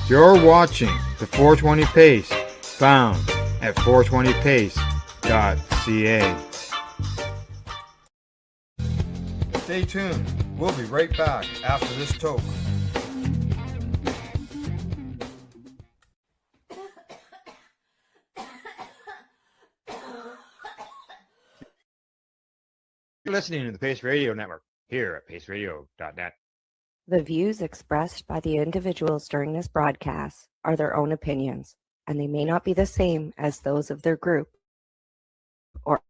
You're watching the 420 Pace, found at 420pace.ca. Stay tuned. We'll be right back after this toke. You're listening to the Pace Radio Network here at paceradio.net. The views expressed by the individuals during this broadcast are their own opinions, and they may not be the same as those of their group or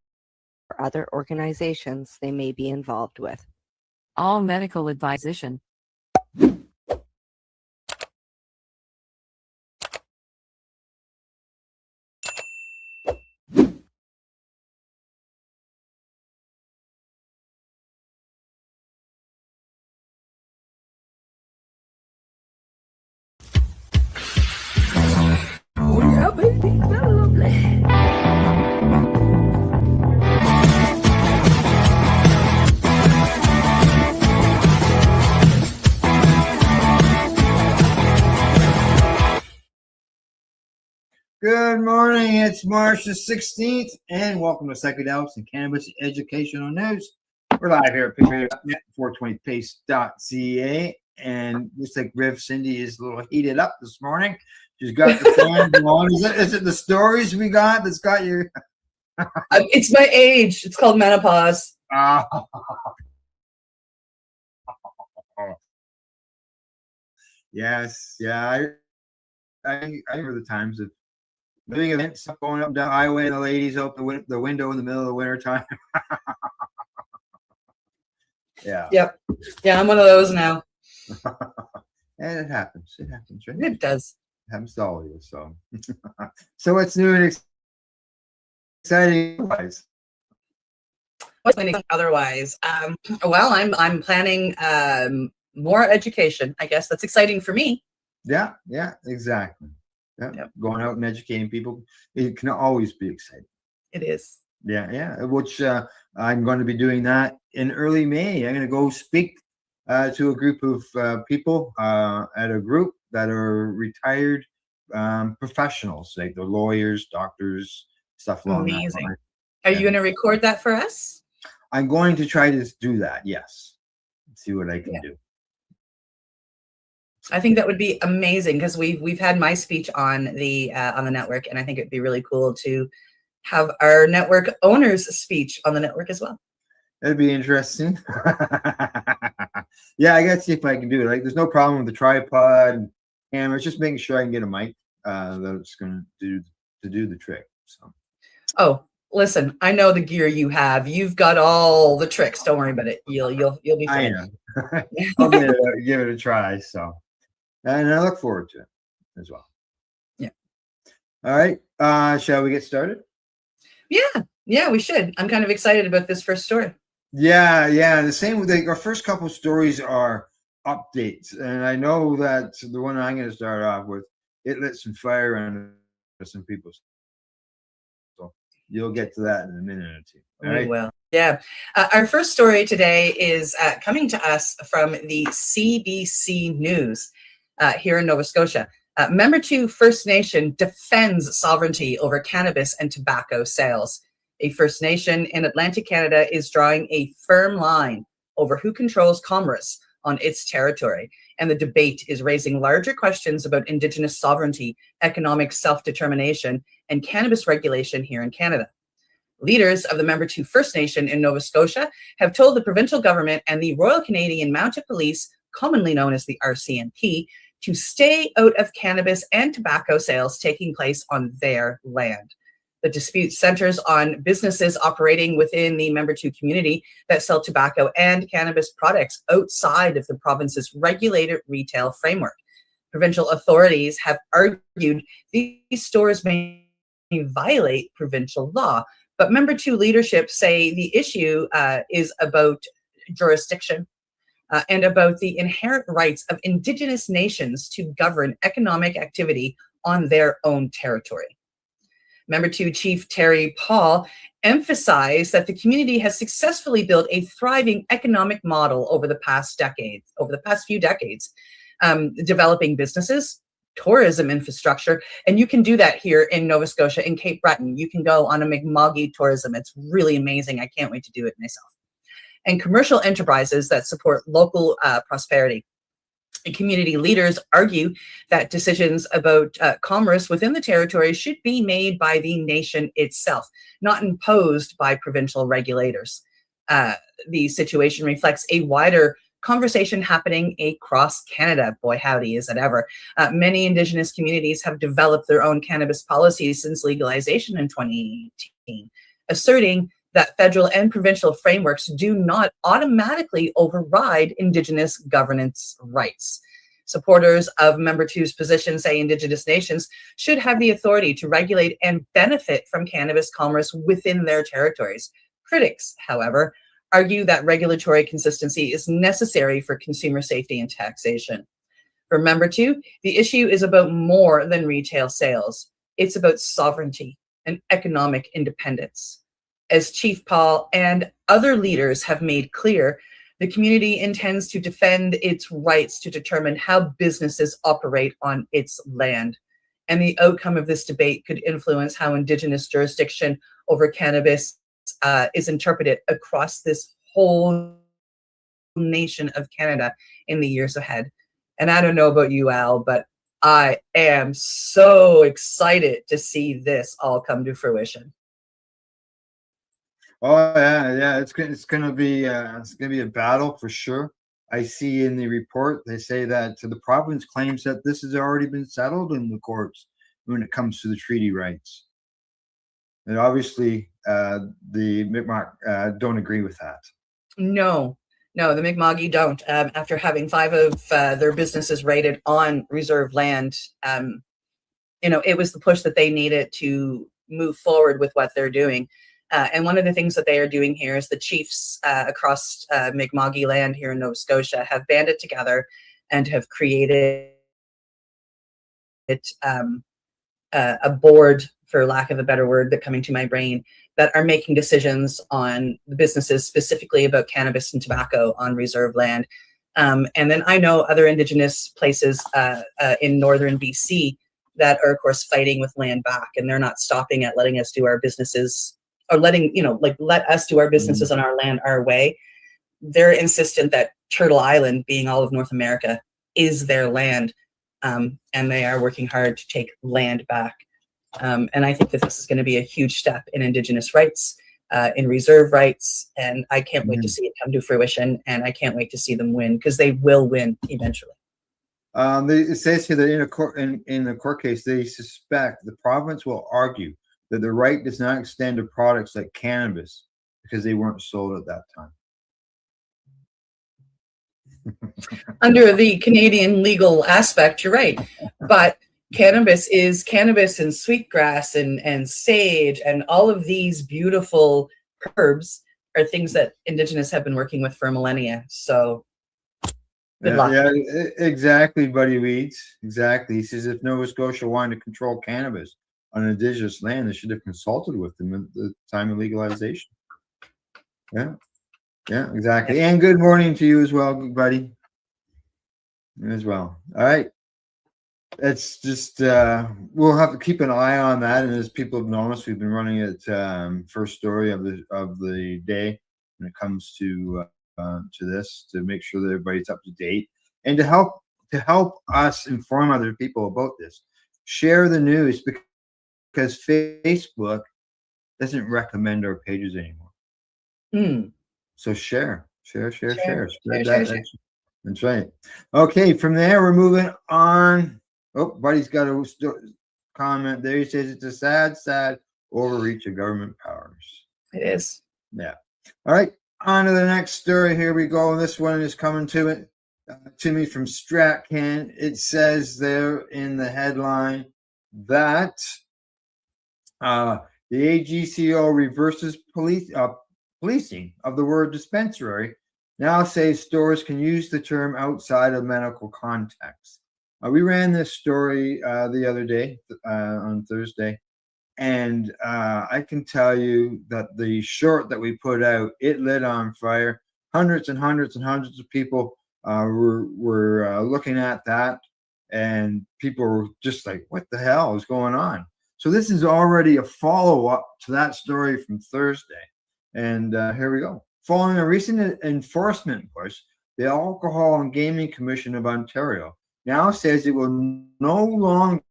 other organizations they may be involved with. All medical advisation. Good morning, it's March the 16th, and welcome to Psychedelics and Cannabis Educational News. We're live here at paceradio.net, 420pace.ca, and looks like Rev Cindy is a little heated up this morning. She's got the fans on. Is it the stories we got that's got you? It's my age. It's called menopause. Yes, yeah. I remember the times of doing events, going up and down the highway, and the ladies open the window in the middle of the winter time. Yeah. Yep. Yeah, I'm one of those now. And it happens. It happens, right? It does. It happens to all of you. So, so what's new and exciting otherwise? What's anything otherwise? Well, I'm planning more education. I guess that's exciting for me. Yeah, exactly. Yeah. Yep. Going out and educating people, it can always be exciting. It is. Yeah. Which I'm going to be doing that in early May. I'm going to go speak to a group of people at a group that are retired professionals, like the lawyers, doctors, stuff along that Amazing. line. Are you going to record that for us? I'm going to try to do that. Yes. See what I can do. I think that would be amazing because we've had my speech on the network, and I think it'd be really cool to have our network owners' speech on the network as well. That'd be interesting. Yeah, I gotta see if I can do it. Like, there's no problem with the tripod and camera. It's just making sure I can get a mic that's going to do the trick. So. Oh, listen, I know the gear you have. You've got all the tricks. Don't worry about it. You'll be fine. I know. I'll give it a try. So. And I look forward to it as well. Yeah. All right. Shall we get started? Yeah, we should. I'm kind of excited about this first story. Yeah. The same with our first couple stories are updates. And I know that the one I'm going to start off with, it lit some fire under some people. So you'll get to that in a minute or two. All right? We will. Yeah. Our first story today is coming to us from the CBC News. Here in Nova Scotia. Member 2 First Nation defends sovereignty over cannabis and tobacco sales. A First Nation in Atlantic Canada is drawing a firm line over who controls commerce on its territory, and the debate is raising larger questions about Indigenous sovereignty, economic self-determination, and cannabis regulation here in Canada. Leaders of the Member 2 First Nation in Nova Scotia have told the provincial government and the Royal Canadian Mounted Police, commonly known as the RCMP, to stay out of cannabis and tobacco sales taking place on their land. The dispute centers on businesses operating within the Member 2 community that sell tobacco and cannabis products outside of the province's regulated retail framework. Provincial authorities have argued these stores may violate provincial law, but Member 2 leadership say the issue is about jurisdiction. And about the inherent rights of Indigenous nations to govern economic activity on their own territory. Member 2 Chief Terry Paul emphasized that the community has successfully built a thriving economic model over the past few decades, developing businesses, tourism infrastructure. And you can do that here in Nova Scotia, in Cape Breton. You can go on a Mi'kma'ki tourism. It's really amazing. I can't wait to do it myself. And commercial enterprises that support local prosperity. And community leaders argue that decisions about commerce within the territory should be made by the nation itself, not imposed by provincial regulators. The situation reflects a wider conversation happening across Canada. Boy, howdy, is it ever. Many Indigenous communities have developed their own cannabis policies since legalization in 2018, asserting that federal and provincial frameworks do not automatically override Indigenous governance rights. Supporters of Member Two's position say Indigenous nations should have the authority to regulate and benefit from cannabis commerce within their territories. Critics, however, argue that regulatory consistency is necessary for consumer safety and taxation. For Member Two, the issue is about more than retail sales. It's about sovereignty and economic independence. As Chief Paul and other leaders have made clear, the community intends to defend its rights to determine how businesses operate on its land. And the outcome of this debate could influence how Indigenous jurisdiction over cannabis is interpreted across this whole nation of Canada in the years ahead. And I don't know about you, Al, but I am so excited to see this all come to fruition. Oh yeah, it's gonna be a battle for sure. I see in the report they say that the province claims that this has already been settled in the courts when it comes to the treaty rights, and obviously the Mi'kmaq don't agree with that. No, the Mi'kma'ki don't. After having 5 of their businesses raided on reserve land, it was the push that they needed to move forward with what they're doing. And one of the things that they are doing here is the chiefs across Mi'kma'ki land here in Nova Scotia have banded together and have created a board, for lack of a better word, that coming to my brain, that are making decisions on the businesses specifically about cannabis and tobacco on reserve land. And then I know other Indigenous places in northern BC that are, of course, fighting with land back, and they're not stopping at letting us do our businesses, or let us do our businesses on our land our way. They're insistent that Turtle Island, being all of North America, is their land, and they are working hard to take land back. And I think that this is going to be a huge step in Indigenous rights, in reserve rights, and I can't wait to see it come to fruition, and I can't wait to see them win, because they will win eventually. It says here that in the court case, they suspect the province will argue that the right does not extend to products like cannabis because they weren't sold at that time. Under the Canadian legal aspect, you're right. But cannabis is cannabis and sweetgrass and sage, and all of these beautiful herbs are things that Indigenous have been working with for millennia. So good luck. Yeah, exactly, Buddy Weeds. Exactly. He says if Nova Scotia wanted to control cannabis on Indigenous land, they should have consulted with them at the time of legalization. Yeah, exactly. And good morning to you as well, buddy. As well. All right. It's just we'll have to keep an eye on that. And as people have noticed, we've been running it first story of the day when it comes to this, to make sure that everybody's up to date and to help us inform other people about this. Share the news, because Facebook doesn't recommend our pages anymore. So share. Spread that. That's right. Okay, from there we're moving on. Oh, Buddy's got a comment there. He says it's a sad overreach of government powers. It is. Yeah. All right, on to the next story. Here we go. This one is coming to me from StratCan. It says there in the headline that the AGCO reverses policing of the word dispensary, now says stores can use the term outside of medical context. We ran this story the other day on Thursday, and I can tell you that the short that we put out, it lit on fire. Hundreds and hundreds and hundreds of people were looking at that. and people were just like, what the hell is going on? So this is already a follow-up to that story from Thursday. And here we go. Following a recent enforcement push, the Alcohol and Gaming Commission of Ontario now says it will no longer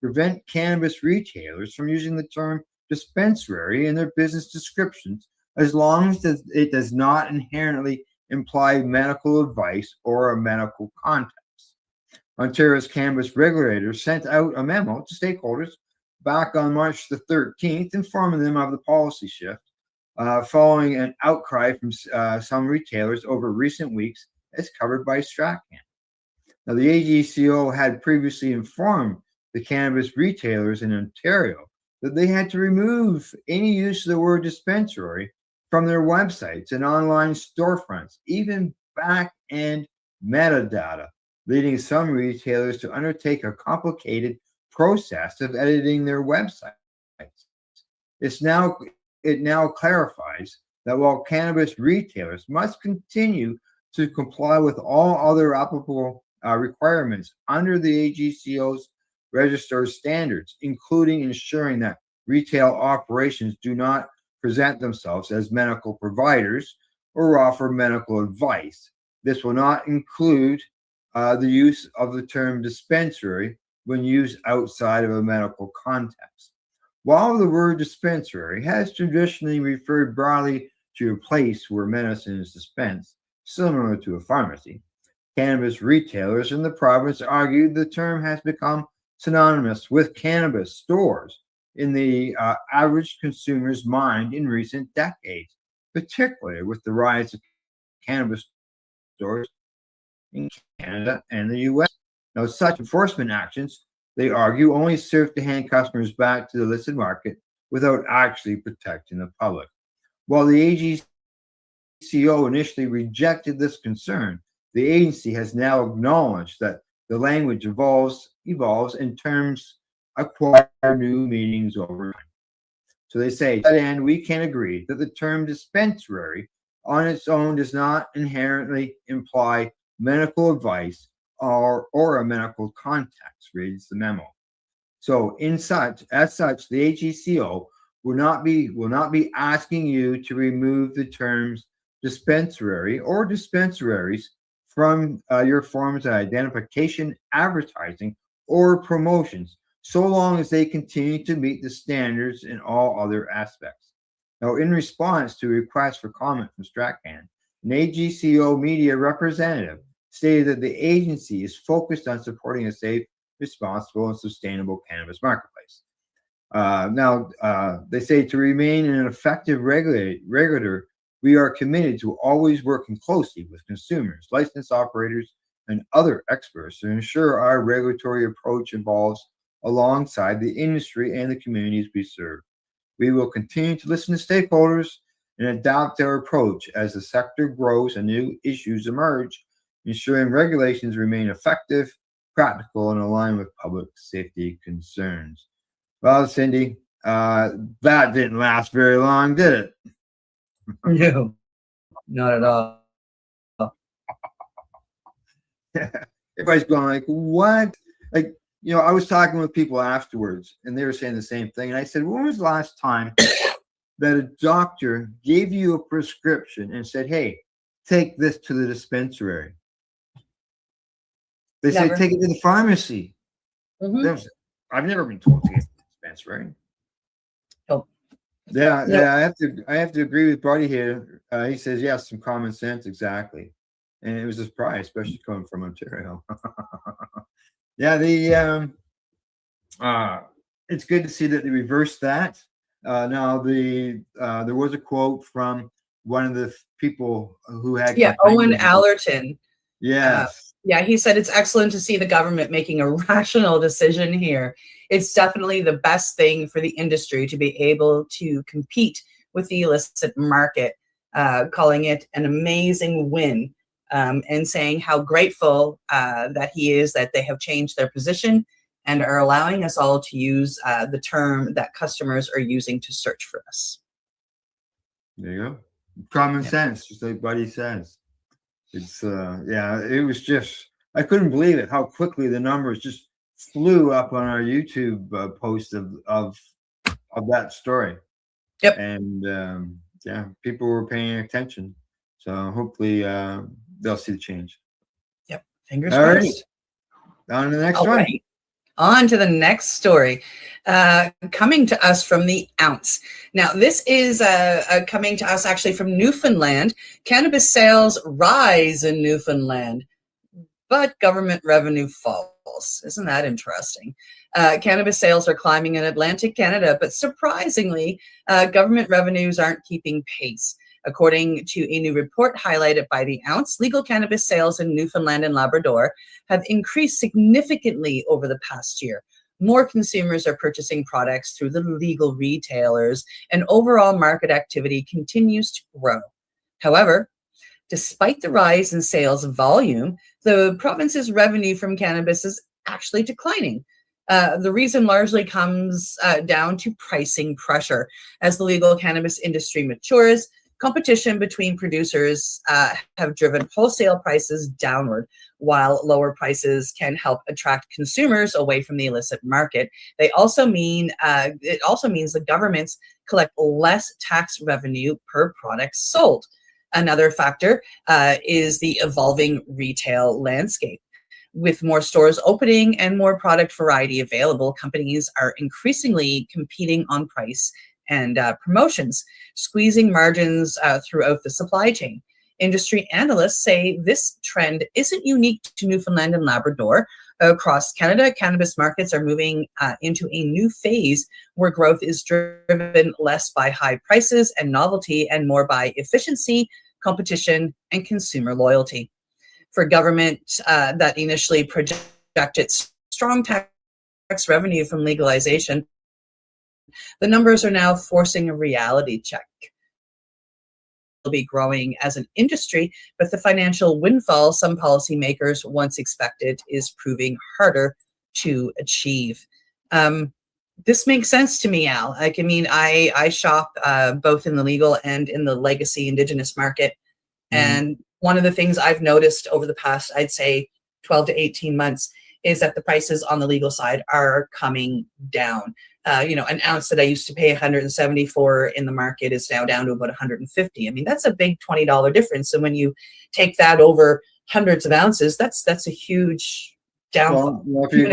prevent cannabis retailers from using the term dispensary in their business descriptions as long as it does not inherently imply medical advice or a medical context. Ontario's cannabis regulator sent out a memo to stakeholders back on March the 13th, informing them of the policy shift, following an outcry from some retailers over recent weeks, as covered by Strachan. Now, the AGCO had previously informed the cannabis retailers in Ontario that they had to remove any use of the word dispensary from their websites and online storefronts, even back-end metadata, leading some retailers to undertake a complicated process of editing their websites. It now clarifies that while cannabis retailers must continue to comply with all other applicable requirements under the AGCO's register standards, including ensuring that retail operations do not present themselves as medical providers or offer medical advice. This will not include the use of the term dispensary when used outside of a medical context. While the word dispensary has traditionally referred broadly to a place where medicine is dispensed, similar to a pharmacy, cannabis retailers in the province argued the term has become synonymous with cannabis stores in the average consumer's mind in recent decades, particularly with the rise of cannabis stores in Canada and the US. Now, such enforcement actions, they argue, only serve to hand customers back to the illicit market without actually protecting the public. While the AGCO initially rejected this concern, the agency has now acknowledged that the language evolves and terms acquire new meanings over time. So they say, to that end, we can agree that the term dispensary on its own does not inherently imply medical advice or a medical context, reads the memo. So as such, the AGCO will not be asking you to remove the terms dispensary or dispensaries from your forms of identification, advertising, or promotions, so long as they continue to meet the standards in all other aspects. Now, in response to a request for comment from Strachan, an AGCO media representative stated that the agency is focused on supporting a safe, responsible, and sustainable cannabis marketplace. They say to remain an effective regulator, we are committed to always working closely with consumers, licensed operators, and other experts to ensure our regulatory approach evolves alongside the industry and the communities we serve. We will continue to listen to stakeholders and adapt our approach as the sector grows and new issues emerge, ensuring regulations remain effective, practical, and aligned with public safety concerns. Well, Cindy, that didn't last very long, did it? No, not at all. Everybody's going like, what? Like, I was talking with people afterwards and they were saying the same thing. And I said, when was the last time that a doctor gave you a prescription and said, hey, take this to the dispensary? They say, take it to the pharmacy. Mm-hmm. I've never been told to get to the dispensary. Oh. Yeah, I have to agree with Buddy here. He says, yes, some common sense, exactly. And it was a surprise, especially coming from Ontario. Yeah, it's good to see that they reversed that. Now, there was a quote from one of the people who had Owen Allerton. Yes. He said it's excellent to see the government making a rational decision here. It's definitely the best thing for the industry to be able to compete with the illicit market, calling it an amazing win, and saying how grateful that he is that they have changed their position and are allowing us all to use the term that customers are using to search for us. There you go. Common sense, just like Buddy says. It's it was just I couldn't believe it how quickly the numbers just flew up on our YouTube post of that story. Yep. And yeah, people were paying attention. So hopefully they'll see the change. Yep. Fingers All right. crossed. On to the next All one. right. On to the next story, coming to us from the Ounce. Now, this is coming to us actually from Newfoundland. Cannabis sales rise in Newfoundland, but government revenue falls. Isn't that interesting? Cannabis sales are climbing in Atlantic Canada, but surprisingly, government revenues aren't keeping pace. According to a new report highlighted by the Ounce, legal cannabis sales in Newfoundland and Labrador have increased significantly over the past year. More consumers are purchasing products through the legal retailers, and overall market activity continues to grow. However, despite the rise in sales volume, the province's revenue from cannabis is actually declining. The reason largely comes down to pricing pressure. As the legal cannabis industry matures, competition between producers have driven wholesale prices downward. While lower prices can help attract consumers away from the illicit market, it also means the governments collect less tax revenue per product sold. Another factor is the evolving retail landscape. With more stores opening and more product variety available, companies are increasingly competing on price and promotions, squeezing margins throughout the supply chain. Industry analysts say this trend isn't unique to Newfoundland and Labrador. Across Canada, cannabis markets are moving into a new phase where growth is driven less by high prices and novelty and more by efficiency, competition, and consumer loyalty. For government that initially projected strong tax revenue from legalization, the numbers are now forcing a reality check. Will be growing as an industry, but the financial windfall some policymakers once expected is proving harder to achieve. This makes sense to me, Al. Like, I mean, I shop both in the legal and in the legacy Indigenous market. And one of the things I've noticed over the past, I'd say 12 to 18 months, is that the prices on the legal side are coming down. An ounce that I used to pay $174 in the market is now down to about $150. I mean, that's a big $20 difference. And when you take that over hundreds of ounces, that's a huge downfall. Well, if you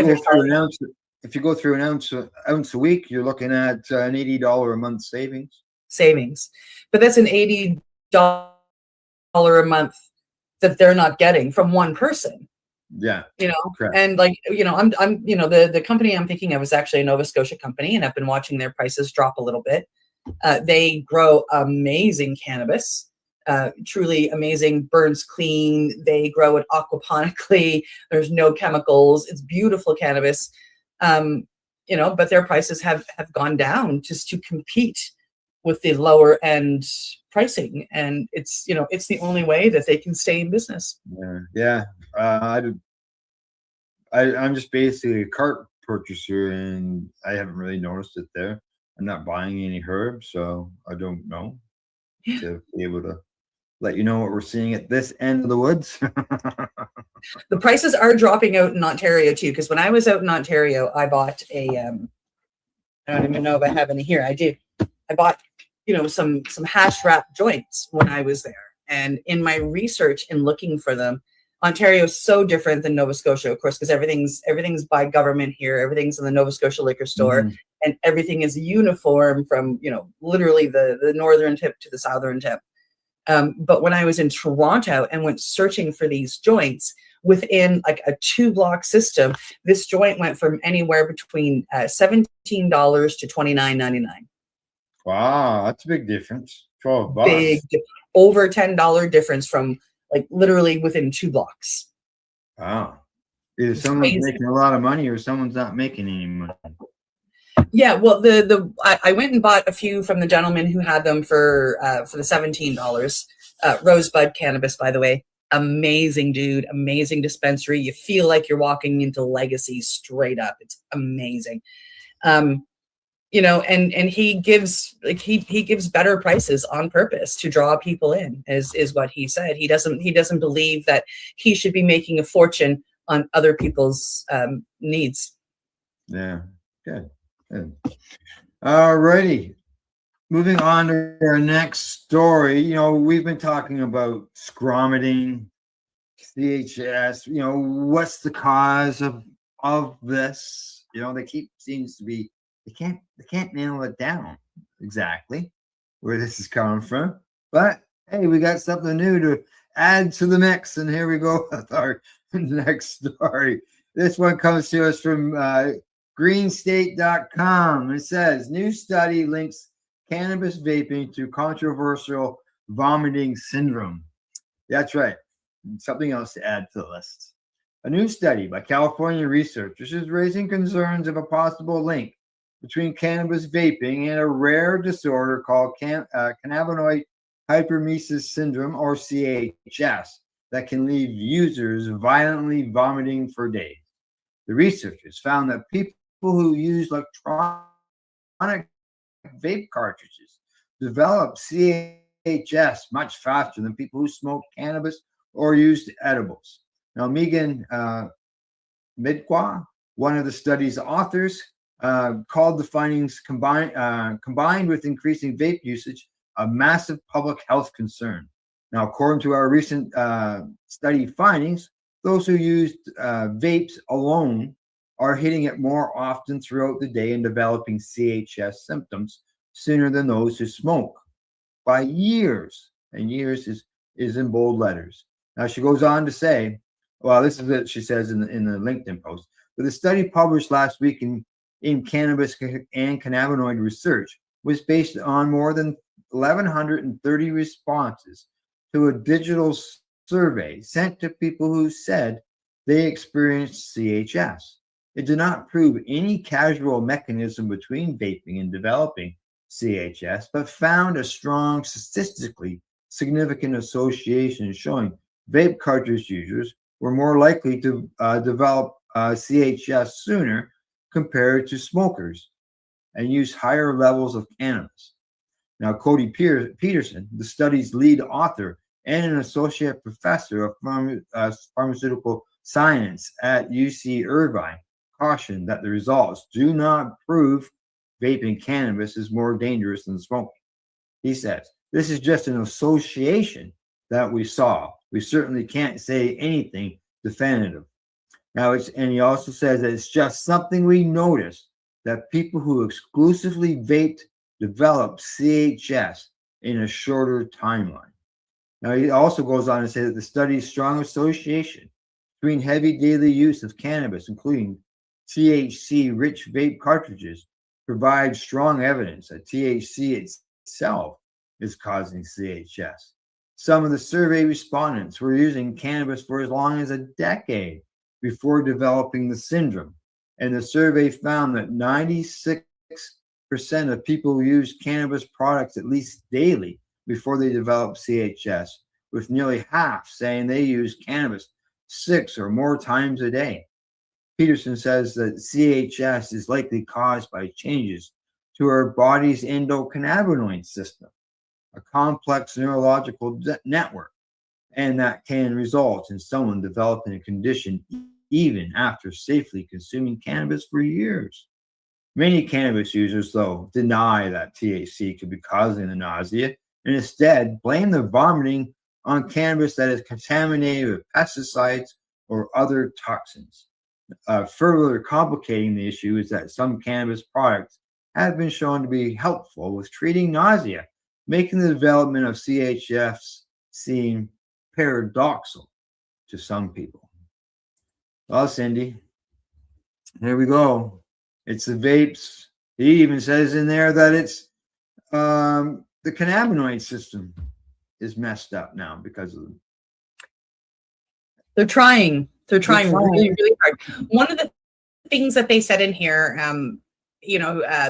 go through an ounce a week, you're looking at an $80 a month savings. But that's an $80 a month that they're not getting from one person. Yeah. Correct. And like, I'm the company I'm thinking of is actually a Nova Scotia company, and I've been watching their prices drop a little bit. They grow amazing cannabis, truly amazing, burns clean. They grow it aquaponically. There's no chemicals. It's beautiful cannabis. But their prices have gone down just to compete with the lower end pricing, and it's the only way that they can stay in business. Yeah. I'm just basically a cart purchaser, and I haven't really noticed it there. I'm not buying any herbs, so I don't know to be able to let you know what we're seeing at this end of the woods. The prices are dropping out in Ontario too, because when I was out in Ontario, I bought I don't even know if I have any here. I do. I bought some hash wrap joints when I was there, and in my research in looking for them, Ontario is so different than Nova Scotia, of course, because everything's by government here. Everything's in the Nova Scotia liquor store, and everything is uniform from literally the northern tip to the southern tip. But when I was in Toronto and went searching for these joints within like a 2-block system, this joint went from anywhere between $17 to $29.99. Wow, that's a big difference. $12. Big, over $10 difference from like literally within 2 blocks. Wow. Either someone's making a lot of money or someone's not making any money. Yeah, well, I went and bought a few from the gentleman who had them for the $17. Rosebud Cannabis, by the way, amazing dude, amazing dispensary. You feel like you're walking into Legacy straight up. It's amazing. And he gives he gives better prices on purpose to draw people in, is what he said. He doesn't believe that he should be making a fortune on other people's needs. Yeah, good. All righty. Moving on to our next story. We've been talking about scromiting, CHS. What's the cause of this? Seems to be they can't nail it down exactly where this is coming from. But hey, we got something new to add to the mix, and here we go with our next story. This one comes to us from greenstate.com. It says new study links cannabis vaping to controversial vomiting syndrome. That's right. Something else to add to the list. A new study by California researchers is raising concerns of a possible link between cannabis vaping and a rare disorder called cannabinoid hyperemesis syndrome, or CHS, that can leave users violently vomiting for days. The researchers found that people who use electronic vape cartridges develop CHS much faster than people who smoke cannabis or used edibles. Now, Megan Midqua, one of the study's authors, called the findings combined with increasing vape usage a massive public health concern. Now, according to our recent study findings, those who used vapes alone are hitting it more often throughout the day and developing CHS symptoms sooner than those who smoke by years. And years is in bold letters. Now, she goes on to say, well, this is what she says in the LinkedIn post. But the study published last week in Cannabis and Cannabinoid Research was based on more than 1,130 responses to a digital survey sent to people who said they experienced CHS. It did not prove any causal mechanism between vaping and developing CHS, but found a strong statistically significant association showing vape cartridge users were more likely to develop CHS sooner compared to smokers and use higher levels of cannabis. Now, Cody Peterson, the study's lead author and an associate professor of pharmaceutical science at UC Irvine, cautioned that the results do not prove vaping cannabis is more dangerous than smoking. He says, this is just an association that we saw. We certainly can't say anything definitive. Now, and he also says that it's just something we noticed, that people who exclusively vaped developed CHS in a shorter timeline. Now, he also goes on to say that the study's strong association between heavy daily use of cannabis, including THC-rich vape cartridges, provides strong evidence that THC itself is causing CHS. Some of the survey respondents were using cannabis for as long as a decade before developing the syndrome, and the survey found that 96% of people who used cannabis products at least daily before they developed CHS, with nearly half saying they use cannabis 6 or more times a day. Peterson says that CHS is likely caused by changes to our body's endocannabinoid system, a complex neurological network, and that can result in someone developing a condition even after safely consuming cannabis for years. Many cannabis users, though, deny that THC could be causing the nausea and instead blame the vomiting on cannabis that is contaminated with pesticides or other toxins. Further complicating the issue is that some cannabis products have been shown to be helpful with treating nausea, making the development of CHS seem paradoxical to some people. Well, Cindy, there we go. It's the vapes. He even says in there that it's the cannabinoid system is messed up now because of them. They're trying really, really hard. One of the things that they said in here,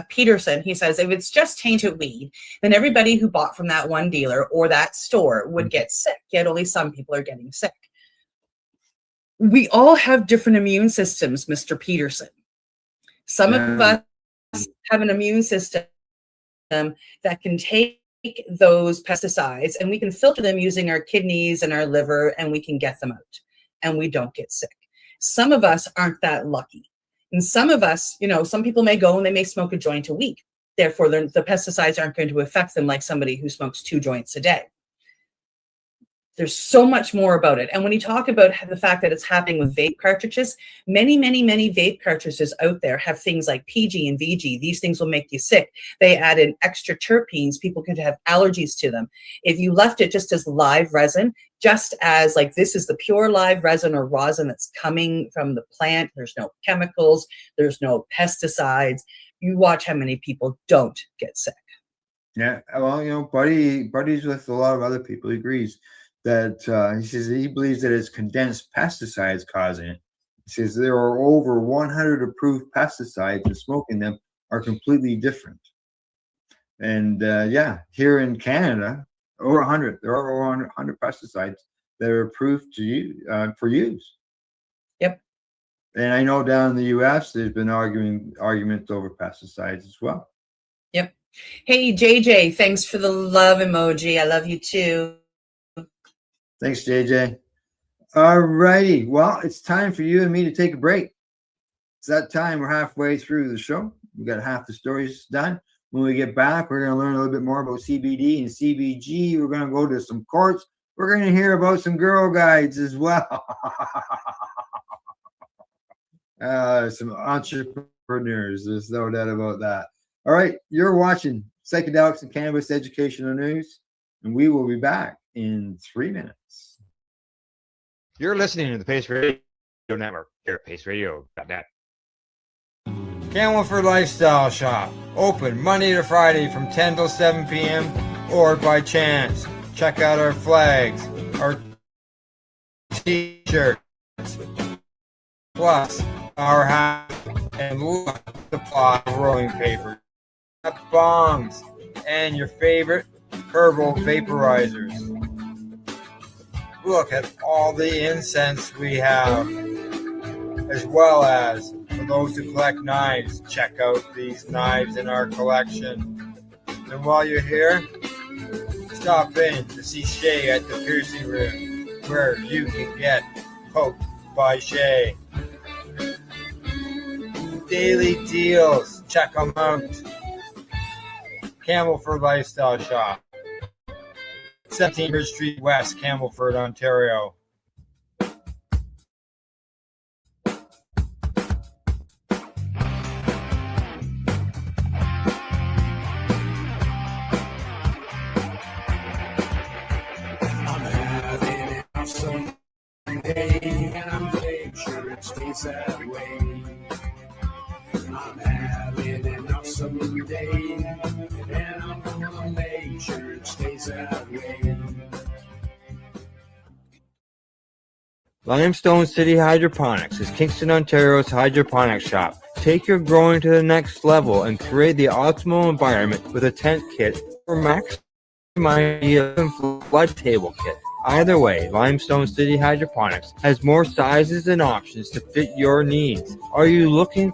Peterson, he says, if it's just tainted weed, then everybody who bought from that one dealer or that store would get sick, yet only some people are getting sick. We all have different immune systems, Mr. Peterson. Some of us have an immune system that can take those pesticides and we can filter them using our kidneys and our liver, and we can get them out and we don't get sick. Some of us aren't that lucky. And some of us, some people may go and they may smoke a joint a week. Therefore, the pesticides aren't going to affect them like somebody who smokes 2 joints a day. There's so much more about it. And when you talk about the fact that it's happening with vape cartridges, many, many, many vape cartridges out there have things like PG and VG. These things will make you sick. They add in extra terpenes. People can have allergies to them. If you left it just as live resin, just as like this is the pure live resin or rosin that's coming from the plant, there's no chemicals, there's no pesticides. You watch how many people don't get sick. Yeah, well, Buddy's with a lot of other people. He agrees that he says he believes that it's condensed pesticides causing it. He says there are over 100 approved pesticides, and smoking them are completely different. And here in Canada, over 100. There are over 100 pesticides that are approved to use for use. Yep. And I know down in the U.S. there's been arguments over pesticides as well. Yep. Hey JJ, thanks for the love emoji. I love you too. Thanks, JJ. All righty. Well, it's time for you and me to take a break. It's that time. We're halfway through the show. We got half the stories done. When we get back, we're going to learn a little bit more about CBD and CBG. We're going to go to some courts. We're going to hear about some girl guides as well. Some entrepreneurs. There's no doubt about that. All right. You're watching Psychedelics and Cannabis Educational News, and we will be back in 3 minutes. You're listening to the Pace Radio Network here at paceradio.net. Camelford Lifestyle Shop, open Monday to Friday from 10 till 7 p.m. or by chance. Check out our flags, our t-shirts, plus our hat and supply rolling paper, bongs, and your favorite herbal vaporizers. Look at all the incense we have, as well as for those who collect knives, check out these knives in our collection. And while you're here, stop in to see Shay at the piercing room, where you can get poked by Shay. Daily deals, check them out. Camelford Lifestyle Shop, 17 Bridge Street West, Camelford, Ontario. I'm having an awesome day, and I'm pretty sure it stays that way. I'm having an awesome day, and I'm gonna make sure it stays that way. Limestone City Hydroponics is Kingston, Ontario's hydroponics shop. Take your growing to the next level and create the optimal environment with a tent kit or maximize flood table kit. Either way, Limestone City Hydroponics has more sizes and options to fit your needs. Are you looking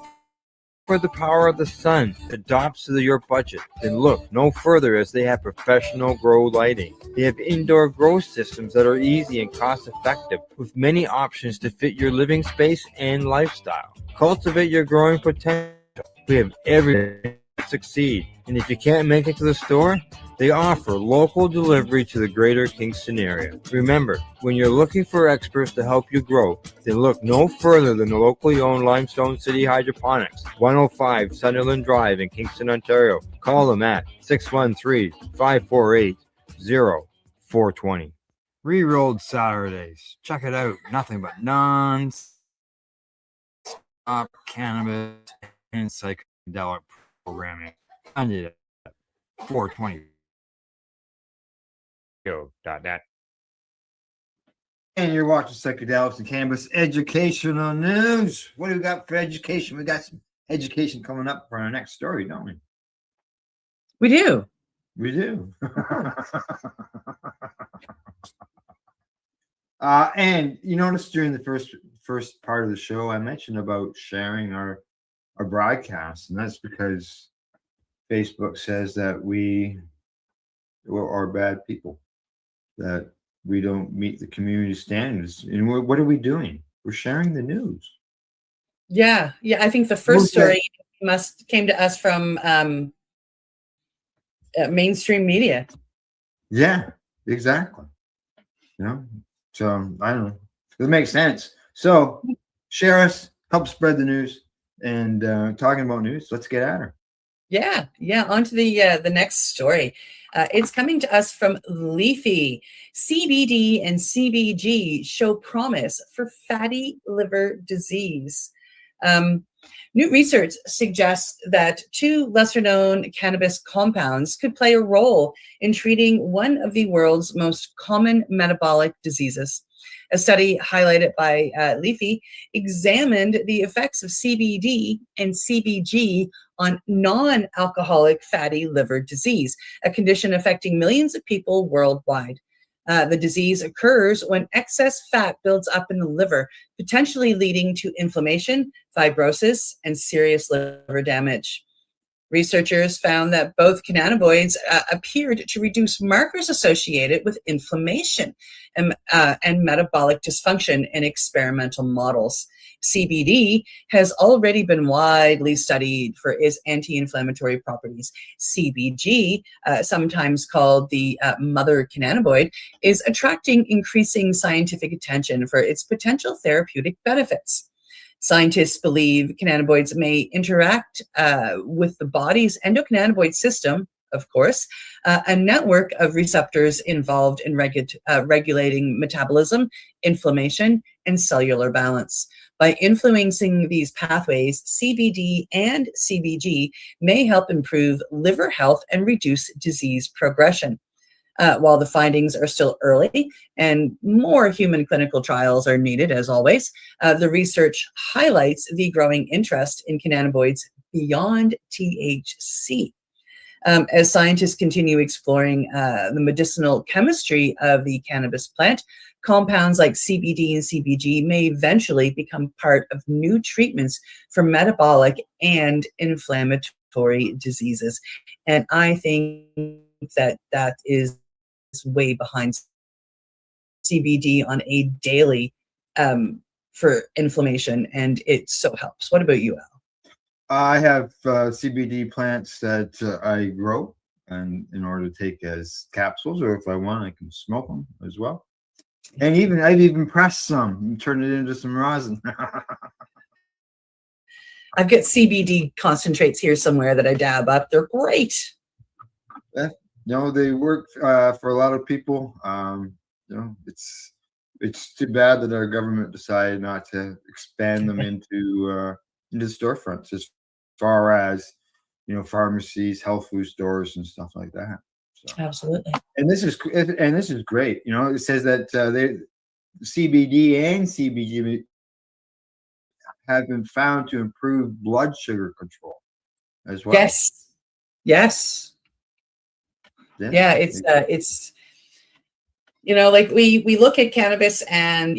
for the power of the sun adapts to your budget? Then look no further, as they have professional grow lighting. They have indoor grow systems that are easy and cost effective, with many options to fit your living space and lifestyle. Cultivate your growing potential. We have everything to succeed. And if you can't make it to the store, they offer local delivery to the greater Kingston area. Remember, when you're looking for experts to help you grow, then look no further than the locally owned Limestone City Hydroponics, 105 Sunderland Drive in Kingston, Ontario. Call them at 613-548-0420. Re-rolled Saturdays. Check it out. Nothing but non-stop cannabis and psychedelic programming. I need it. 420. Radio.net. And you're watching Psychedelics and Cannabis Educational News. What do we got for education? We got some education coming up for our next story, don't we? We do. We do. And you notice during the first part of the show, I mentioned about sharing our broadcast, and that's because Facebook says that we are bad people, that we don't meet the community standards. And what are we doing? for sharing the news. Yeah, I think the first story came to us from mainstream media. Yeah, exactly. So I don't know. It makes sense. So share us, help spread the news, and talking about news. Let's get at her. Yeah. On to the next story. It's coming to us from Leafy. CBD and CBG show promise for fatty liver disease. New research suggests that two lesser-known cannabis compounds could play a role in treating one of the world's most common metabolic diseases. A study highlighted by Leafy examined the effects of CBD and CBG on non-alcoholic fatty liver disease, a condition affecting millions of people worldwide. The disease occurs when excess fat builds up in the liver, potentially leading to inflammation, fibrosis, and serious liver damage. Researchers found that both cannabinoids appeared to reduce markers associated with inflammation and metabolic dysfunction in experimental models. CBD has already been widely studied for its anti-inflammatory properties. CBG, sometimes called the mother cannabinoid, is attracting increasing scientific attention for its potential therapeutic benefits. Scientists believe cannabinoids may interact with the body's endocannabinoid system, of course, a network of receptors involved in regulating metabolism, inflammation, and cellular balance. By influencing these pathways, CBD and CBG may help improve liver health and reduce disease progression. While the findings are still early and more human clinical trials are needed, as always, the research highlights the growing interest in cannabinoids beyond THC. As scientists continue exploring the medicinal chemistry of the cannabis plant, compounds like CBD and CBG may eventually become part of new treatments for metabolic and inflammatory diseases. And I think that is way behind CBD on a daily for inflammation, and it so helps. What about you, Al? I have CBD plants that I grow, and in order to take as capsules, or if I want, I can smoke them as well. And I've even pressed some and turned it into some rosin. I've got CBD concentrates here somewhere that I dab up. They're great. Yeah, they work for a lot of people. It's too bad that our government decided not to expand them into storefronts as far as pharmacies, health food stores, and stuff like that. So. Absolutely. And this is great. It says that CBD and CBG have been found to improve blood sugar control as well. Yes. Yeah, it's like we look at cannabis, and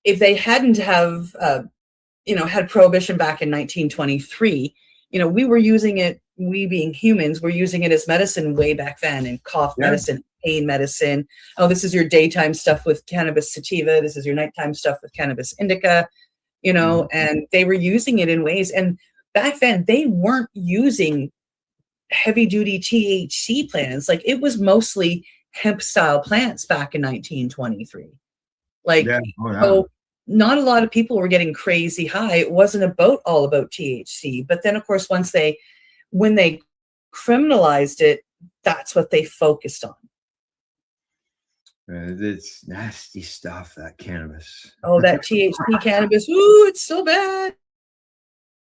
if they hadn't have had prohibition back in 1923, we were using it. We being humans were using it as medicine way back then, in cough medicine, pain medicine. Oh, this is your daytime stuff with cannabis sativa. This is your nighttime stuff with cannabis indica. And they were using it in ways. And back then, they weren't using heavy duty THC plants. Like, it was mostly hemp style plants back in 1923. So not a lot of people were getting crazy high. It wasn't all about THC. But then, of course, when they criminalized it, that's what they focused on. It's nasty stuff, that cannabis. Oh, that THC cannabis. Ooh, it's so bad.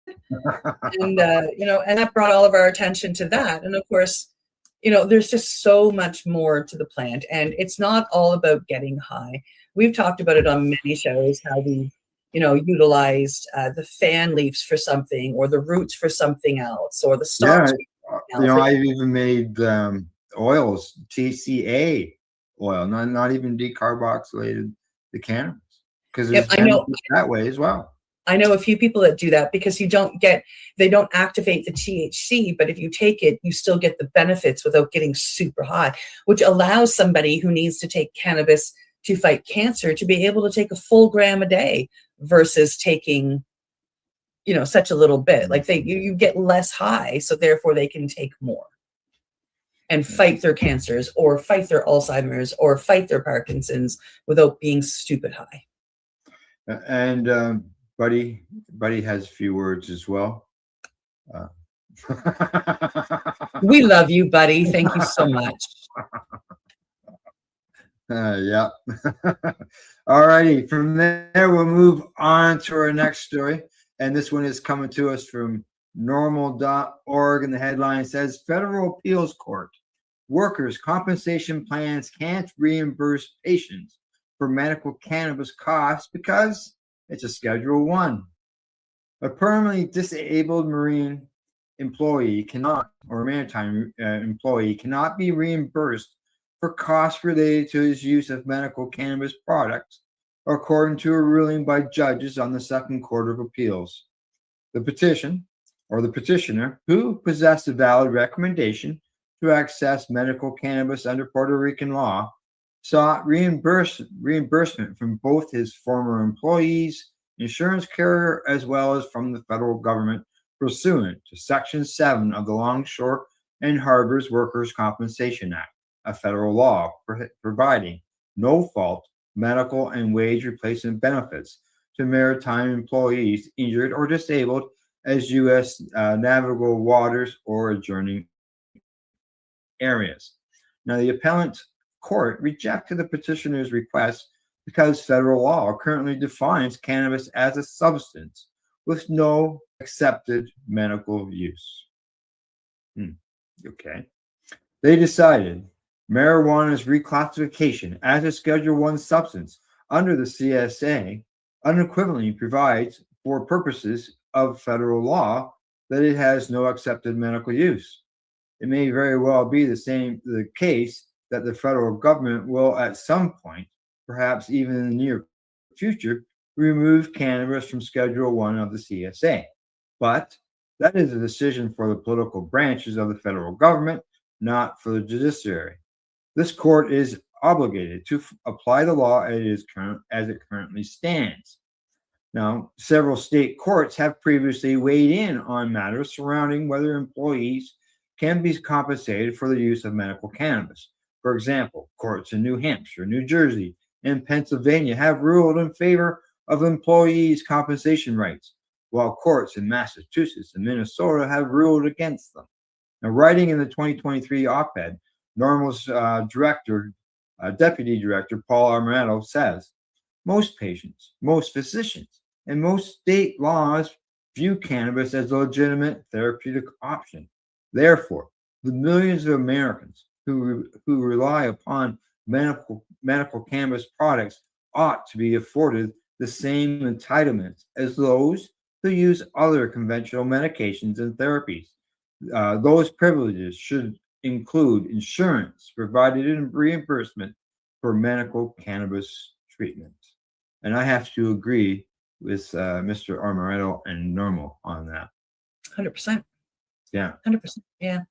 And, and that brought all of our attention to that. And of course, there's just so much more to the plant, and it's not all about getting high. We've talked about it on many shows, how we, utilized the fan leaves for something, or the roots for something else, or the stalks. Yeah, I've even made oils, TCA oil, not even decarboxylated the cannabis, because there's benefits that way as well. I know a few people that do that, because they don't activate the THC, but if you take it, you still get the benefits without getting super high, which allows somebody who needs to take cannabis to fight cancer to be able to take a full gram a day versus taking, such a little bit. Like you get less high, so therefore they can take more and fight their cancers or fight their Alzheimer's or fight their Parkinson's without being stupid high. And Buddy has a few words as well. We love you, Buddy. Thank you so much. Yeah. All righty. From there, we'll move on to our next story. And this one is coming to us from normal.org. And the headline says, Federal Appeals Court, workers' compensation plans can't reimburse patients for medical cannabis costs because it's a Schedule 1. A permanently disabled marine employee cannot, or maritime employee cannot be reimbursed for costs related to his use of medical cannabis products, according to a ruling by judges on the Second Court of Appeals. The petition, or the petitioner, who possessed a valid recommendation to access medical cannabis under Puerto Rican law, sought reimbursement from both his former employees, insurance carrier, as well as from the federal government pursuant to Section 7 of the Longshore and Harbors Workers' Compensation Act, a federal law providing no-fault medical and wage replacement benefits to maritime employees injured or disabled as U.S. navigable waters or adjoining areas. Now, the appellant court rejected the petitioner's request because federal law currently defines cannabis as a substance with no accepted medical use. Okay. They decided marijuana's reclassification as a Schedule 1 substance under the CSA unequivocally provides, for purposes of federal law, that it has no accepted medical use. It may very well be the case that the federal government will at some point, perhaps even in the near future, remove cannabis from Schedule 1 of the CSA. But that is a decision for the political branches of the federal government, not for the judiciary. This court is obligated to apply the law as it currently stands. Now, several state courts have previously weighed in on matters surrounding whether employees can be compensated for the use of medical cannabis. For example, courts in New Hampshire, New Jersey, and Pennsylvania have ruled in favor of employees' compensation rights, while courts in Massachusetts and Minnesota have ruled against them. Now, writing in the 2023 op-ed, Normal's Deputy Director Paul Armato says, most patients, most physicians, and most state laws view cannabis as a legitimate therapeutic option. Therefore, the millions of Americans who rely upon medical cannabis products ought to be afforded the same entitlements as those who use other conventional medications and therapies. Those privileges should include insurance provided in reimbursement for medical cannabis treatment. And I have to agree with Mr. Armaretto and Normal on that. 100%. Yeah. 100%. Yeah.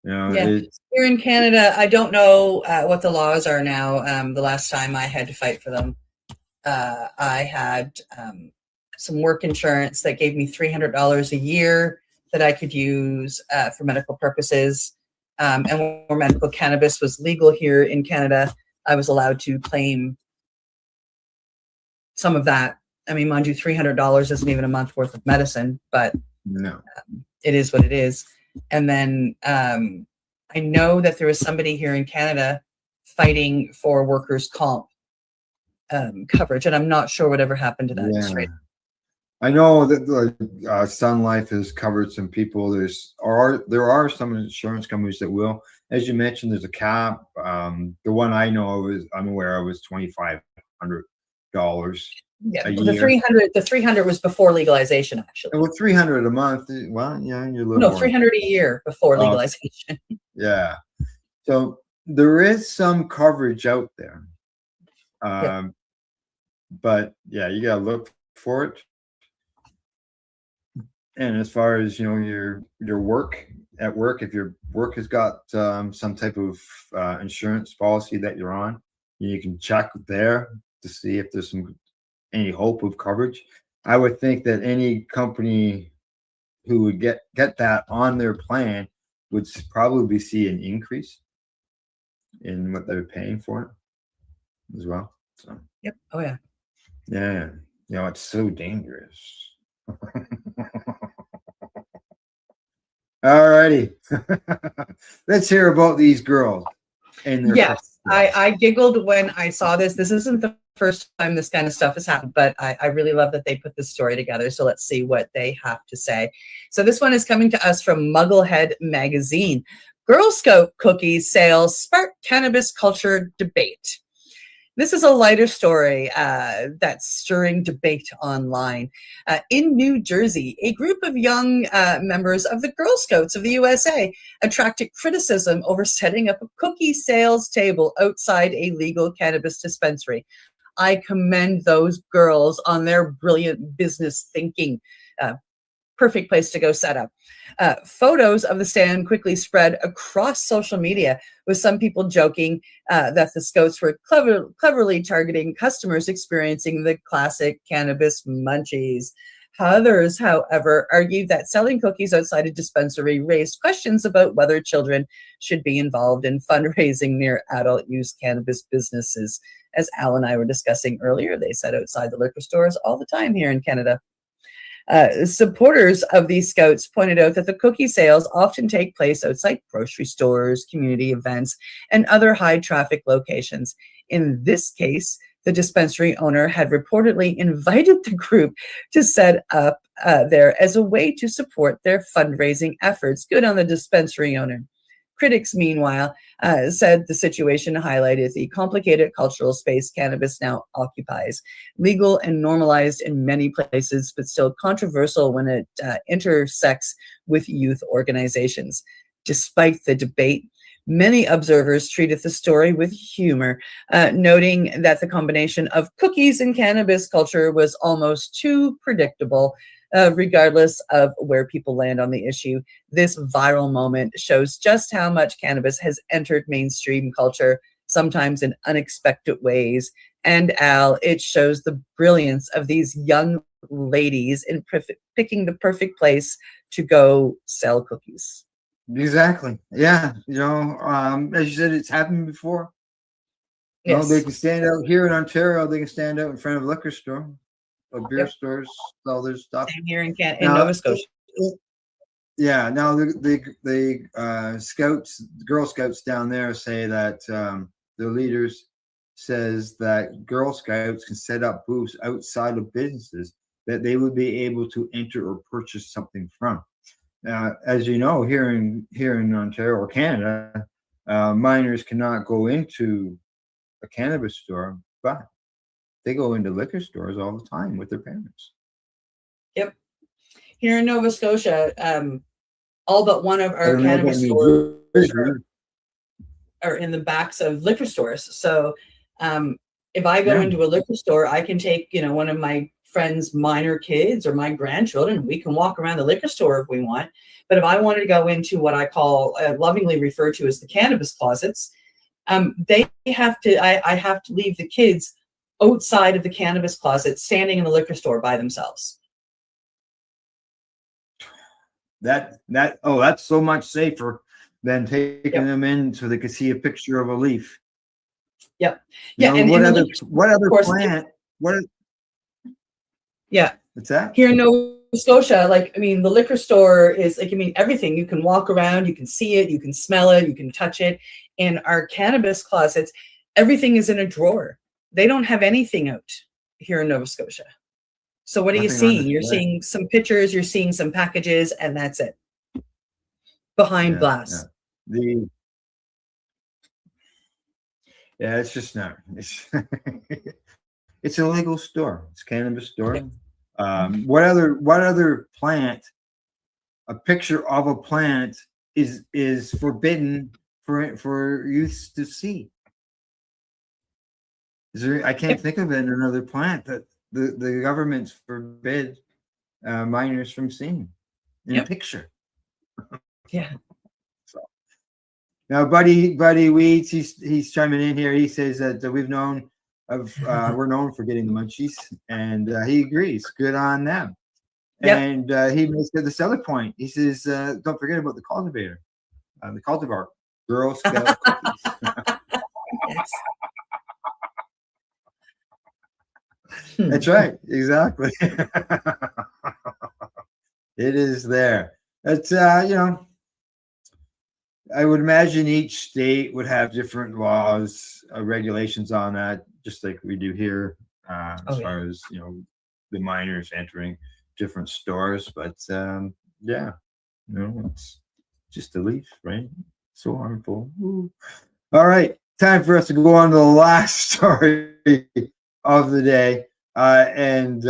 Yeah. Here in Canada, I don't know what the laws are now. The last time I had to fight for them, I had some work insurance that gave me $300 a year that I could use for medical purposes. And where medical cannabis was legal here in Canada, I was allowed to claim some of that. I mean, mind you, $300 isn't even a month worth of medicine, but No. It is what it is. And then I know that there was somebody here in Canada fighting for workers' comp coverage, and I'm not sure whatever happened to that. Yeah. Straight. I know that Sun Life has covered some people. There are some insurance companies that will. As you mentioned, there's a cap. The one I know of I'm aware of is $2,500 Yeah, a the year. 300 was before legalization, actually. Well, $300 a month. Well, yeah, you're a little No, more. 300 a year before legalization. Yeah. So there is some coverage out there. Yeah. But yeah, you gotta look for it. And as far as your work at work, if your work has got some type of insurance policy that you're on, you can check there to see if there's any hope of coverage. I would think that any company who would get that on their plan would probably see an increase in what they're paying for it as well. So Yep. Oh yeah. yeah, it's so dangerous. All righty. Let's hear about these girls and their Yes, customers. I giggled when I saw this. This isn't the first time this kind of stuff has happened, but I really love that they put this story together. So let's see what they have to say. So this one is coming to us from Mugglehead Magazine. Girl Scout cookies sales spark cannabis culture debate. This is a lighter story that's stirring debate online. In New Jersey, a group of young members of the Girl Scouts of the USA attracted criticism over setting up a cookie sales table outside a legal cannabis dispensary. I commend those girls on their brilliant business thinking. Perfect place to go set up. Photos of the stand quickly spread across social media, with some people joking that the Scouts were cleverly targeting customers experiencing the classic cannabis munchies. Others, however, argued that selling cookies outside a dispensary raised questions about whether children should be involved in fundraising near adult use cannabis businesses. As Al and I were discussing earlier, they said outside the liquor stores all the time here in Canada. Supporters of these Scouts pointed out that the cookie sales often take place outside grocery stores, community events, and other high traffic locations. In this case, the dispensary owner had reportedly invited the group to set up there as a way to support their fundraising efforts. Good on the dispensary owner. Critics, meanwhile, said the situation highlighted the complicated cultural space cannabis now occupies. Legal and normalized in many places, but still controversial when it intersects with youth organizations. Despite the debate, many observers treated the story with humor, noting that the combination of cookies and cannabis culture was almost too predictable. Regardless of where people land on the issue, this viral moment shows just how much cannabis has entered mainstream culture, sometimes in unexpected ways. And Al, it shows the brilliance of these young ladies in picking the perfect place to go sell cookies. Exactly. Yeah. As you said, it's happened before. Yes. They can stand out here in Ontario. They can stand out in front of a liquor store or beer stores, all their stuff. Same here in Nova Scotia. Yeah. Now the Scouts, Girl Scouts down there say that the leaders says that Girl Scouts can set up booths outside of businesses that they would be able to enter or purchase something from. As you know, here in Ontario or Canada, minors cannot go into a cannabis store, but they go into liquor stores all the time with their parents. Yep. Here in Nova Scotia, all but one of our cannabis stores are in the backs of liquor stores. So if I go into a liquor store, I can take, one of my friends' minor kids or my grandchildren. We can walk around the liquor store if we want. But if I wanted to go into what I call lovingly referred to as the cannabis closets, I have to leave the kids outside of the cannabis closet, standing in the liquor store by themselves. That's so much safer than taking them in so they could see a picture of a leaf. Yep. Yeah. What other plant? Yeah. What's that? Here in Nova Scotia, the liquor store is everything. You can walk around, you can see it, you can smell it, you can touch it. In our cannabis closets, everything is in a drawer. They don't have anything out here in Nova Scotia. So what are you seeing? You're seeing some pictures, you're seeing some packages, and that's it. Behind glass. Yeah. It's just not. It's a legal store. It's a cannabis store. Yep. What other plant? A picture of a plant is forbidden for youth to see. I can't think of another plant that the government's forbid minors from seeing in a picture. Yeah. So now, Buddy Weeds, he's chiming in here. He says that we've known were known for getting the munchies, and he agrees. Good on them. Yep. And he makes it this other point. He says, "Don't forget about the cultivator, the cultivar, Girl Scout cookies." Yes. That's right. Exactly. It is there. It's I would imagine each state would have different laws, regulations on that, just like we do here, as far as the minors entering different stores. But yeah, it's just a leaf, right? So harmful. Ooh. All right, time for us to go on to the last story of the day, and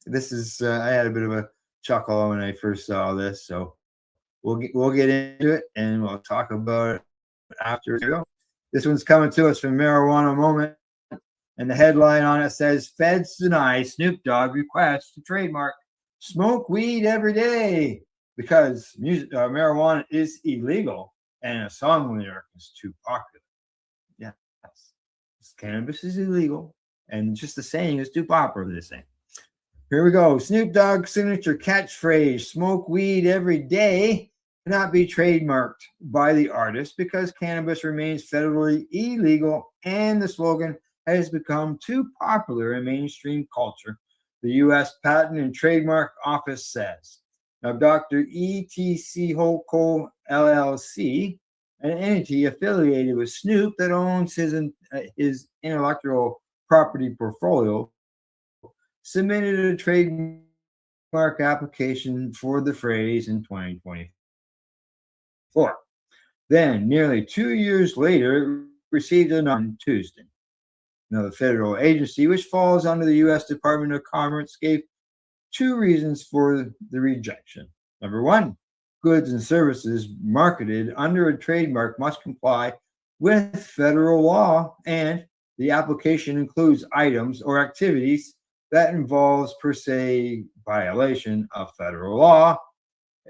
this is I had a bit of a chuckle when I first saw this, so we'll get into it and we'll talk about it after we go. This one's coming to us from Marijuana Moment, and the headline on it says, "Feds deny Snoop Dogg request to trademark smoke weed every day because marijuana is illegal and a song lyric is too popular." Yes, cannabis is illegal and just the saying is too popular. This thing. Here we go. Snoop Dogg's signature catchphrase, "Smoke weed every day," cannot be trademarked by the artist because cannabis remains federally illegal and the slogan has become too popular in mainstream culture, the U.S. Patent and Trademark Office says. Now, Dr. ETC Hoco LLC, an entity affiliated with Snoop that owns his intellectual property portfolio, submitted a trademark application for the phrase in 2024. Then, nearly 2 years later, it received a on Tuesday. Now, the federal agency, which falls under the U.S. Department of Commerce, gave two reasons for the rejection. Number one, goods and services marketed under a trademark must comply with federal law, and the application includes items or activities that involves per se violation of federal law.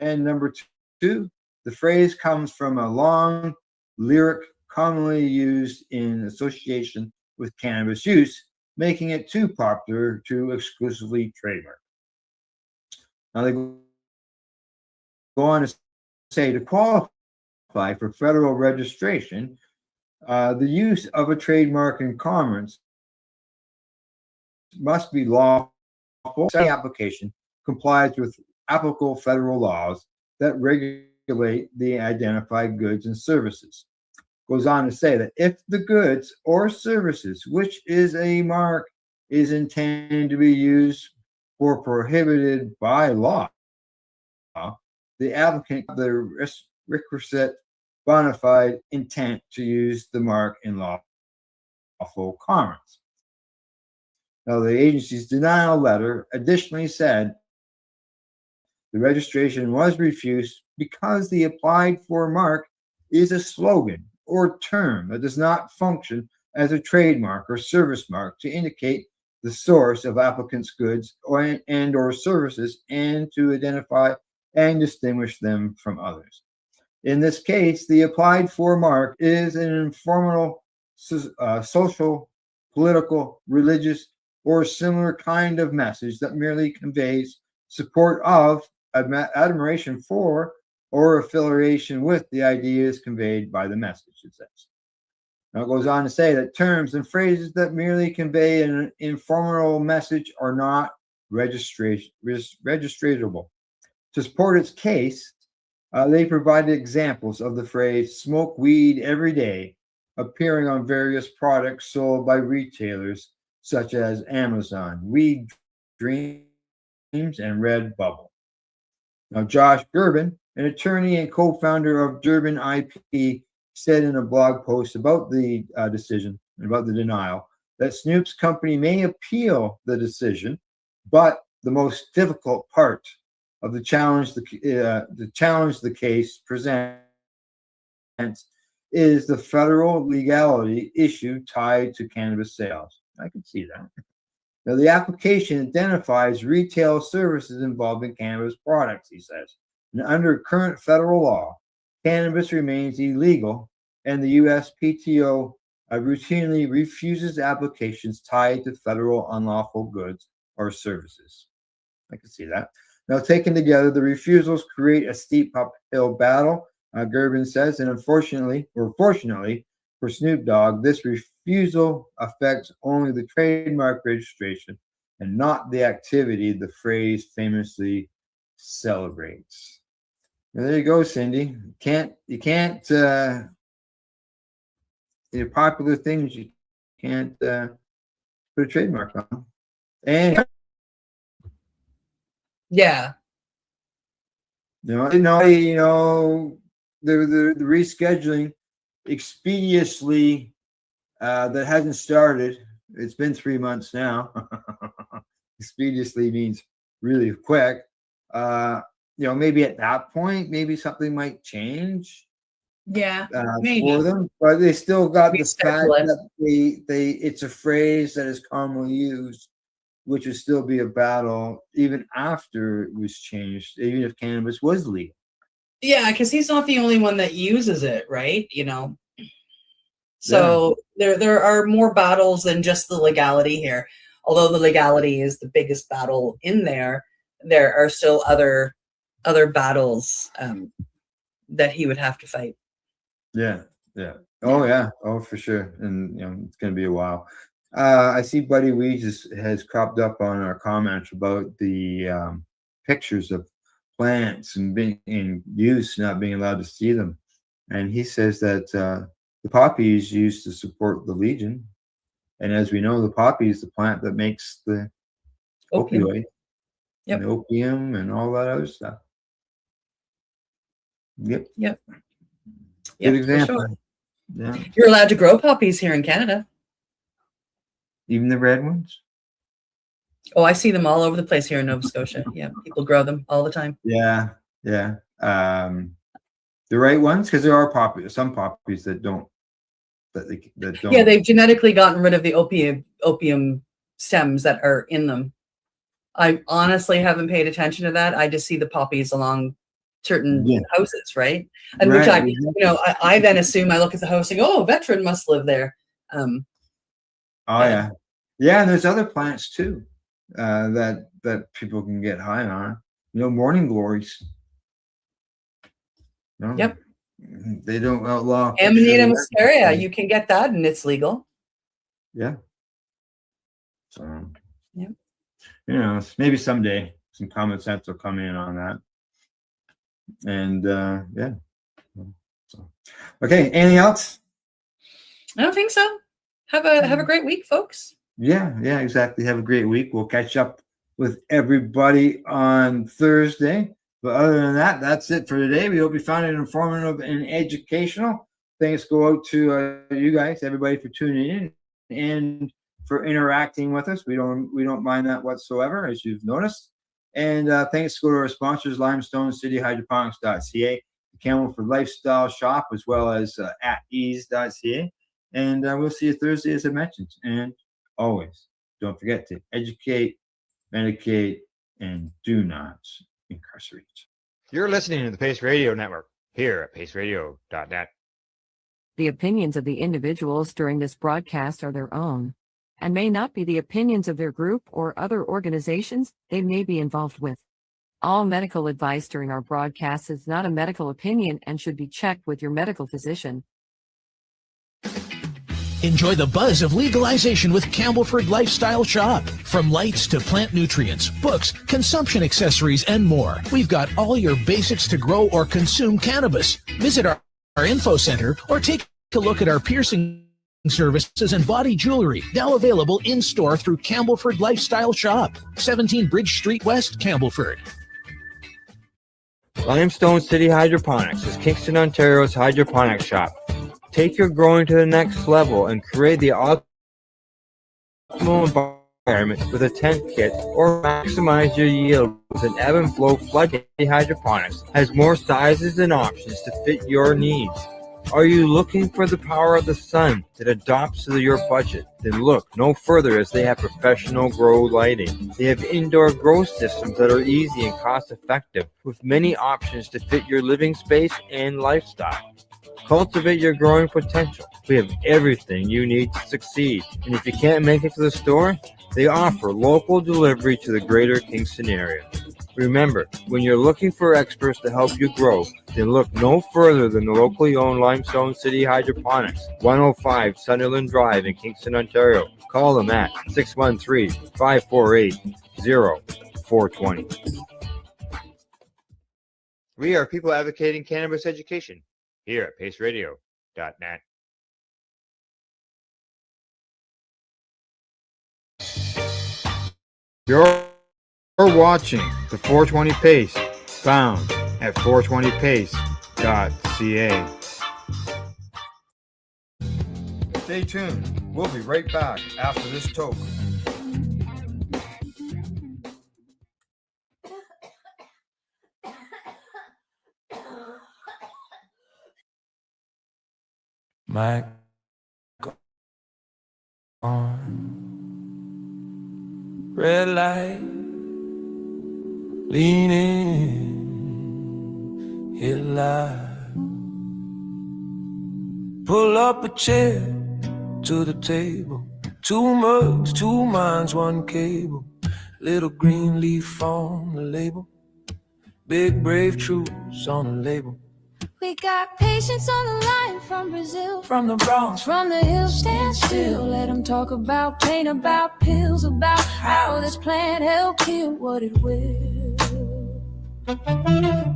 And number two, the phrase comes from a long lyric commonly used in association with cannabis use, making it too popular to exclusively trademark. Now they go on to say to qualify for federal registration, the use of a trademark in commerce must be lawful. The application complies with applicable federal laws that regulate the identified goods and services. Goes on to say that if the goods or services, which is a mark, is intended to be used or prohibited by law, the applicant the requisite bona fide intent to use the mark in lawful commerce. Now, the agency's denial letter additionally said the registration was refused because the applied for mark is a slogan or term that does not function as a trademark or service mark to indicate the source of applicants' goods or services and to identify and distinguish them from others. In this case, the applied for mark is an informal, social, political, religious, or similar kind of message that merely conveys support of, admiration for, or affiliation with the ideas conveyed by the message, it says. Now it goes on to say that terms and phrases that merely convey an informal message are not registratable. To support its case, they provided examples of the phrase "smoke weed every day" appearing on various products sold by retailers such as Amazon, Weed Dreams, and Redbubble. Now, Josh Gerben, an attorney and co-founder of Gerben IP, said in a blog post about the decision, about the denial, that Snoop's company may appeal the decision, but the most difficult part of the challenge the case presents is the federal legality issue tied to cannabis sales. I can see that. Now, the application identifies retail services involving cannabis products, he says. And under current federal law, cannabis remains illegal, and the USPTO routinely refuses applications tied to federal unlawful goods or services. I can see that. Now, taken together, the refusals create a steep uphill battle, Gerben says, and unfortunately, or fortunately for Snoop Dogg, this refusal affects only the trademark registration and not the activity the phrase famously celebrates. Now, there you go, Cindy. You can't the popular things you can't put a trademark on. And Yeah. the rescheduling expeditiously that hasn't started. It's been 3 months now. Expeditiously means really quick. Maybe at that point, maybe something might change. Yeah, maybe. For them, but they still got the fact Reschedule it. that it's a phrase that is commonly used, which would still be a battle even after it was changed, even if cannabis was legal. Yeah, because he's not the only one that uses it, right? So there are more battles than just the legality here. Although the legality is the biggest battle in there, there are still other battles that he would have to fight. Yeah. Oh yeah. Oh, for sure. And it's gonna be a while. I see Buddy Weeds has cropped up on our comments about the pictures of plants and being in use, not being allowed to see them. And he says that the poppy is used to support the Legion. And as we know, the poppy is the plant that makes the Opium. opioid, and the opium and all that other stuff. Yep. Good example. For sure. Yeah. You're allowed to grow poppies here in Canada. Even the red ones? Oh, I see them all over the place here in Nova Scotia. Yeah, people grow them all the time. Yeah. The right ones, because there are some poppies that don't. That don't. Yeah, they've genetically gotten rid of the opium stems that are in them. I honestly haven't paid attention to that. I just see the poppies along certain houses, right? And which I then assume, I look at the house and go, oh, veteran must live there. Yeah, and there's other plants too that people can get high on. Morning glories. No, Yep. They don't outlaw Amanita muscaria, you can get that, and it's legal. Yeah. So maybe someday some common sense will come in on that. And So okay, anything else? I don't think so. Have a great week, folks. Yeah, exactly. Have a great week. We'll catch up with everybody on Thursday. But other than that, that's it for today. We hope you found it informative and educational. Thanks go out to you guys, everybody, for tuning in and for interacting with us. We don't mind that whatsoever, as you've noticed. And thanks go to our sponsors, limestonecityhydroponics.ca, the Campbellford Lifestyle Shop, as well as at ease.ca. And we'll see you Thursday, as I mentioned. And always, don't forget to educate, medicate, and do not incarcerate. You're listening to the Pace Radio Network here at paceradio.net. The opinions of the individuals during this broadcast are their own and may not be the opinions of their group or other organizations they may be involved with. All medical advice during our broadcast is not a medical opinion and should be checked with your medical physician. Enjoy the buzz of legalization with Campbellford Lifestyle Shop. From lights to plant nutrients, books, consumption accessories, and more. We've got all your basics to grow or consume cannabis. Visit our info center or take a look at our piercing services and body jewelry, now available in-store through Campbellford Lifestyle Shop, 17 Bridge Street West, Campbellford. Limestone City Hydroponics is Kingston, Ontario's hydroponics shop. Take your growing to the next level and create the optimal environment with a tent kit, or maximize your yield with an ebb and flow flood. Hydroponics has more sizes and options to fit your needs. Are you looking for the power of the sun that adapts to your budget? Then look no further, as they have professional grow lighting. They have indoor grow systems that are easy and cost effective, with many options to fit your living space and lifestyle. Cultivate your growing potential. We have everything you need to succeed. And if you can't make it to the store, they offer local delivery to the greater Kingston area. Remember, when you're looking for experts to help you grow, then look no further than the locally owned Limestone City Hydroponics, 105 Sunderland Drive in Kingston, Ontario. Call them at 613-548-0420. We are people advocating cannabis education here at paceradio.net. You're watching the 420 Pace, found at 420pace.ca. Stay tuned. We'll be right back after this toke. Mic on. Red light. Lean in. Hit live. Pull up a chair to the table. 2 mugs, 2 minds, 1 cable. Little green leaf on the label. Big brave truths on the label. We got patients on the line from Brazil, From the Bronx, from the hills, stand still. Let them talk about pain, about pills, about how this plant help kill what it will.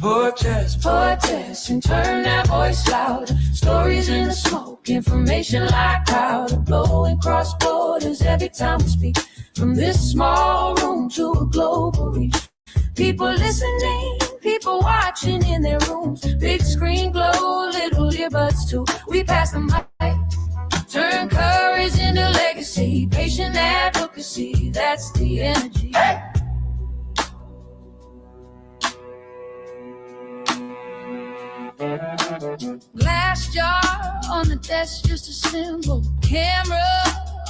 protest, Protest and turn that voice louder. Stories in the smoke, information like powder, blowing cross borders every time we speak. From this small room to a global reach. People listening, people watching in their rooms. Big screen glow, little earbuds too. We pass the mic, turn courage into legacy. Patient advocacy, that's the energy. Hey! Glass jar on the desk, just a symbol. Camera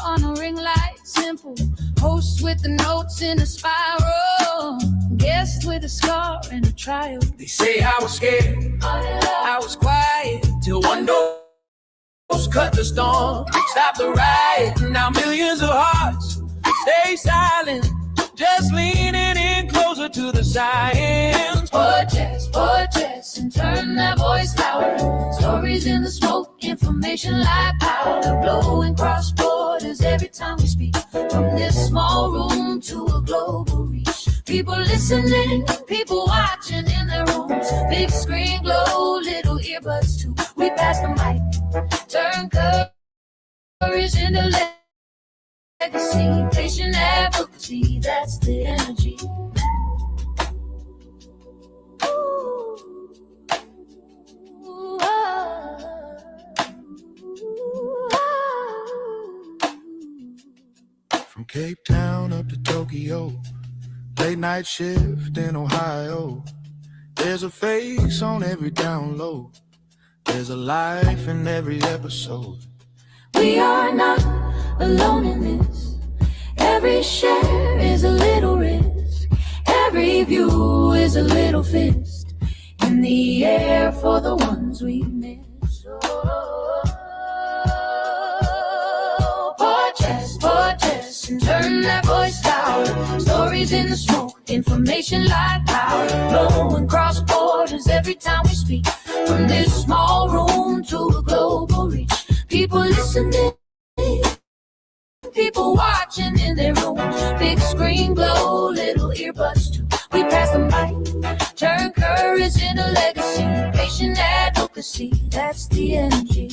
on a ring light, simple. Host with the notes in a spiral. Guest with a scar and a trial. they say I was scared, I was quiet, till one dose cut the storm, stop the riot. Now millions of hearts stay silent, just leaning in closer to the science. Protest and turn that voice louder. Stories in the smoke, information like powder, blowing cross borders every time we speak. From this small room to a global reach. People listening, people watching in their rooms. Big screen glow, little earbuds too. We pass the mic, turn courage into legacy. Patient advocacy, that's the energy. From Cape Town up to Tokyo, late night shift in Ohio. There's a face on every download. There's a life in every episode. We are not alone in this. Every share is a little risk. Every view is a little fist in the air for the ones we miss. Protest and turn that voice louder. Stories in the smoke, information like powder, blowing cross borders every time we speak. From this small room to a global reach. People listening, people watching in their rooms. Big screen glow, little earbuds too. We pass the mic, turn courage into legacy. Patient advocacy, that's the energy.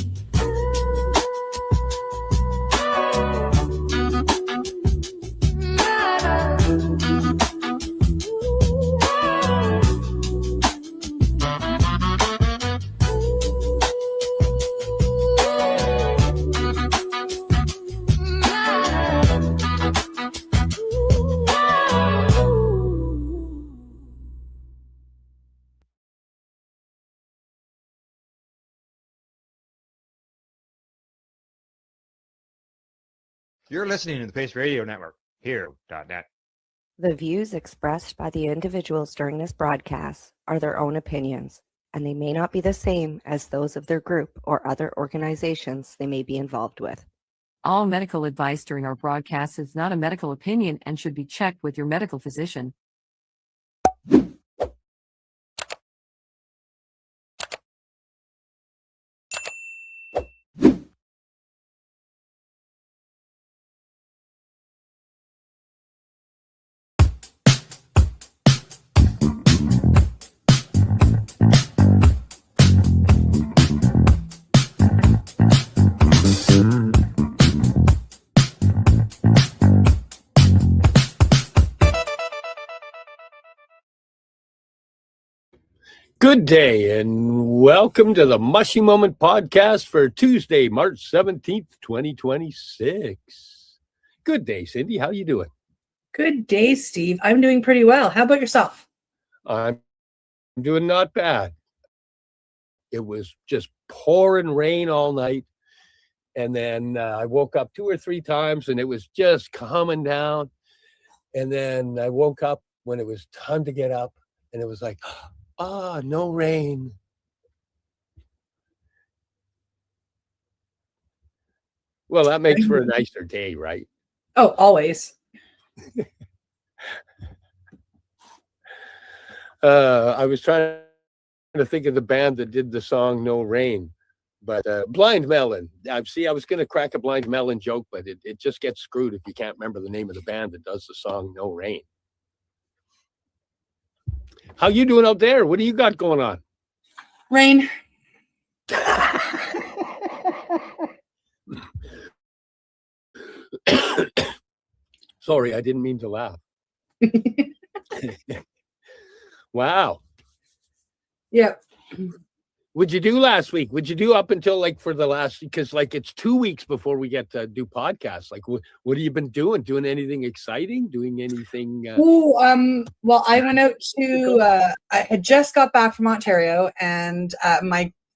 You're listening to the Pace Radio Network here.net. The views expressed by the individuals during this broadcast are their own opinions, and they may not be the same as those of their group or other organizations they may be involved with. All medical advice during our broadcast is not a medical opinion and should be checked with your medical physician. Good day and welcome to the Mushy Moment podcast for Tuesday, March 17th, 2026. Good day, Cindy. How you doing? Good day, Steve. I'm doing pretty well. How about yourself? I'm doing not bad. It was just pouring rain all night. And then I woke up 2 or 3 times and it was just coming down. And then I woke up when it was time to get up and it was like, no rain. Well, that makes for a nicer day, right? Oh, always. I was trying to think of the band that did the song No Rain, but Blind Melon. I was going to crack a Blind Melon joke, but it just gets screwed if you can't remember the name of the band that does the song No Rain. How you doing out there? What do you got going on? Rain. Sorry, I didn't mean to laugh. Wow. Yep. What'd you do last week? What'd you do up until for the last, because it's 2 weeks before we get to do podcasts. What have you been doing? Doing anything exciting? Doing anything? Well, I went out to, I had just got back from Ontario and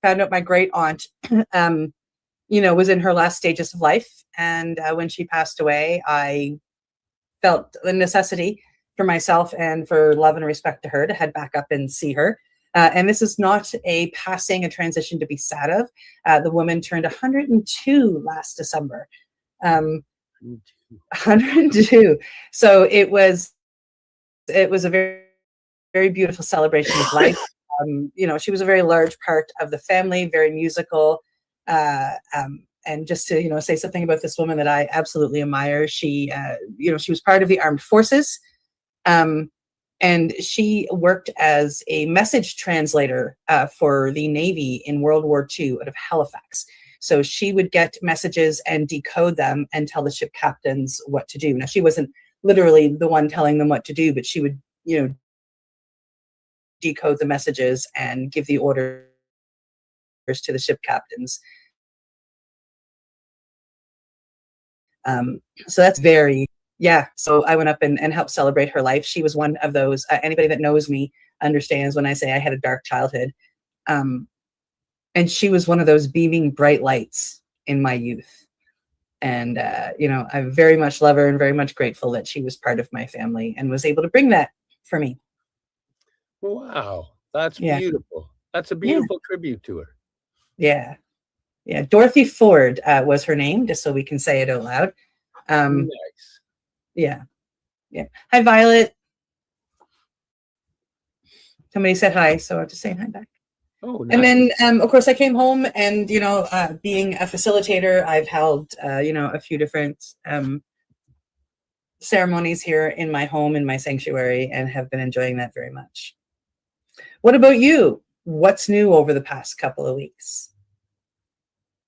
found out my great aunt, was in her last stages of life. And when she passed away, I felt the necessity for myself and for love and respect to her to head back up and see her. And this is not a transition to be sad of. The woman turned 102 last December. 102. So it was a very, very beautiful celebration of life. She was a very large part of the family, very musical. And just to, say something about this woman that I absolutely admire. She, she was part of the armed forces. And she worked as a message translator for the Navy in World War II out of Halifax. So she would get messages and decode them and tell the ship captains what to do. Now, she wasn't literally the one telling them what to do, but she would, decode the messages and give the orders to the ship captains. So that's so I went up and helped celebrate her life. She was one of those, anybody that knows me understands when I say I had a dark childhood. And she was one of those beaming bright lights in my youth. And, I very much love her and very much grateful that she was part of my family and was able to bring that for me. Wow. That's beautiful. That's a beautiful tribute to her. Yeah. Yeah. Dorothy Ford was her name, just so we can say it out loud. Nice. Yeah. Yeah. Hi, Violet. Somebody said hi, so I'm just saying hi back. Oh, nice. And then, of course, I came home and, being a facilitator, I've held, a few different ceremonies here in my home, in my sanctuary, and have been enjoying that very much. What about you? What's new over the past couple of weeks?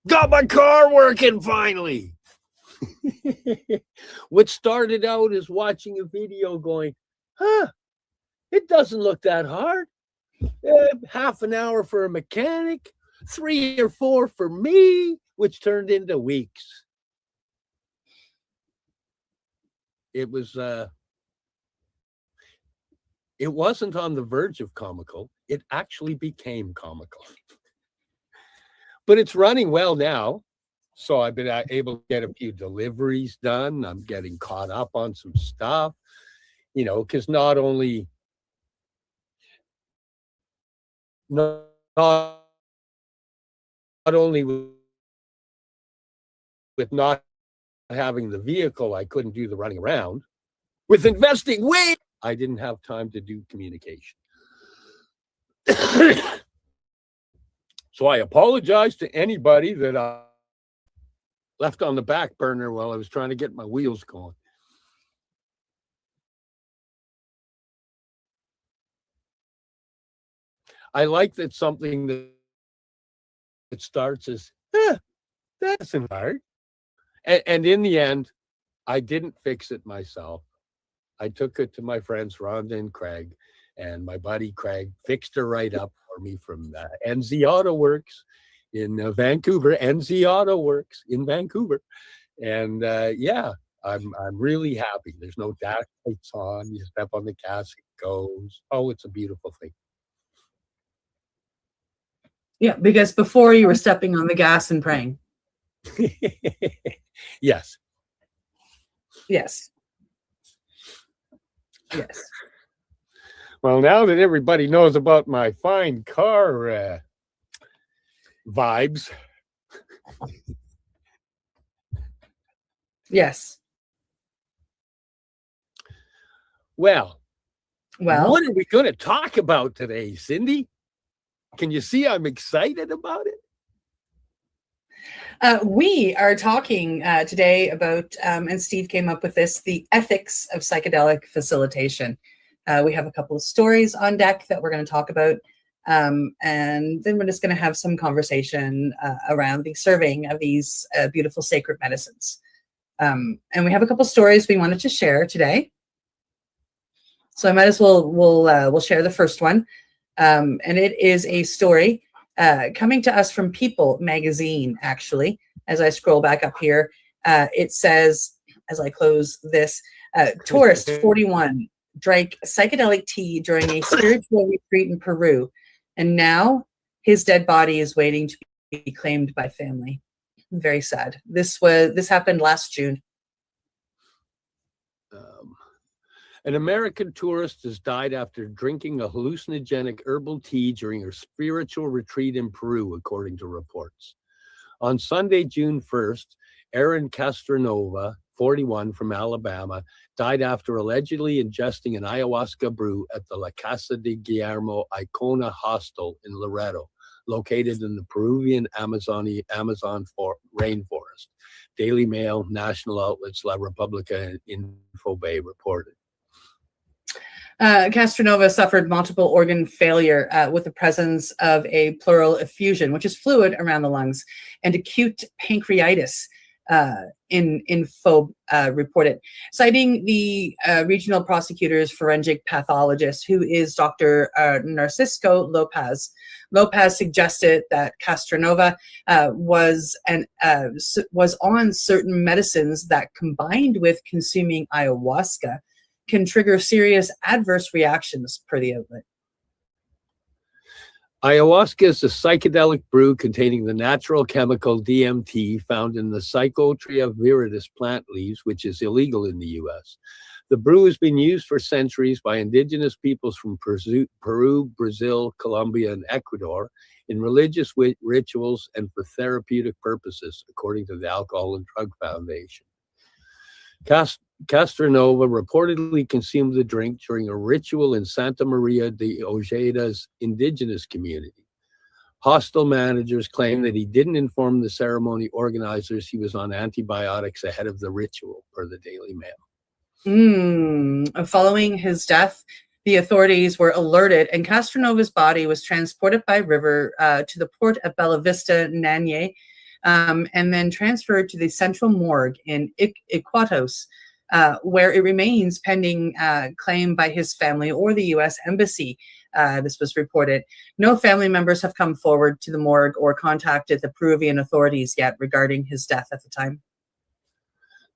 Got my car working finally. What started out as watching a video going, it doesn't look that hard. Half an hour for a mechanic, 3 or 4 for me, which turned into weeks. It wasn't on the verge of comical. It actually became comical. But it's running well now. So I've been able to get a few deliveries done. I'm getting caught up on some stuff, because not only not only with not having the vehicle, I couldn't do the running around. With investing way, I didn't have time to do communication. So I apologize to anybody that I left on the back burner while I was trying to get my wheels going. I like that something that starts as, that isn't hard. And in the end, I didn't fix it myself. I took it to my friends Rhonda and Craig, and my buddy Craig fixed her right up for me from NZ Auto Works in Vancouver. NZ Auto Works in Vancouver, and yeah, I'm really happy. There's no dash lights on. You step on the gas, it goes. Oh, it's a beautiful thing. Yeah, because before you were stepping on the gas and praying. Yes. Yes. Yes. Well, now that everybody knows about my fine car vibes. Yes. Well, Well, what are we going to talk about today, Cindy? Can you see I'm excited about it? we are talking today about, and Steve came up with this, the ethics of psychedelic facilitation. We have a couple of stories on deck that we're going to talk about. And then we're just going to have some conversation around the serving of these beautiful sacred medicines. And we have a couple stories we wanted to share today. So I might as well, we'll share the first one. And it is a story coming to us from People magazine, actually. As I scroll back up here, it says, as I close this, tourist 41 drank psychedelic tea during a spiritual retreat in Peru, and now his dead body is waiting to be claimed by family. Very sad. This happened last June. An American tourist has died after drinking a hallucinogenic herbal tea during her spiritual retreat in Peru, according to reports. On Sunday, June 1st, Aaron Castronova, 41, from Alabama, died after allegedly ingesting an ayahuasca brew at the La Casa de Guillermo Icona Hostel in Loreto, located in the Peruvian Amazon rainforest. Daily Mail, national outlets, La Repubblica, and Infobay reported. Castronova suffered multiple organ failure with the presence of a pleural effusion, which is fluid around the lungs, and acute pancreatitis, Info reported. Citing the regional prosecutor's forensic pathologist, who is Dr. Narcisco Lopez. Lopez suggested that Castronova was on certain medicines that, combined with consuming ayahuasca, can trigger serious adverse reactions, per the outlet. Ayahuasca is a psychedelic brew containing the natural chemical DMT found in the Psychotria viridis plant leaves, which is illegal in the U.S. The brew has been used for centuries by indigenous peoples from Peru, Brazil, Colombia, and Ecuador in religious rituals and for therapeutic purposes, according to the Alcohol and Drug Foundation. Castronova reportedly consumed the drink during a ritual in Santa Maria de Ojeda's indigenous community. Hostel managers claim that he didn't inform the ceremony organizers he was on antibiotics ahead of the ritual, per the Daily Mail. Following his death, the authorities were alerted, and Castronova's body was transported by river to the port of Bella Vista, Nanye, and then transferred to the central morgue in Iquitos, where it remains pending claim by his family or the U.S. Embassy. This was reported. No family members have come forward to the morgue or contacted the Peruvian authorities yet regarding his death at the time.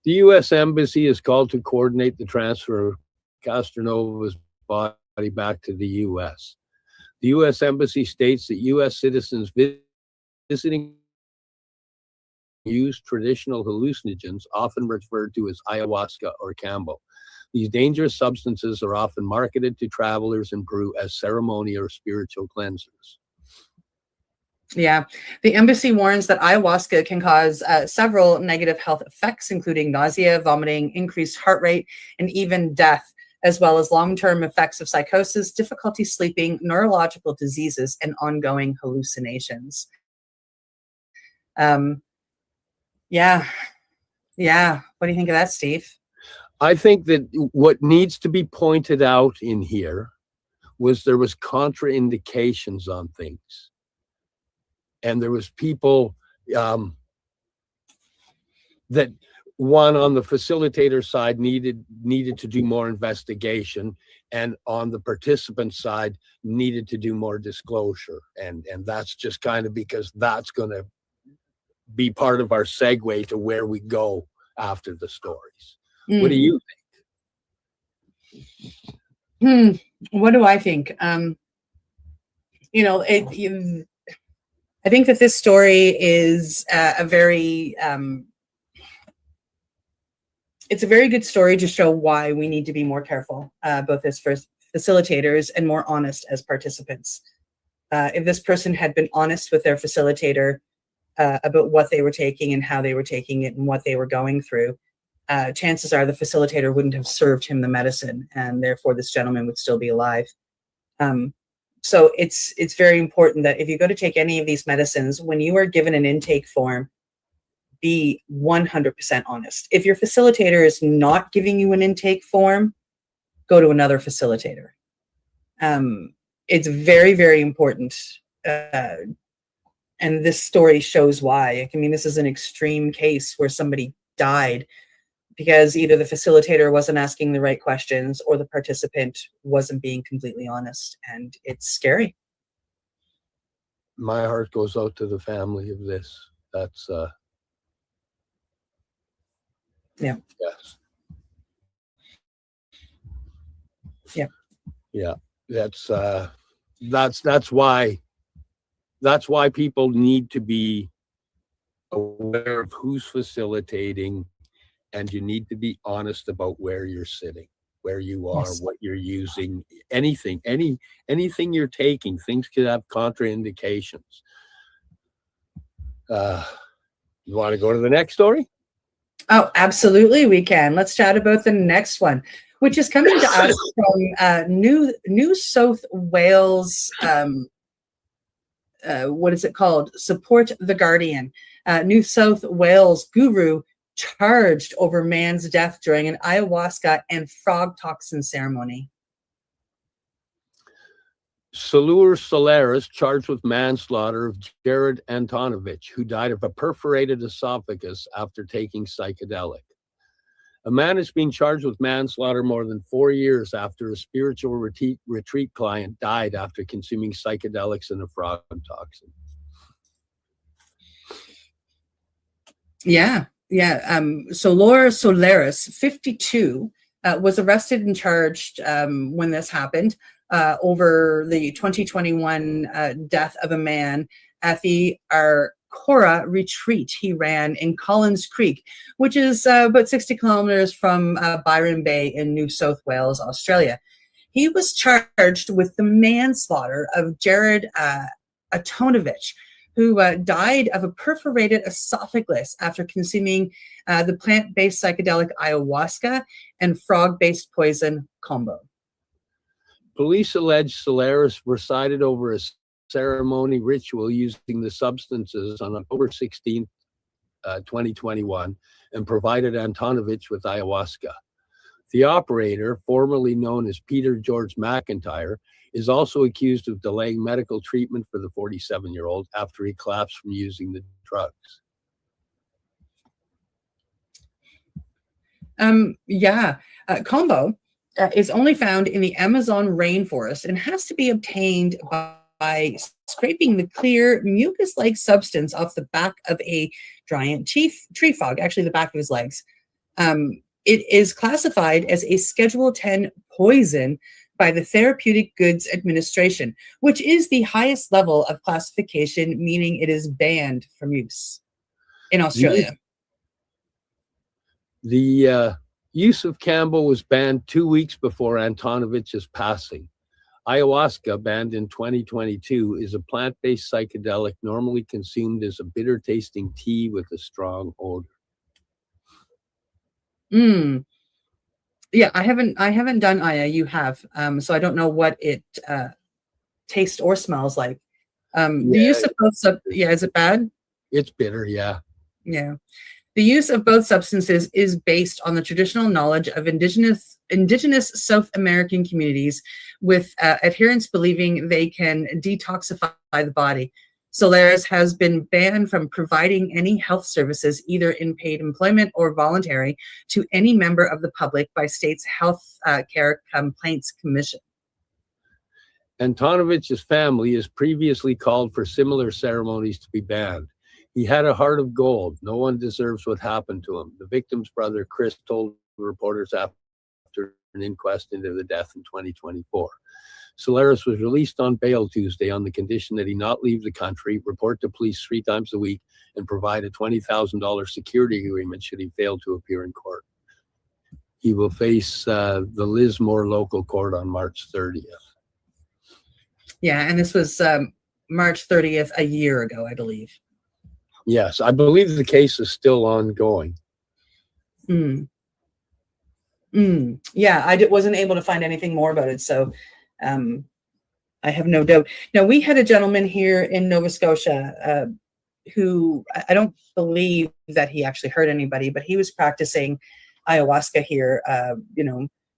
The U.S. Embassy is called to coordinate the transfer of Castronova's body back to the U.S. The U.S. Embassy states that U.S. citizens visiting use traditional hallucinogens, often referred to as ayahuasca or cambo. These dangerous substances are often marketed to travelers in Peru as ceremonial or spiritual cleansers. Yeah. The embassy warns that ayahuasca can cause several negative health effects, including nausea, vomiting, increased heart rate, and even death, as well as long-term effects of psychosis, difficulty sleeping, neurological diseases, and ongoing hallucinations. Yeah. Yeah. What do you think of that, Steve? I think that what needs to be pointed out in here was there was contraindications on things. And there was people that one on the facilitator side needed to do more investigation, and on the participant side needed to do more disclosure. And that's just kind of because that's going to be part of our segue to where we go after the stories. What do you think? What do I think? I think that this story is a very it's a very good story to show why we need to be more careful, both as facilitators and more honest as participants. If this person had been honest with their facilitator about what they were taking and how they were taking it and what they were going through, chances are the facilitator wouldn't have served him the medicine, and therefore this gentleman would still be alive. So it's very important that if you go to take any of these medicines, when you are given an intake form, be 100% honest. If your facilitator is not giving you an intake form, go to another facilitator. It's very, very important. And this story shows why. I mean, this is an extreme case where somebody died because either the facilitator wasn't asking the right questions or the participant wasn't being completely honest, and it's scary. My heart goes out to the family of this. That's yeah. Yes. Yeah. Yeah. That's why people need to be aware of who's facilitating, and you need to be honest about where you're sitting, where you are, yes, what you're using, anything you're taking. Things could have contraindications. You want to go to the next story? Oh, absolutely, we can. Let's chat about the next one, which is coming to us from New South Wales. What is it called? Support the Guardian. New South Wales guru charged over man's death during an ayahuasca and frog toxin ceremony. Salur Solaris charged with manslaughter of Jared Antonovich, who died of a perforated esophagus after taking psychedelic. A man is being charged with manslaughter more than 4 years after a spiritual retreat client died after consuming psychedelics and a frog toxin. Yeah. So Laura Solaris, 52, was arrested and charged when this happened over the 2021 death of a man at the Arcora retreat he ran in Collins Creek, which is about 60 kilometers from Byron Bay in New South Wales, Australia. He was charged with the manslaughter of Jared Antonovich, who died of a perforated esophagus after consuming the plant-based psychedelic ayahuasca and frog-based poison combo. Police allege Solaris presided over a ceremony ritual using the substances on October 16, 2021, and provided Antonovich with ayahuasca. The operator, formerly known as Peter George McIntyre, is also accused of delaying medical treatment for the 47-year-old after he collapsed from using the drugs. Combo is only found in the Amazon rainforest and has to be obtained by scraping the clear mucus-like substance off the back of a giant tree frog, actually the back of his legs. It is classified as a Schedule 10 poison by the Therapeutic Goods Administration, which is the highest level of classification, meaning it is banned from use in Australia. The use of Campbell was banned 2 weeks before Antonovich's passing. Ayahuasca, banned in 2022, is a plant-based psychedelic normally consumed as a bitter-tasting tea with a strong odor. Yeah, I haven't done Aya. You have, so I don't know what it tastes or smells like. The use of both is it bad? It's bitter, yeah. Yeah. The use of both substances is based on the traditional knowledge of indigenous South American communities, with adherents believing they can detoxify the body. Solaris has been banned from providing any health services, either in paid employment or voluntary, to any member of the public by state's Health Care Complaints Commission. Antonovich's family has previously called for similar ceremonies to be banned. He had a heart of gold. No one deserves what happened to him. The victim's brother, Chris, told reporters after an inquest into the death in 2024. Solaris was released on bail Tuesday on the condition that he not leave the country, report to police 3 times a week, and provide a $20,000 security agreement should he fail to appear in court. He will face the Lismore local court on March 30th. Yeah, and this was March 30th, a year ago, I believe. Yes, I believe the case is still ongoing. Yeah, I wasn't able to find anything more about it, so I have no doubt. Now, we had a gentleman here in Nova Scotia who, I don't believe that he actually hurt anybody, but he was practicing ayahuasca here,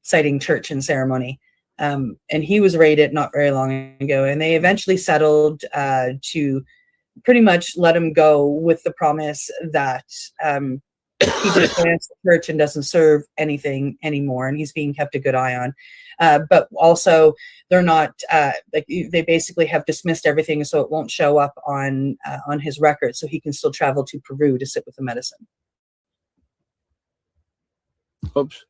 citing church and ceremony. And he was raided not very long ago, and they eventually settled to pretty much let him go with the promise that he just plans the church and doesn't serve anything anymore, and he's being kept a good eye on. But also, they're not they basically have dismissed everything, so it won't show up on his record, so he can still travel to Peru to sit with the medicine. Oops.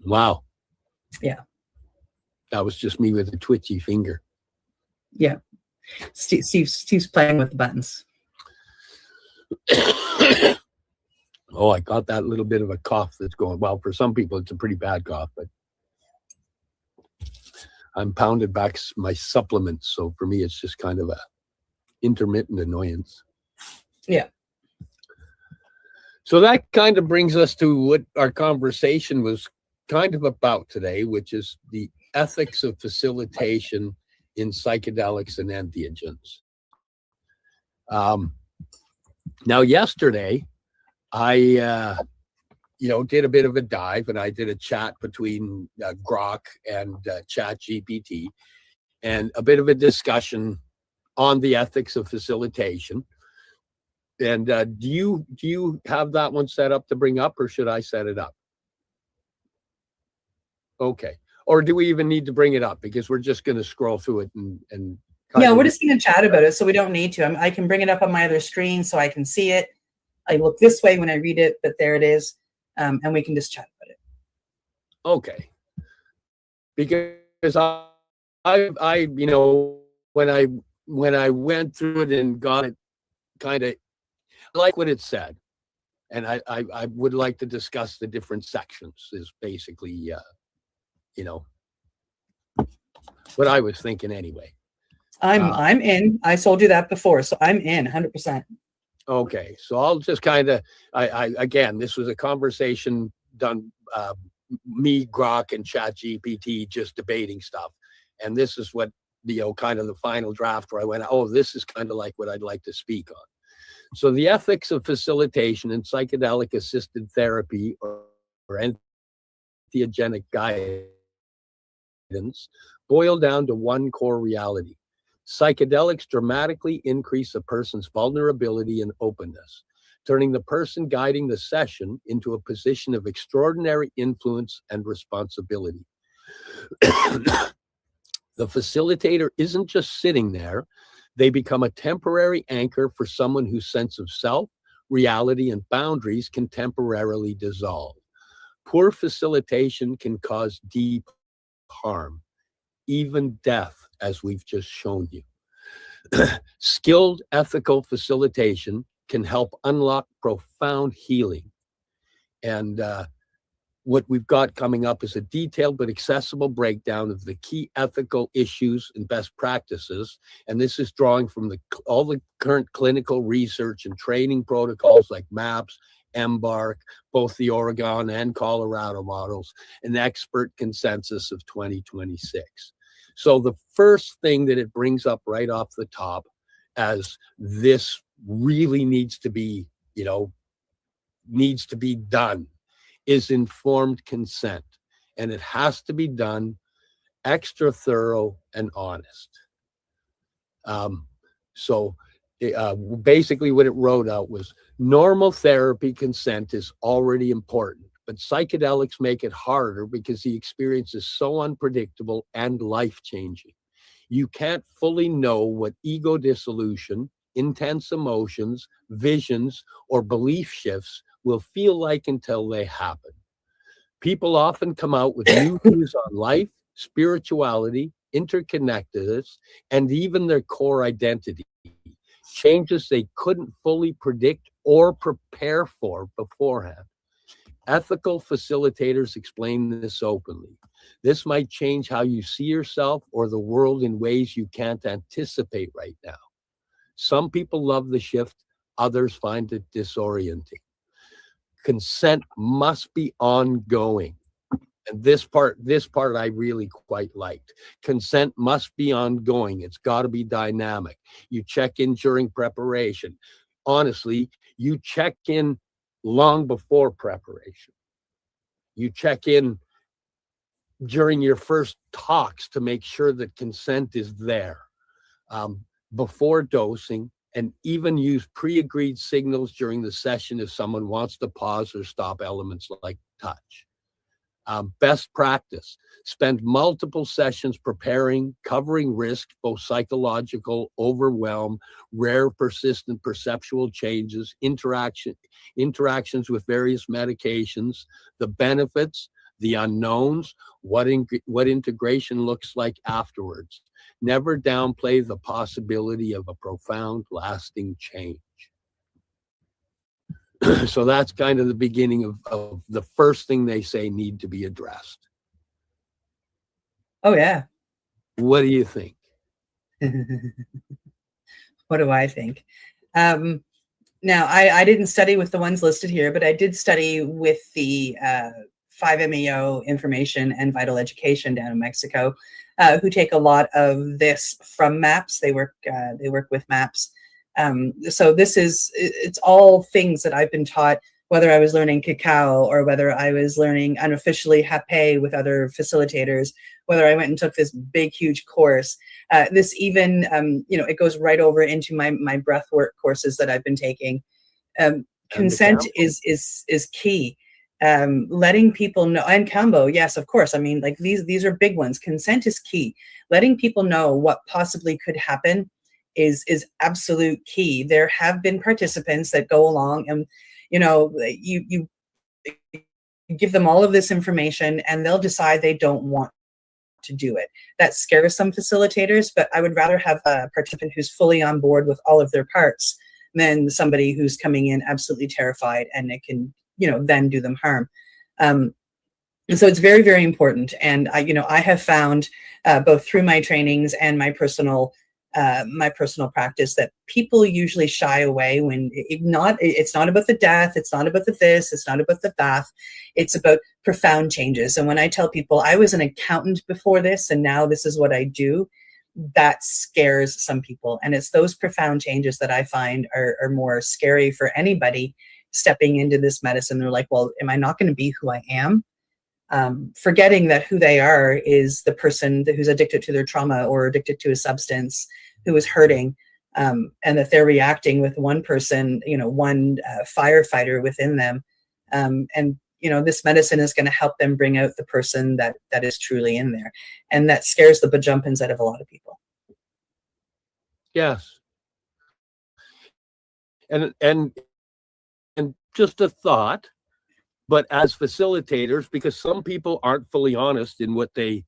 Wow. Yeah. That was just me with a twitchy finger. Yeah. Steve's playing with the buttons. Oh, I got that little bit of a cough that's going. Well, for some people, it's a pretty bad cough, but I'm pounded back my supplements. So for me, it's just kind of a intermittent annoyance. Yeah. So that kind of brings us to what our conversation was kind of about today, which is the ethics of facilitation in psychedelics and entheogens. Now, yesterday, I, did a bit of a dive, and I did a chat between Grok and ChatGPT, and a bit of a discussion on the ethics of facilitation. And do you have that one set up to bring up, or should I set it up? Okay. Or do we even need to bring it up? Because we're just going to scroll through it and yeah, we're just going to chat about it, so we don't need to. I can bring it up on my other screen so I can see it. I look this way when I read it, but there it is, and we can just chat about it. Okay. Because I when I went through it and got it kind of like what it said, and I would like to discuss the different sections. Is basically what I was thinking anyway. I'm in. I told you that before, so I'm in 100%. Okay, so I'll just kind of again, this was a conversation done me, Grok, and ChatGPT just debating stuff, and this is what kind of the final draft where I went, oh, this is kind of like what I'd like to speak on. So the ethics of facilitation in psychedelic assisted therapy or entheogenic guidance boil down to one core reality. Psychedelics dramatically increase a person's vulnerability and openness, turning the person guiding the session into a position of extraordinary influence and responsibility. The facilitator isn't just sitting there. They become a temporary anchor for someone whose sense of self, reality, and boundaries can temporarily dissolve. Poor facilitation can cause deep harm, even death, as we've just shown you. Skilled ethical facilitation can help unlock profound healing. And what we've got coming up is a detailed but accessible breakdown of the key ethical issues and best practices. And this is drawing from all the current clinical research and training protocols like MAPS, Embark, both the Oregon and Colorado models, an expert consensus of 2026. So the first thing that it brings up right off the top, as this really needs to be done, is informed consent. And it has to be done extra thorough and honest. Basically what it wrote out was, normal therapy consent is already important, but psychedelics make it harder because the experience is so unpredictable and life-changing. You can't fully know what ego dissolution, intense emotions, visions, or belief shifts will feel like until they happen. People often come out with new views on life, spirituality, interconnectedness, and even their core identity. Changes they couldn't fully predict or prepare for beforehand. Ethical facilitators explain this openly. This might change how you see yourself or the world in ways you can't anticipate right now. Some people love the shift, others find it disorienting. Consent must be ongoing. And this part I really quite liked. Consent must be ongoing. It's got to be dynamic. You check in during preparation. Honestly, you check in long before preparation. You check in during your first talks to make sure that consent is there. Before dosing, and even use pre-agreed signals during the session if someone wants to pause or stop elements like touch. Best practice, spend multiple sessions preparing, covering risk, both psychological, overwhelm, rare, persistent perceptual changes, interactions with various medications, the benefits, the unknowns, what integration looks like afterwards. Never downplay the possibility of a profound, lasting change. So that's kind of the beginning of the first thing they say need to be addressed. Oh, yeah. What do you think? What do I think? Now, I didn't study with the ones listed here, but I did study with the 5-MeO information and vital education down in Mexico, who take a lot of this from MAPS. They work with MAPS. So it's all things that I've been taught, whether I was learning cacao or whether I was learning unofficially hape with other facilitators, whether I went and took this big, huge course. This even, it goes right over into my breathwork courses that I've been taking. Consent is key. Letting people know, and combo, yes, of course. I mean, like these are big ones. Consent is key. Letting people know what possibly could happen is absolute key. There have been participants that go along and, you give them all of this information and they'll decide they don't want to do it. That scares some facilitators, but I would rather have a participant who's fully on board with all of their parts than somebody who's coming in absolutely terrified and it can, then do them harm. And so it's very, very important. And I have found both through my trainings and my personal practice that people usually shy away when it's not about the death, it's not about the this, it's not about the that, it's about profound changes. And when I tell people I was an accountant before this and now this is what I do, that scares some people. And it's those profound changes that I find are more scary for anybody stepping into this medicine. They're like, well, am I not going to be who I am? Forgetting that who they are is the person who's addicted to their trauma or addicted to a substance, who is hurting, and that they're reacting with one person, one firefighter within them. And this medicine is going to help them bring out the person that is truly in there. And that scares the bajumpins out of a lot of people. Yes. And just a thought, but as facilitators, because some people aren't fully honest in what they,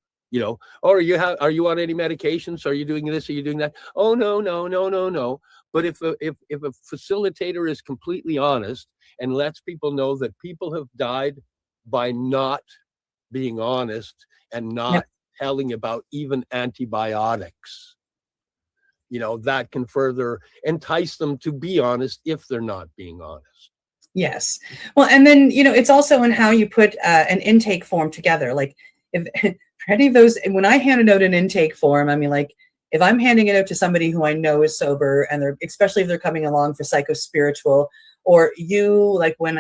are you on any medications? Are you doing this? Are you doing that? Oh, no. But if a facilitator is completely honest and lets people know that people have died by not being honest and not telling about even antibiotics, that can further entice them to be honest if they're not being honest. Yes. Well, and then, it's also in how you put an intake form together. Like if for any of those, when I handed out an intake form, I mean, like if I'm handing it out to somebody who I know is sober and especially if they're coming along for psychospiritual, or like when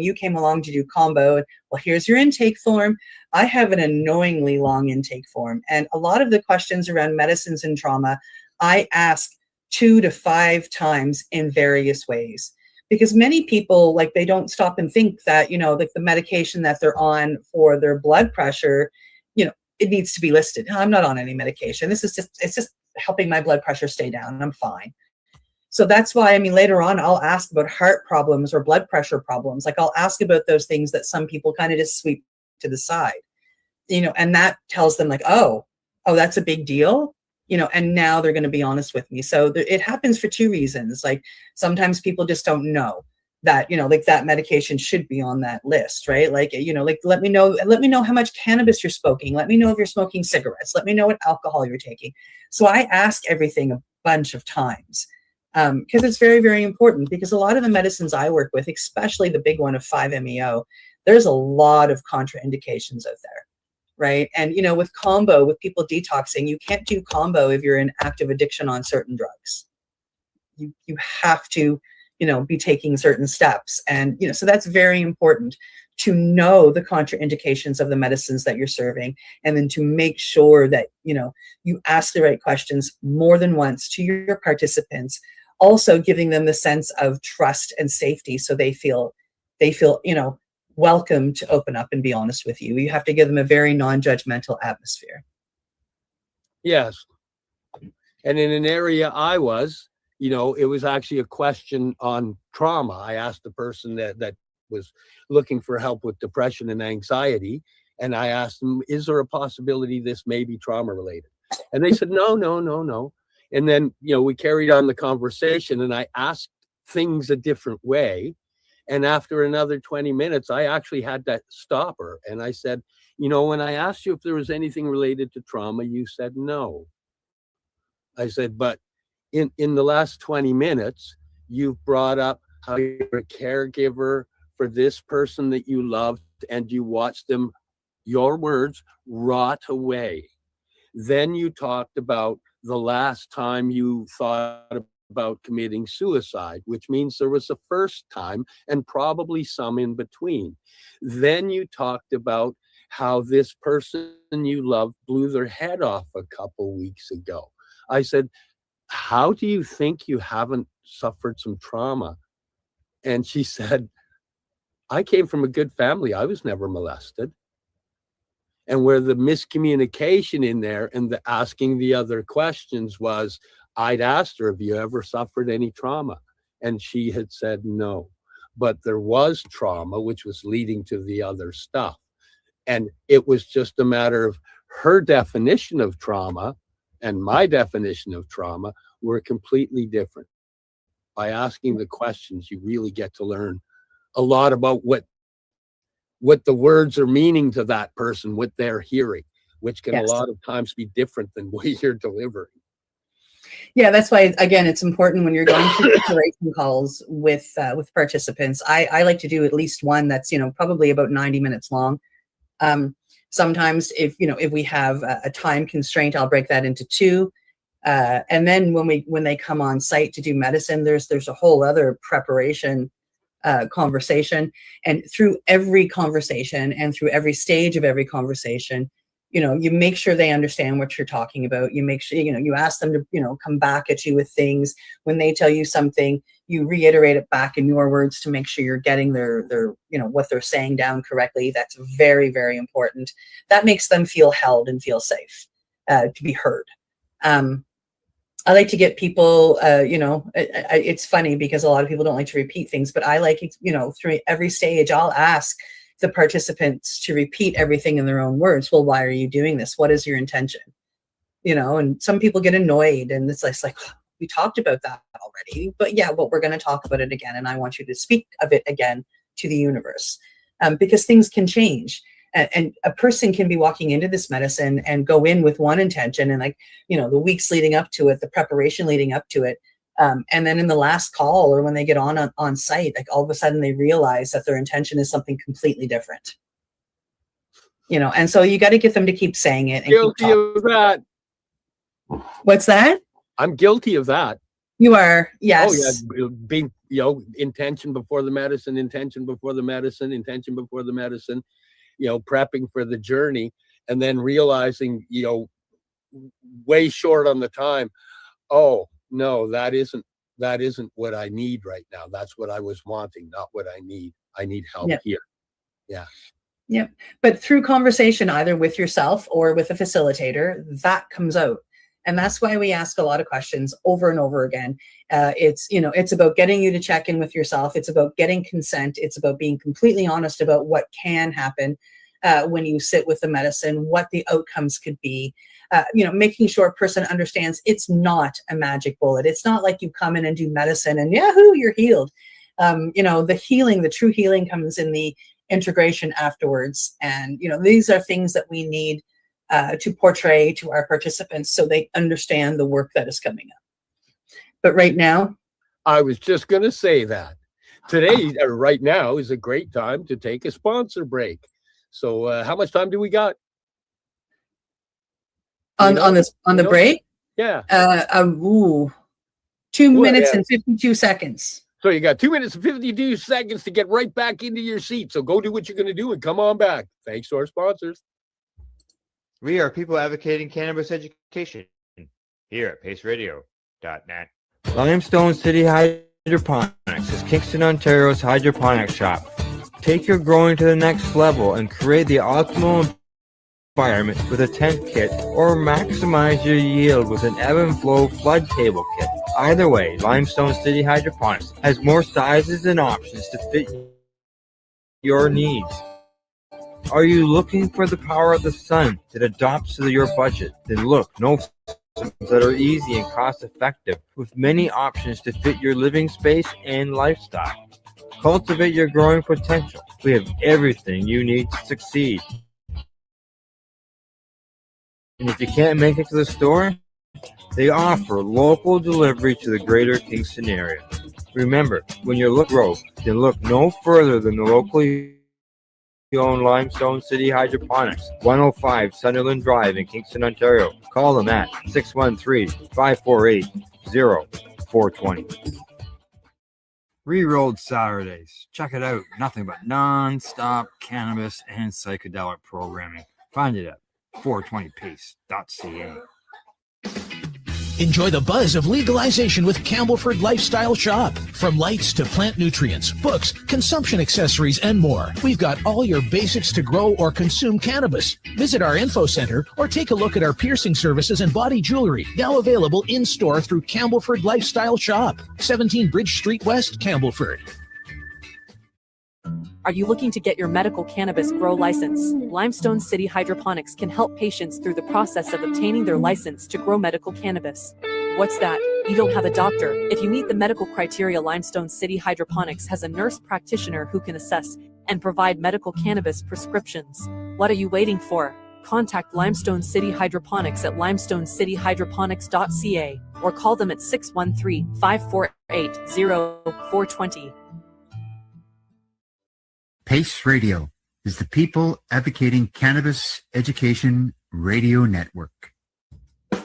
you came along to do combo, well, here's your intake form. I have an annoyingly long intake form. And a lot of the questions around medicines and trauma, I ask 2 to 5 times in various ways. Because many people, like, they don't stop and think that, like the medication that they're on for their blood pressure, it needs to be listed. I'm not on any medication. It's just helping my blood pressure stay down and I'm fine. So that's why, later on, I'll ask about heart problems or blood pressure problems. Like I'll ask about those things that some people kind of just sweep to the side, and that tells them like, oh, that's a big deal. And now they're going to be honest with me. So it happens for 2 reasons. Like sometimes people just don't know that, like that medication should be on that list, right? Like, like let me know how much cannabis you're smoking. Let me know if you're smoking cigarettes. Let me know what alcohol you're taking. So I ask everything a bunch of times because it's very, very important, because a lot of the medicines I work with, especially the big one of 5-MeO, there's a lot of contraindications out there. Right. And, with combo, with people detoxing, you can't do combo if you're in active addiction on certain drugs. You have to, be taking certain steps. And, so that's very important to know the contraindications of the medicines that you're serving, and then to make sure that, you ask the right questions more than once to your participants, also giving them the sense of trust and safety so they feel, welcome to open up and be honest with you. You have to give them a very non-judgmental atmosphere. Yes. And in an area I was, it was actually a question on trauma. I asked the person that was looking for help with depression and anxiety, and I asked them, is there a possibility this may be trauma related? And they said, no. And then, we carried on the conversation and I asked things a different way. And after another 20 minutes, I actually had to stop her. And I said, when I asked you if there was anything related to trauma, you said no. I said, but in the last 20 minutes, you've brought up how you're a caregiver for this person that you loved, and you watched them, your words, rot away. Then you talked about the last time you thought about committing suicide, which means there was a first time and probably some in between. Then you talked about how this person you love blew their head off a couple weeks ago. I said, how do you think you haven't suffered some trauma? And she said, I came from a good family. I was never molested. And where the miscommunication in there and the asking the other questions was, I'd asked her, have you ever suffered any trauma? And she had said no. But there was trauma, which was leading to the other stuff. And it was just a matter of her definition of trauma and my definition of trauma were completely different. By asking the questions, you really get to learn a lot about what the words are meaning to that person, what they're hearing, which can a lot of times be different than what you're delivering. Yeah, that's why, again, it's important when you're going through preparation calls with participants. I like to do at least one that's, probably about 90 minutes long. Sometimes if we have a time constraint, I'll break that into 2. And then when they come on site to do medicine, there's a whole other preparation conversation. And through every conversation and through every stage of every conversation, you make sure they understand what you're talking about. You make sure, you ask them to, come back at you with things. When they tell you something, you reiterate it back in your words to make sure you're getting their what they're saying down correctly. That's very, very important. That makes them feel held and feel safe to be heard. I like to get people, it's funny because a lot of people don't like to repeat things, but I like, through every stage, I'll ask the participants to repeat everything in their own words. Well, why are you doing this? What is your intention? And some people get annoyed and it's like, we talked about that already, but yeah, well, we're going to talk about it again. And I want you to speak of it again to the universe, because things can change. And a person can be walking into this medicine and go in with one intention, and like, the weeks leading up to it, the preparation leading up to it. And then in the last call, or when they get on site, like all of a sudden they realize that their intention is something completely different. And so you got to get them to keep saying it. And Guilty of that. What's that? I'm guilty of that. You are, yes. Oh yeah, being intention before the medicine, intention before the medicine, intention before the medicine. Prepping for the journey, and then realizing, way short on the time. Oh no, that isn't what I need right now. That's what I was wanting, not what I need. I need help here. Yeah. Yep. But through conversation, either with yourself or with a facilitator, that comes out. And that's why we ask a lot of questions over and over again. It's about getting you to check in with yourself. It's about getting consent. It's about being completely honest about what can happen when you sit with the medicine, what the outcomes could be. Making sure a person understands it's not a magic bullet. It's not like you come in and do medicine and yahoo, you're healed. The true healing comes in the integration afterwards. And, these are things that we need to portray to our participants so they understand the work that is coming up. But right now, I was just going to say that today, right now, is a great time to take a sponsor break. So how much time do we got on the break? Yeah. 2 minutes and 52 seconds. So you got 2 minutes and 52 seconds to get right back into your seat. So go do what you're going to do and come on back. Thanks to our sponsors. We are people advocating cannabis education here at paceradio.net. Limestone City Hydroponics is Kingston, Ontario's hydroponics shop. Take your growing to the next level and create the optimal environment with a tent kit, or maximize your yield with an ebb and flow flood table kit. Either way, Limestone City Hydroponics has more sizes and options to fit your needs. Are you looking for the power of the sun that adapts to your budget? Then look no systems that are easy and cost effective, with many options to fit your living space and lifestyle. Cultivate your growing potential. We have everything you need to succeed. And if you can't make it to the store, they offer local delivery to the greater Kingston area. Remember, when you're looking for growth, then look no further than the locally owned Limestone City Hydroponics, 105 Sunderland Drive in Kingston, Ontario. Call them at 613-548-0420. Rerolled Saturdays. Check it out. Nothing but non-stop cannabis and psychedelic programming. Find it at 420pace.ca. Enjoy the buzz of legalization with Campbellford Lifestyle Shop. From lights to plant nutrients, books, consumption accessories, and more, we've got all your basics to grow or consume cannabis. Visit our info center or take a look at our piercing services and body jewelry, now available in-store through Campbellford Lifestyle Shop, 17 Bridge Street West, Campbellford. Are you looking to get your medical cannabis grow license? Limestone City Hydroponics can help patients through the process of obtaining their license to grow medical cannabis. What's that? You don't have a doctor. If you meet the medical criteria, Limestone City Hydroponics has a nurse practitioner who can assess and provide medical cannabis prescriptions. What are you waiting for? Contact Limestone City Hydroponics at limestonecityhydroponics.ca or call them at 613-548-0420. PACE Radio is the People Advocating Cannabis Education Radio Network. I'm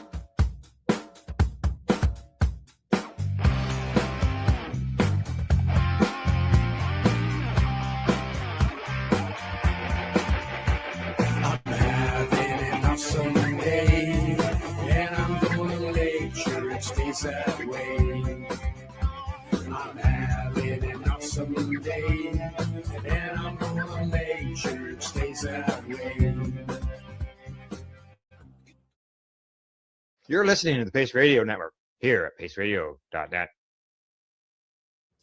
having an awesome day, and I'm gonna make sure it stays that way. I'm having an awesome day, and I'm gonna make sure it stays that way. You're listening to the Pace Radio Network here at paceradio.net.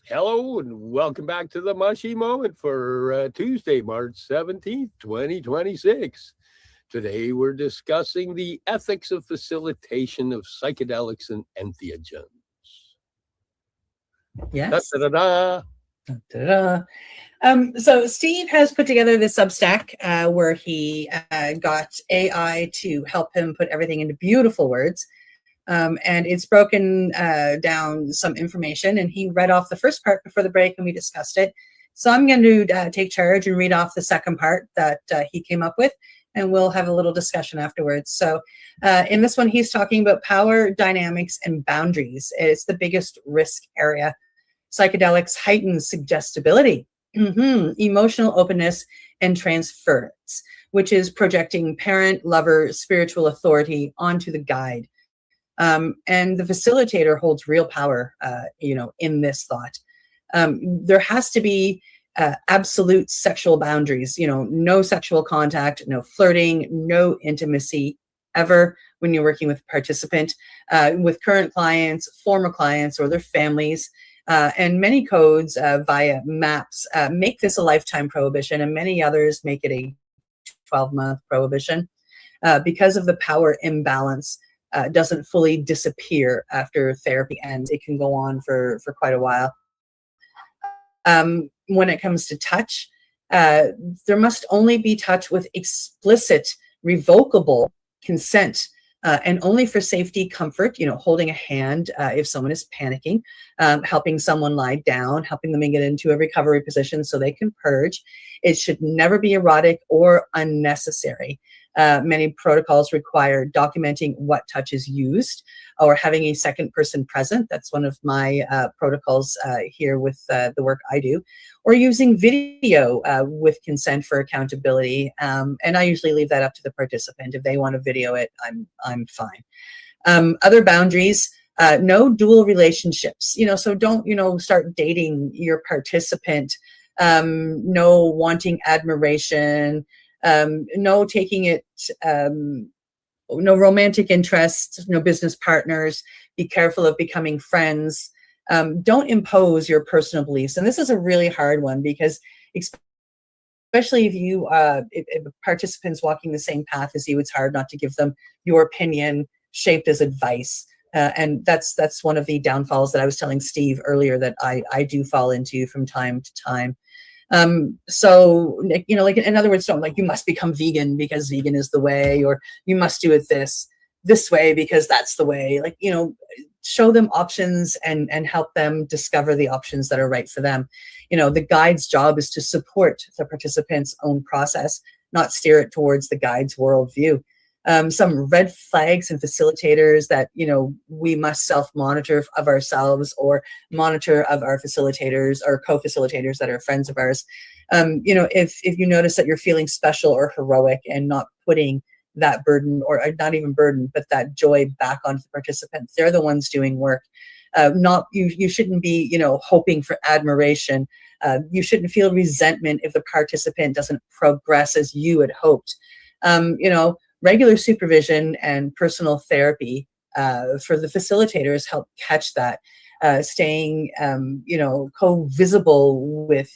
Hello and welcome back to the Mushy Moment for Tuesday, March 17th, 2026. Today we're discussing the ethics of facilitation of psychedelics and entheogens. Yes. Da-da-da-da. Da-da-da. So Steve has put together this Substack where he got AI to help him put everything into beautiful words. And it's broken down some information, and he read off the first part before the break and we discussed it. So I'm going to take charge and read off the second part that he came up with, and we'll have a little discussion afterwards. So in this one, he's talking about power dynamics and boundaries. It's the biggest risk area. Psychedelics heighten suggestibility, emotional openness, and transference, which is projecting parent, lover, spiritual authority onto the guide. And the facilitator holds real power, in this thought. There has to be absolute sexual boundaries, no sexual contact, no flirting, no intimacy ever when you're working with a participant, with current clients, former clients, or their families. And many codes via MAPS make this a lifetime prohibition, and many others make it a 12-month prohibition because of the power imbalance. Doesn't fully disappear after therapy ends. It can go on for quite a while. When it comes to touch, there must only be touch with explicit, revocable consent, and only for safety, comfort, holding a hand if someone is panicking, helping someone lie down, helping them get into a recovery position so they can purge. It should never be erotic or unnecessary. Many protocols require documenting what touch is used or having a second person present. That's one of my protocols here with the work I do, or using video with consent for accountability. And I usually leave that up to the participant. If they want to video it, I'm fine. Other boundaries, no dual relationships, so don't, start dating your participant. No wanting admiration, no taking it, no romantic interests, no business partners. Be careful of becoming friends. Don't impose your personal beliefs. And this is a really hard one because especially if you, if a participant's walking the same path as you, it's hard not to give them your opinion shaped as advice. And that's one of the downfalls that I was telling Steve earlier that I do fall into from time to time. So, like in other words, don't like you must become vegan because vegan is the way, or you must do it this way because that's the way. Like, show them options and help them discover the options that are right for them. The guide's job is to support the participant's own process, not steer it towards the guide's worldview. Some red flags and facilitators that, we must self-monitor of ourselves or monitor of our facilitators or co-facilitators that are friends of ours. If you notice that you're feeling special or heroic and not putting that burden, or not even burden, but that joy back onto the participants, they're the ones doing work. You shouldn't be, hoping for admiration. You shouldn't feel resentment if the participant doesn't progress as you had hoped. Regular supervision and personal therapy for the facilitators help catch that. Staying, co-visible with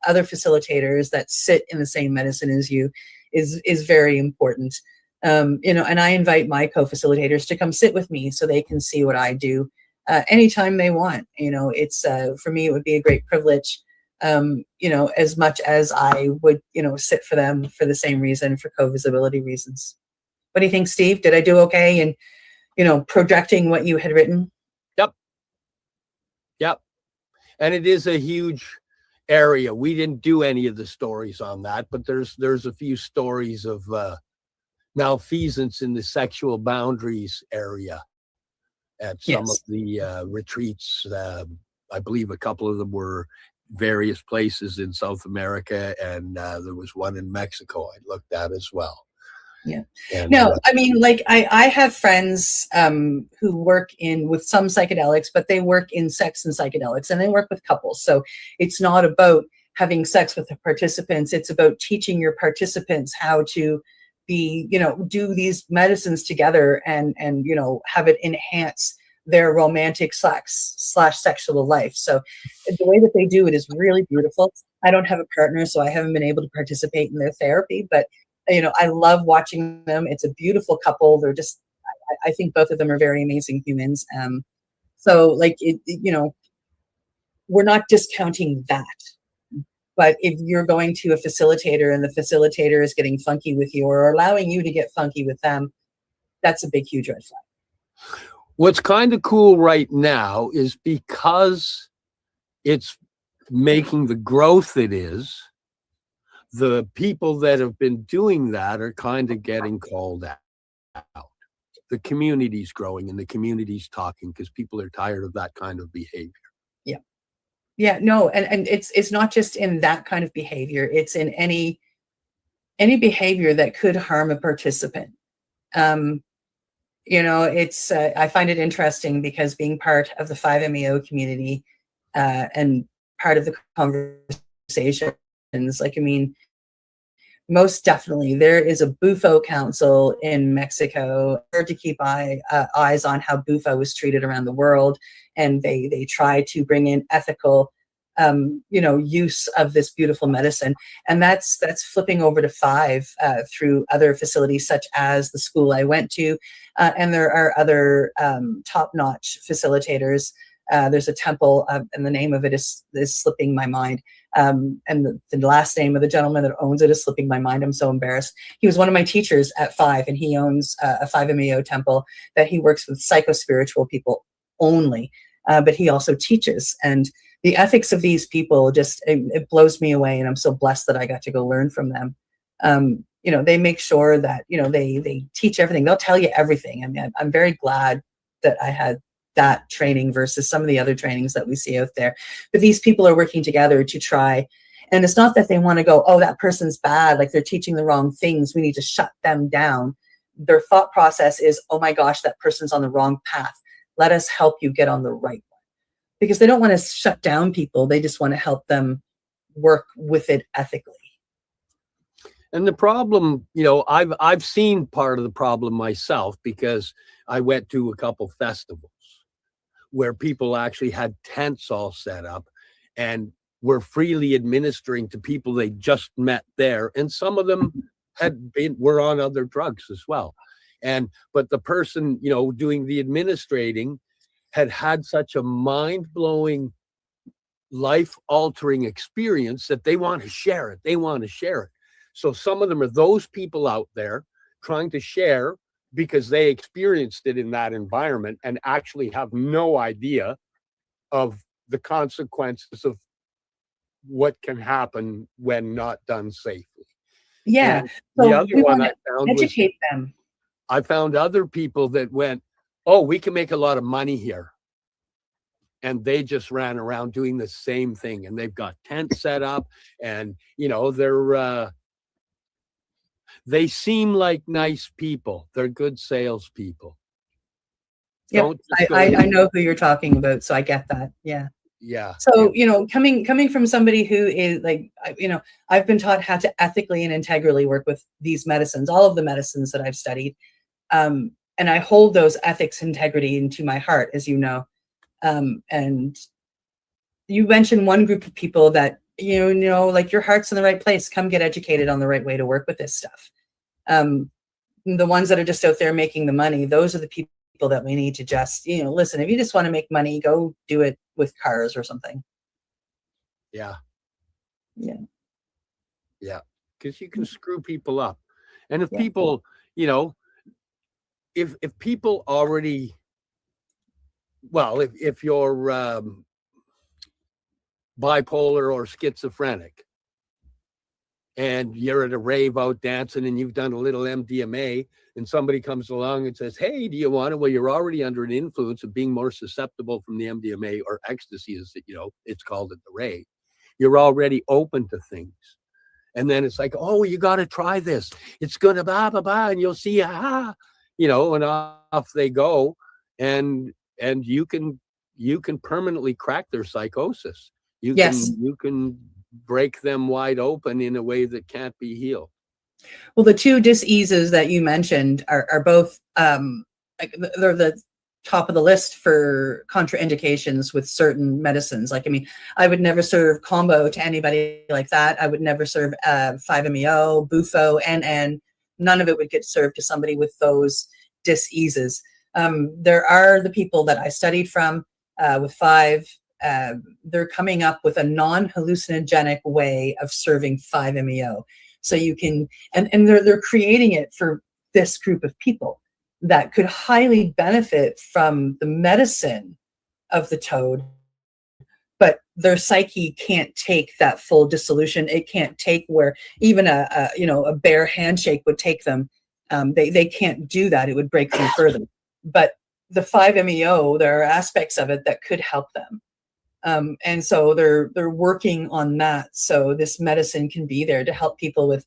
other facilitators that sit in the same medicine as you is very important. And I invite my co-facilitators to come sit with me so they can see what I do anytime they want. It's for me, it would be a great privilege. As much as I would, sit for them for the same reason, for co-visibility reasons. What do you think, Steve? Did I do okay in, projecting what you had written? Yep. And it is a huge area. We didn't do any of the stories on that, but there's a few stories of malfeasance in the sexual boundaries area at some of the retreats. I believe a couple of them were various places in South America, and there was one in Mexico I looked at as well. Yeah. And, no, I mean, like I have friends who work with some psychedelics, but they work in sex and psychedelics, and they work with couples. So it's not about having sex with the participants. It's about teaching your participants how to be, do these medicines together and have it enhance their romantic / sexual life. So the way that they do it is really beautiful. I don't have a partner, so I haven't been able to participate in their therapy, but I love watching them. It's a beautiful couple. They're just, I think both of them are very amazing humans. So like, we're not discounting that. But if you're going to a facilitator and the facilitator is getting funky with you or allowing you to get funky with them, that's a big, huge red flag. What's kind of cool right now is because it's making the growth it is, the people that have been doing that are kind of getting called out. The community's growing and the community's talking because people are tired of that kind of behavior. Yeah, no, and it's not just in that kind of behavior. It's in any behavior that could harm a participant. It's I find it interesting because being part of the 5MEO community and part of the conversations, most definitely there is a Bufo council in Mexico to keep eyes on how Bufo is treated around the world, and they try to bring in ethical use of this beautiful medicine, and that's flipping over to 5 through other facilities such as the school I went to, and there are other top-notch facilitators. There's a temple, and the name of it is slipping my mind. And the last name of the gentleman that owns it is slipping my mind. I'm so embarrassed. He was one of my teachers at 5, and he owns a 5MEO temple that he works with psychospiritual people only, but he also teaches. And the ethics of these people just, it blows me away, and I'm so blessed that I got to go learn from them. They make sure that, they teach everything. They'll tell you everything. I mean, I'm very glad that I had that training versus some of the other trainings that we see out there. But these people are working together to try, and it's not that they want to go, oh, that person's bad, like they're teaching the wrong things, we need to shut them down. Their thought process is, oh my gosh, that person's on the wrong path. Let us help you get on the right one. Because they don't want to shut down people. They just want to help them work with it ethically. And the problem, I've seen part of the problem myself because I went to a couple festivals where people actually had tents all set up and were freely administering to people they just met there. And some of them were on other drugs as well. But the person, doing the administrating had such a mind-blowing, life-altering experience that they want to share it. So some of them are those people out there trying to share because they experienced it in that environment and actually have no idea of the consequences of what can happen when not done safely. Yeah. And the other one I found educate them. I found other people that went, oh, we can make a lot of money here. And they just ran around doing the same thing. And they've got tents set up and, they seem like nice people. They're good salespeople. Yeah, I know who you're talking about, so I get that. Yeah. Yeah. So, coming from somebody who is like, I've been taught how to ethically and integrally work with these medicines, all of the medicines that I've studied. And I hold those ethics, integrity into my heart, as you know. And you mentioned one group of people that, like your heart's in the right place. Come get educated on the right way to work with this stuff. The ones that are just out there making the money, those are the people that we need to just, listen, if you just want to make money, go do it with cars or something. Yeah. Yeah. Yeah. Because you can screw people up. And if people, if people already, well, if you're bipolar or schizophrenic and you're at a rave out dancing and you've done a little MDMA and somebody comes along and says, hey, do you want it? Well, you're already under an influence of being more susceptible from the MDMA or ecstasy, as it's called at the rave. You're already open to things. And then it's like, oh, you got to try this. It's going to blah, blah, blah. And you'll see, and off they go. And you can permanently crack their psychosis. You can break them wide open in a way that can't be healed. Well, the two diseases that you mentioned are both, they're the top of the list for contraindications with certain medicines. Like, I would never serve combo to anybody like that. I would never serve 5MEO, Bufo, NN. None of it would get served to somebody with those diseases. There are the people that I studied from with 5 they're coming up with a non-hallucinogenic way of serving 5-MeO. So you can, and they're creating it for this group of people that could highly benefit from the medicine of the toad, but their psyche can't take that full dissolution. It can't take where even a bare handshake would take them. They can't do that. It would break them further. But the 5-MeO, there are aspects of it that could help them. And so they're working on that. So this medicine can be there to help people with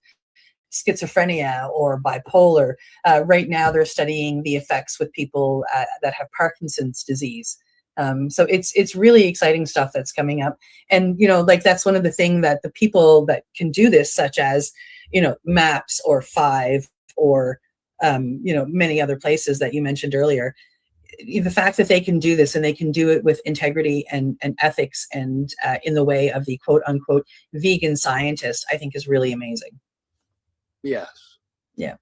schizophrenia or bipolar. Right now, they're studying the effects with people that have Parkinson's disease. So it's really exciting stuff that's coming up. And, like that's one of the things that the people that can do this, such as, MAPS or 5 or, many other places that you mentioned earlier, the fact that they can do this and they can do it with integrity and ethics and in the way of the quote unquote vegan scientist, I think is really amazing. Yes. Yeah.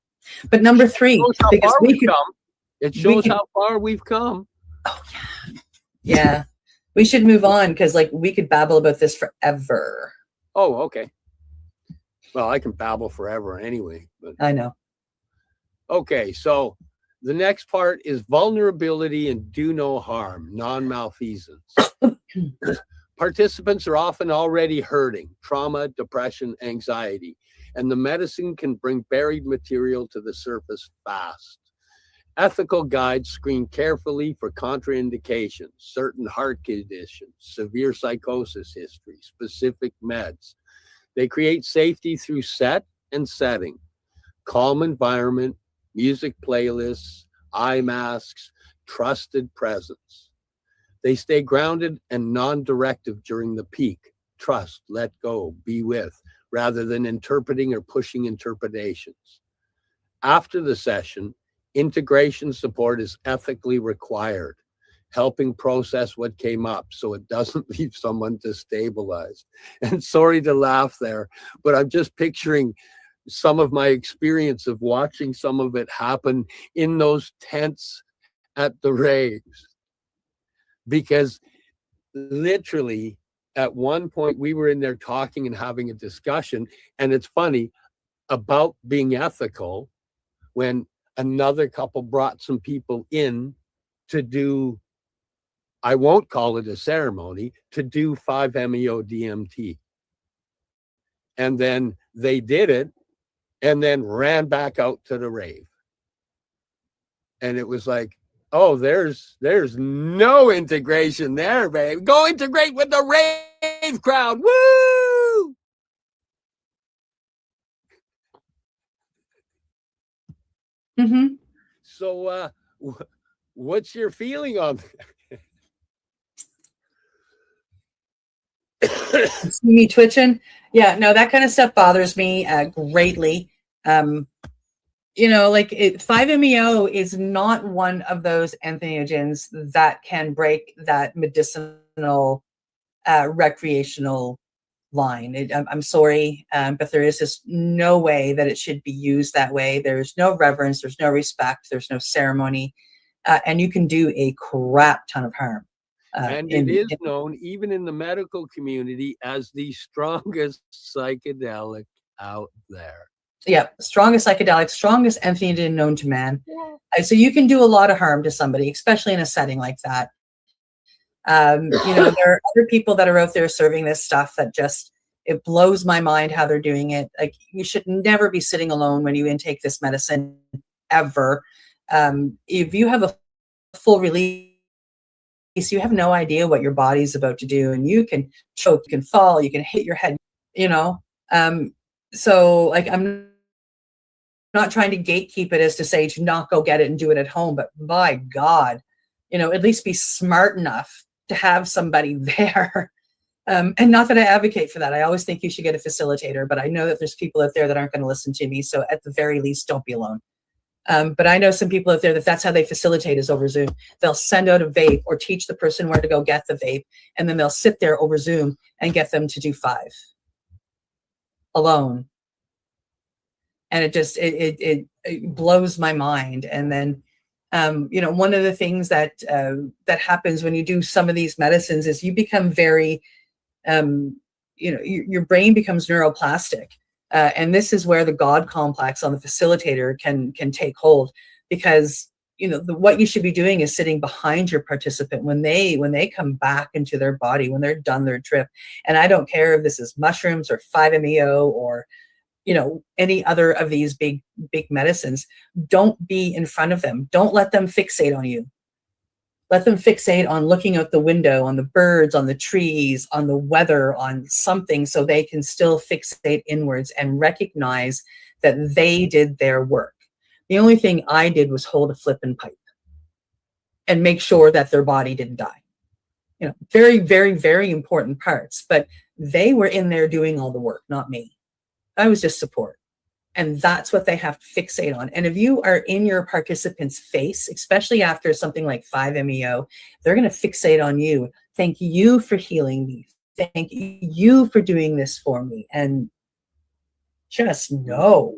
But number 3, because it shows how far we've come. Oh yeah. Yeah. We should move on because we could babble about this forever. Oh, okay. Well, I can babble forever anyway. But I know. Okay, so the next part is vulnerability and do no harm, non-malfeasance. Participants are often already hurting, trauma, depression, anxiety, and the medicine can bring buried material to the surface fast. Ethical guides screen carefully for contraindications, certain heart conditions, severe psychosis history, specific meds. They create safety through set and setting, calm environment, music playlists, eye masks, trusted presence. They stay grounded and non-directive during the peak. Trust, let go, be with, rather than interpreting or pushing interpretations. After the session, integration support is ethically required, helping process what came up so it doesn't leave someone destabilized. And sorry to laugh there, but I'm just picturing some of my experience of watching some of it happen in those tents at the raves. Because literally at one point we were in there talking and having a discussion, and it's funny about being ethical when another couple brought some people in to do, I won't call it a ceremony, to do 5-MeO DMT. And then they did it and then ran back out to the rave. And it was like, oh, there's no integration there, babe. Go integrate with the rave crowd. Woo! Mm-hmm. So what's your feeling on that? See me twitching? Yeah, no, that kind of stuff bothers me greatly. 5-MeO is not one of those entheogens that can break that medicinal, recreational line. I'm sorry, but there is just no way that it should be used that way. There's no reverence, there's no respect, there's no ceremony, and you can do a crap ton of harm. And it is known, even in the medical community, as the strongest psychedelic out there. Yeah, strongest psychedelic, strongest entheogen known to man. Yeah. So you can do a lot of harm to somebody, especially in a setting like that. There are other people that are out there serving this stuff that just, it blows my mind how they're doing it. Like, you should never be sitting alone when you intake this medicine, ever. If you have a full release, you have no idea what your body's about to do, and you can choke, you can fall, you can hit your head, so like, I'm not trying to gatekeep it as to say to not go get it and do it at home, but by God, at least be smart enough to have somebody there. And not that I advocate for that. I always think you should get a facilitator, but I know that there's people out there that aren't going to listen to me. So at the very least, don't be alone. But I know some people out there that's how they facilitate, is over Zoom. They'll send out a vape or teach the person where to go get the vape, and then they'll sit there over Zoom and get them to do 5 alone. And it just, it blows my mind. And then One of the things that happens when you do some of these medicines is you become very, your brain becomes neuroplastic. And this is where the God complex on the facilitator can take hold, because what you should be doing is sitting behind your participant when they come back into their body, when they're done their trip. And I don't care if this is mushrooms or 5-MeO or any other of these big medicines. Don't be in front of them. Don't let them fixate on you. Let them fixate on looking out the window, on the birds, on the trees, on the weather, on something, so they can still fixate inwards and recognize that they did their work. The only thing I did was hold a flippin' pipe and make sure that their body didn't die. Very, very, very important parts, but they were in there doing all the work, not me. I was just support. And that's what they have to fixate on. And if you are in your participant's face, especially after something like 5-MeO, they're going to fixate on you. Thank you for healing me. Thank you for doing this for me. And just know,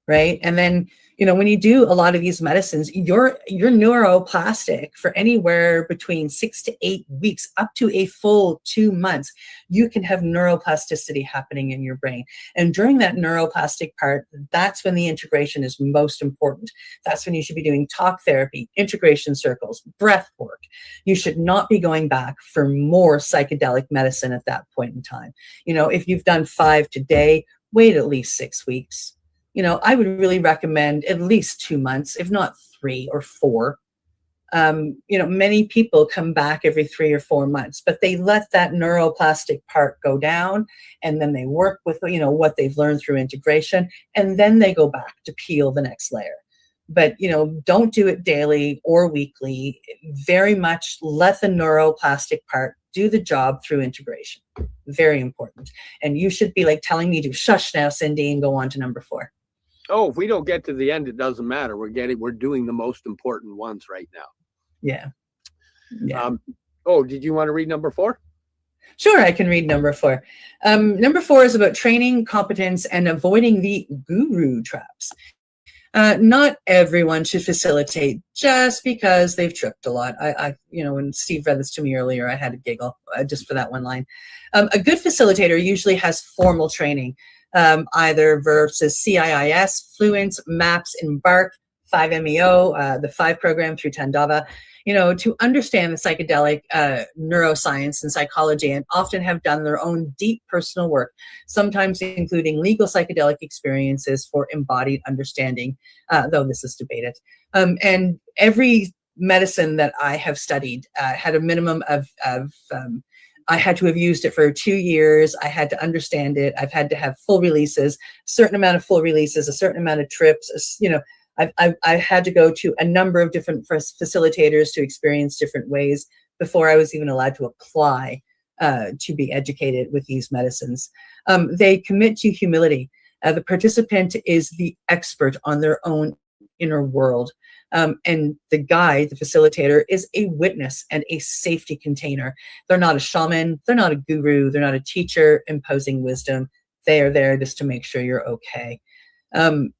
right? And then, when you do a lot of these medicines, you're neuroplastic for anywhere between 6 to 8 weeks, up to a full 2 months. You can have neuroplasticity happening in your brain. And during that neuroplastic part, that's when the integration is most important. That's when you should be doing talk therapy, integration circles, breath work. You should not be going back for more psychedelic medicine at that point in time. If you've done 5 today, wait at least 6 weeks. I would really recommend at least 2 months, if not 3 or 4. Many people come back every 3 or 4 months, but they let that neuroplastic part go down, and then they work with, what they've learned through integration, and then they go back to peel the next layer. But, don't do it daily or weekly. Very much let the neuroplastic part do the job through integration. Very important. And you should be like telling me to shush now, Cindy, and go on to number 4. Oh, if we don't get to the end, it doesn't matter. We're doing the most important ones right now. Yeah. Did you want to read number 4? Sure, I can read number 4. Number 4 is about training, competence, and avoiding the guru traps. Not everyone should facilitate just because they've tripped a lot. When Steve read this to me earlier, I had a giggle just for that one line. A good facilitator usually has formal training, either versus CIIS, Fluence, MAPS, Embark, 5-MeO, the 5 program through Tandava, to understand the psychedelic neuroscience and psychology, and often have done their own deep personal work, sometimes including legal psychedelic experiences for embodied understanding, though this is debated. And every medicine that I have studied had a minimum of I had to have used it for 2 years. I had to understand it. I've had to have full releases, a certain amount of full releases, a certain amount of trips. I've had to go to a number of different facilitators to experience different ways before I was even allowed to apply to be educated with these medicines. They commit to humility. The participant is the expert on their own inner world. And the guide, the facilitator, is a witness and a safety container. They're not a shaman. They're not a guru. They're not a teacher imposing wisdom. They are there just to make sure you're okay. And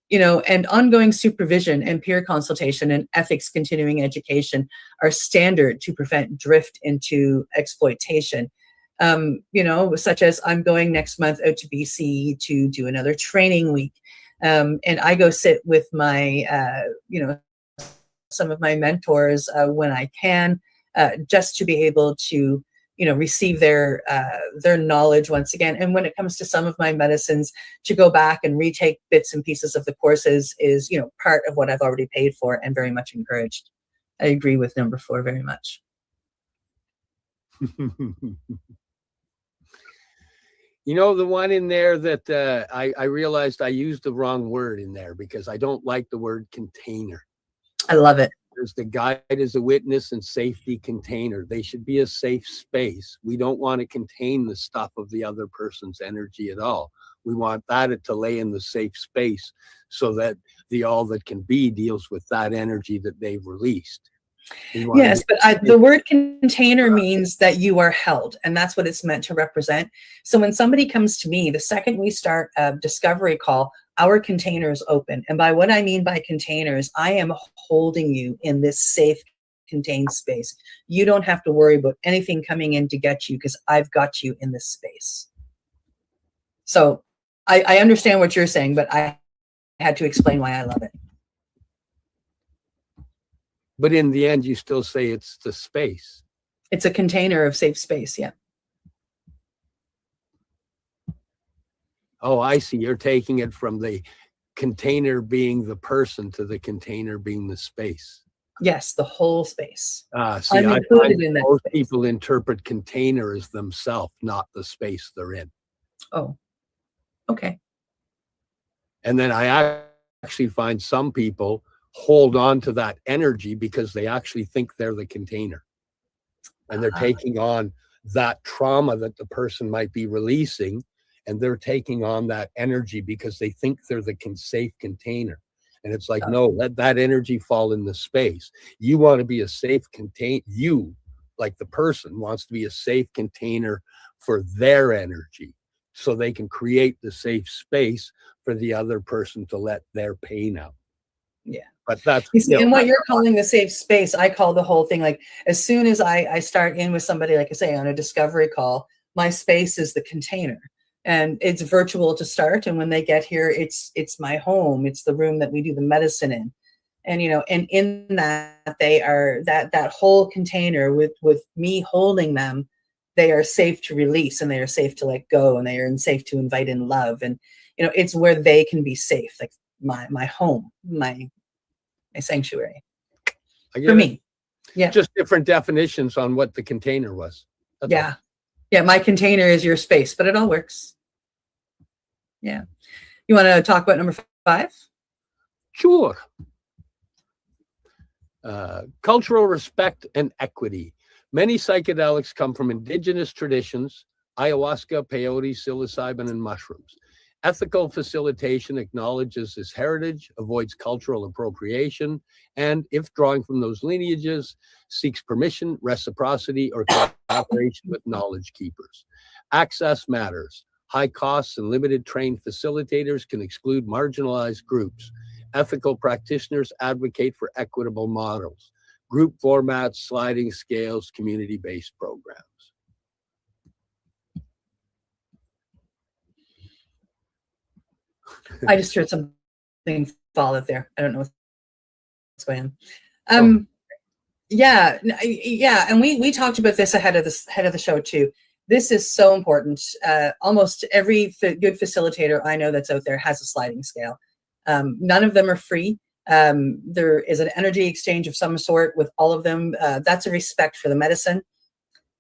ongoing supervision and peer consultation and ethics continuing education are standard to prevent drift into exploitation. Such as I'm going next month out to BC to do another training week. And I go sit with my, some of my mentors when I can, just to be able to, receive their knowledge once again. And when it comes to some of my medicines, to go back and retake bits and pieces of the courses is, part of what I've already paid for and very much encouraged. I agree with number 4 very much. The one in there that I realized I used the wrong word in there because I don't like the word container. I love it. There's the guide as a witness and safety container. They should be a safe space. We don't want to contain the stuff of the other person's energy at all. We want that to lay in the safe space so that the all that can be deals with that energy that they've released. Yes, but the word container means that you are held, and that's what it's meant to represent. So when somebody comes to me, the second we start a discovery call, our container is open. And by what I mean by containers, I am holding you in this safe, contained space. You don't have to worry about anything coming in to get you because I've got you in this space. So I understand what you're saying, but I had to explain why I love it. But in the end, you still say it's the space. It's a container of safe space. Yeah. Oh, I see. You're taking it from the container being the person to the container being the space. Yes, the whole space. See, I'm I included find in that most space. people interpret container as themselves, not the space they're in. Oh, okay. And then I actually find some people hold on to that energy because they actually think they're the container. And they're taking on that trauma that the person might be releasing, and they're taking on that energy because they think they're the safe container. And it's like, no, let that energy fall in the space. You want to be a safe container. You, like the person, wants to be a safe container for their energy so they can create the safe space for the other person to let their pain out. Yeah. But that's, you see, and what you're calling the safe space, I call the whole thing, like, as soon as I start in with somebody, like I say, on a discovery call, my space is the container. And it's virtual to start. And when they get here, it's my home. It's the room that we do the medicine in. And, you know, and in that, they are that whole container with me holding them, they are safe to release, and they are safe to let go, and they are safe to invite in love. And, you know, it's where they can be safe, like my home, my sanctuary for me. Yeah. Just different definitions on what the container was. That's yeah. all. Yeah. My container is your space, but it all works. Yeah. You want to talk about number 5? Sure. Cultural respect and equity. Many psychedelics come from indigenous traditions, ayahuasca, peyote, psilocybin, and mushrooms. Ethical facilitation acknowledges this heritage, avoids cultural appropriation, and, if drawing from those lineages, seeks permission, reciprocity, or cooperation with knowledge keepers. Access matters. High costs and limited trained facilitators can exclude marginalized groups. Ethical practitioners advocate for equitable models, group formats, sliding scales, community-based programs. I just heard something fall out there. I don't know what's going on. Yeah. And we talked about this ahead of the show too. This is so important. Almost every good facilitator I know that's out there has a sliding scale. None of them are free. There is an energy exchange of some sort with all of them. That's a respect for the medicine.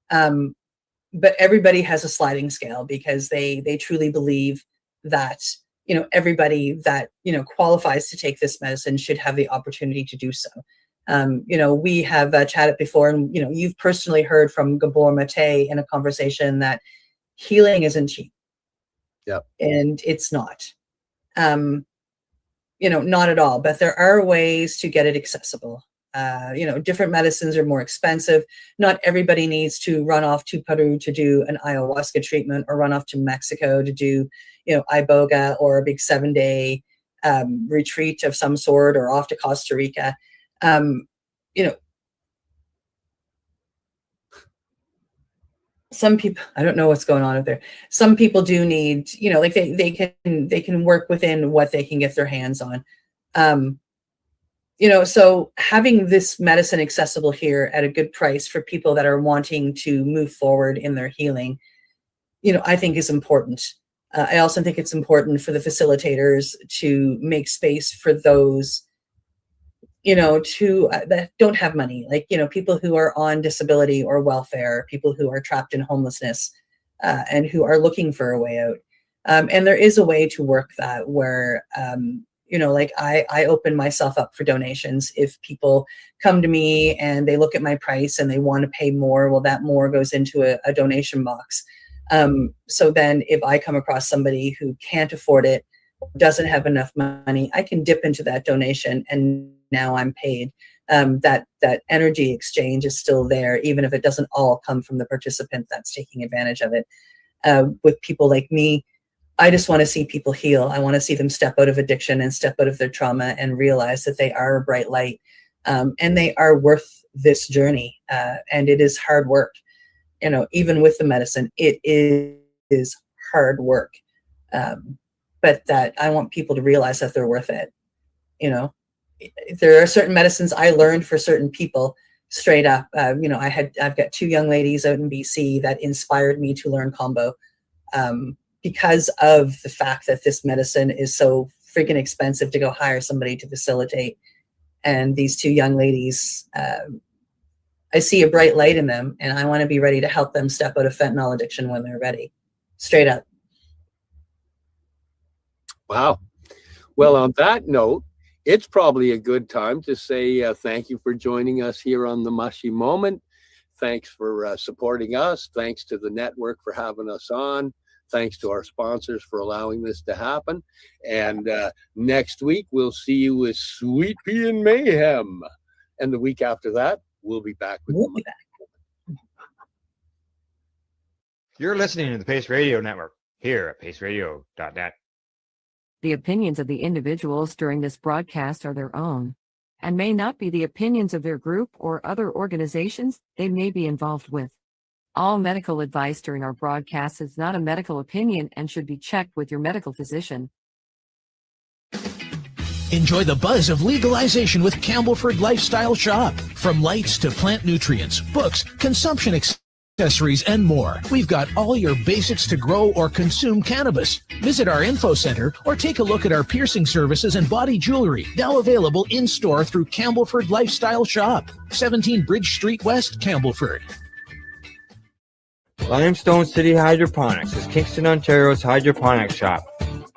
But everybody has a sliding scale because they truly believe that, you know, everybody that, you know, qualifies to take this medicine should have the opportunity to do so. You know, we have chatted before, and, you know, you've personally heard from Gabor Mate in a conversation that healing isn't cheap. Yeah. And it's not. You know, not at all, but there are ways to get it accessible. You know, different medicines are more expensive. Not everybody needs to run off to Peru to do an ayahuasca treatment, or run off to Mexico to do, you know, iboga or a big 7-day retreat of some sort, or off to Costa Rica. You know, some people, I don't know what's going on out there. Some people do need, you know, like they can work within what they can get their hands on. You know, so having this medicine accessible here at a good price for people that are wanting to move forward in their healing, you know, I think is important. I also think it's important for the facilitators to make space for those, you know, that don't have money, like, you know, people who are on disability or welfare, people who are trapped in homelessness, and who are looking for a way out. And there is a way to work that where, you know, like I open myself up for donations. If people come to me and they look at my price and they want to pay more, well, that more goes into a donation box. So then if I come across somebody who can't afford it, doesn't have enough money, I can dip into that donation, and now I'm paid. That energy exchange is still there, even if it doesn't all come from the participant that's taking advantage of it. With people like me, I just want to see people heal. I want to see them step out of addiction and step out of their trauma and realize that they are a bright light, and they are worth this journey. And it is hard work. You know, even with the medicine, it is hard work. But that I want people to realize that they're worth it. You know, there are certain medicines I learned for certain people straight up. You know, I've got 2 young ladies out in BC that inspired me to learn combo, because of the fact that this medicine is so freaking expensive to go hire somebody to facilitate. And these 2 young ladies, I see a bright light in them, and I want to be ready to help them step out of fentanyl addiction when they're ready. Straight up. Wow. Well, on that note, it's probably a good time to say thank you for joining us here on The Mushy Moment. Thanks for supporting us. Thanks to the network for having us on. Thanks to our sponsors for allowing this to happen. And next week, we'll see you with Sweet Pea and Mayhem. And the week after that, we'll be back with We'll be back. You're listening to the Pace Radio Network here at paceradio.net. The opinions of the individuals during this broadcast are their own and may not be the opinions of their group or other organizations they may be involved with. All medical advice during our broadcast is not a medical opinion and should be checked with your medical physician. Enjoy the buzz of legalization with Campbellford Lifestyle Shop. From lights to plant nutrients, books, consumption accessories, and more. We've got all your basics to grow or consume cannabis. Visit our info center or take a look at our piercing services and body jewelry, now available in-store through Campbellford Lifestyle Shop, 17 Bridge Street West, Campbellford. Limestone City Hydroponics is Kingston, Ontario's hydroponics shop.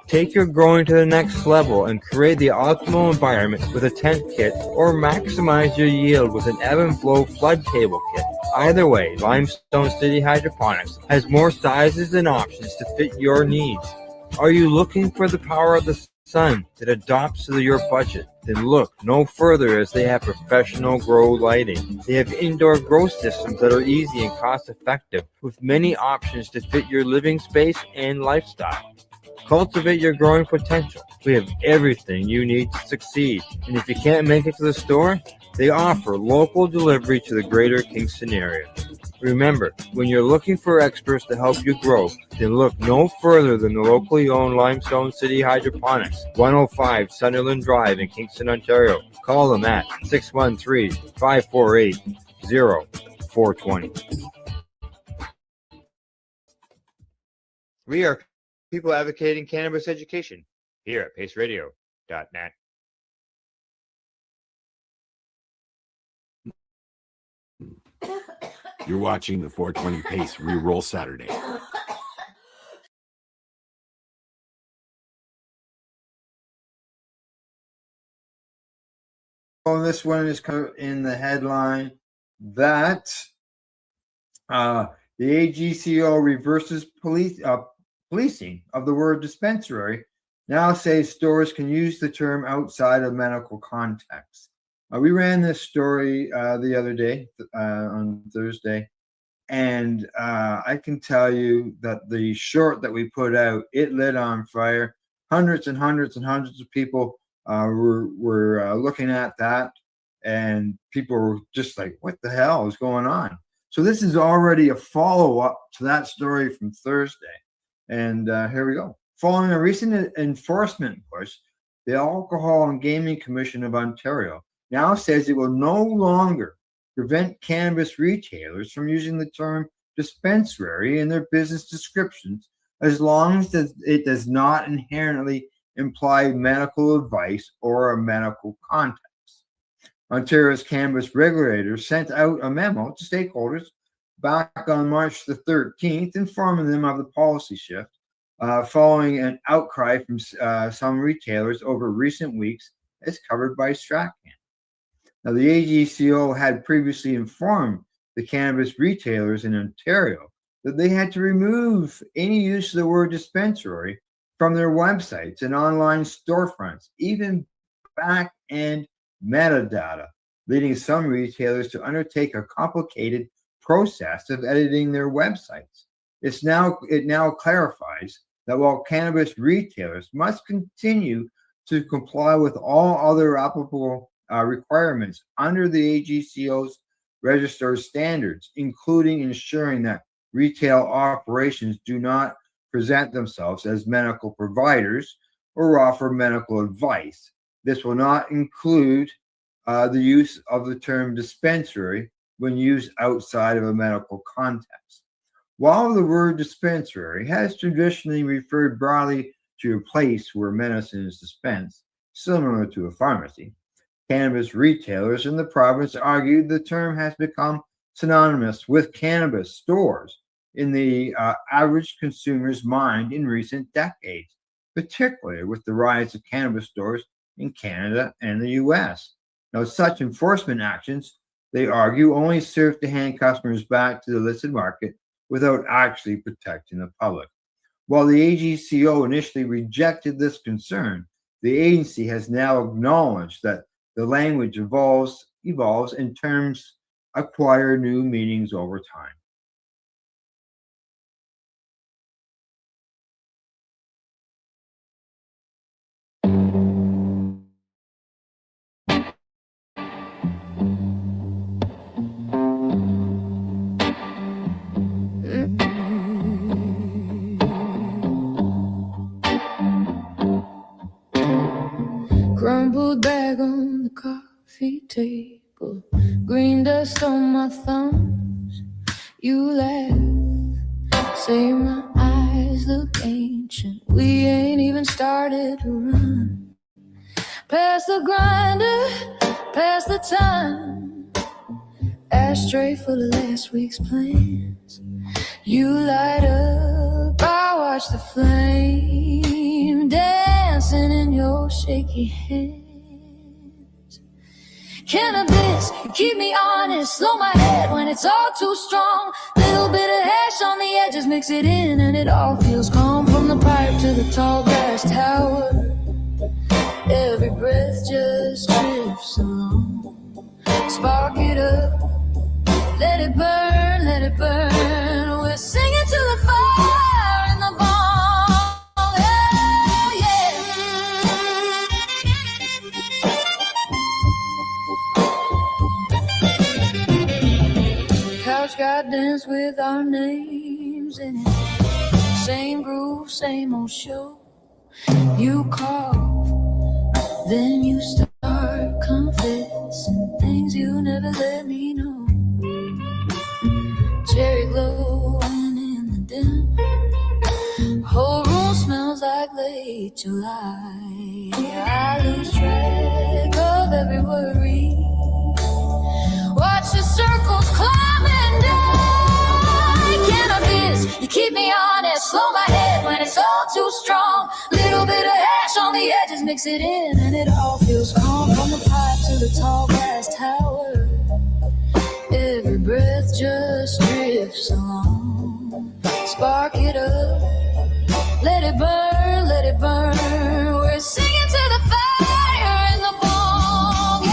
Take your growing to the next level and create the optimal environment with a tent kit, or maximize your yield with an ebb and flow flood table kit. Either way, Limestone City Hydroponics has more sizes and options to fit your needs. Are you looking for the power of the sun that adapts to your budget? Then look no further, as they have professional grow lighting. They have indoor grow systems that are easy and cost effective, with many options to fit your living space and lifestyle. Cultivate your growing potential. We have everything you need to succeed. And if you can't make it to the store, they offer local delivery to the greater Kingston area. Remember, when you're looking for experts to help you grow, then look no further than the locally owned Limestone City Hydroponics, 105 Sunderland Drive in Kingston, Ontario. Call them at 613-548-0420. We are people advocating cannabis education here at paceradio.net. You're watching the 420 Pace Reroll Saturday. Oh, this one is in the headline that the AGCO reverses policing of the word dispensary, now says stores can use the term outside of medical context. We ran this story the other day on Thursday, and I can tell you that the short that we put out, it lit on fire. Hundreds and hundreds and hundreds of people were looking at that, and people were just like, what the hell is going on? So this is already a follow-up to that story from Thursday. And here we go. Following a recent enforcement push, the Alcohol and Gaming Commission of Ontario now says it will no longer prevent cannabis retailers from using the term dispensary in their business descriptions, as long as it does not inherently imply medical advice or a medical context. Ontario's cannabis regulators sent out a memo to stakeholders back on March the 13th, informing them of the policy shift, following an outcry from some retailers over recent weeks, as covered by Strachan. Now, the AGCO had previously informed the cannabis retailers in Ontario that they had to remove any use of the word dispensary from their websites and online storefronts, even back-end metadata, leading some retailers to undertake a complicated process of editing their websites. It now clarifies that while cannabis retailers must continue to comply with all other applicable requirements under the AGCO's register standards, including ensuring that retail operations do not present themselves as medical providers or offer medical advice. This will not include the use of the term dispensary when used outside of a medical context. While the word dispensary has traditionally referred broadly to a place where medicine is dispensed, similar to a pharmacy, cannabis retailers in the province argued the term has become synonymous with cannabis stores in the average consumer's mind in recent decades, particularly with the rise of cannabis stores in Canada and the US. Now, such enforcement actions, they argue, only serve to hand customers back to the illicit market without actually protecting the public. While the AGCO initially rejected this concern, the agency has now acknowledged that the language evolves and terms acquire new meanings over time. Crumbled bag on the coffee table, green dust on my thumbs. You laugh, say my eyes look ancient. We ain't even started to run. Past the grinder, past the time. Ashtray full of last week's plans. You light up, I watch the flame dancing in your shaky hands. Cannabis, you keep me honest, slow my head when it's all too strong. Little bit of hash on the edges, mix it in and it all feels calm. From the pipe to the tall grass tower, every breath just drifts along. Spark it up, let it burn, let it burn. We're singing to the fire in the bong. Oh, yeah. Couch got dance with our names in it. Same groove, same old show. You call, then you start confessing things you never let me know. Cherry glowing in the dim, whole room smells like late July. I lose track of every worry. Watch the circles climb and die. Cannabis, you keep me honest, slow my head when it's all too strong. Little bit of hash on the edges, mix it in and it all feels calm. From the pipe to the tall grass tower, every breath just drifts along. Spark it up, let it burn, let it burn. We're singing to the fire in the bong,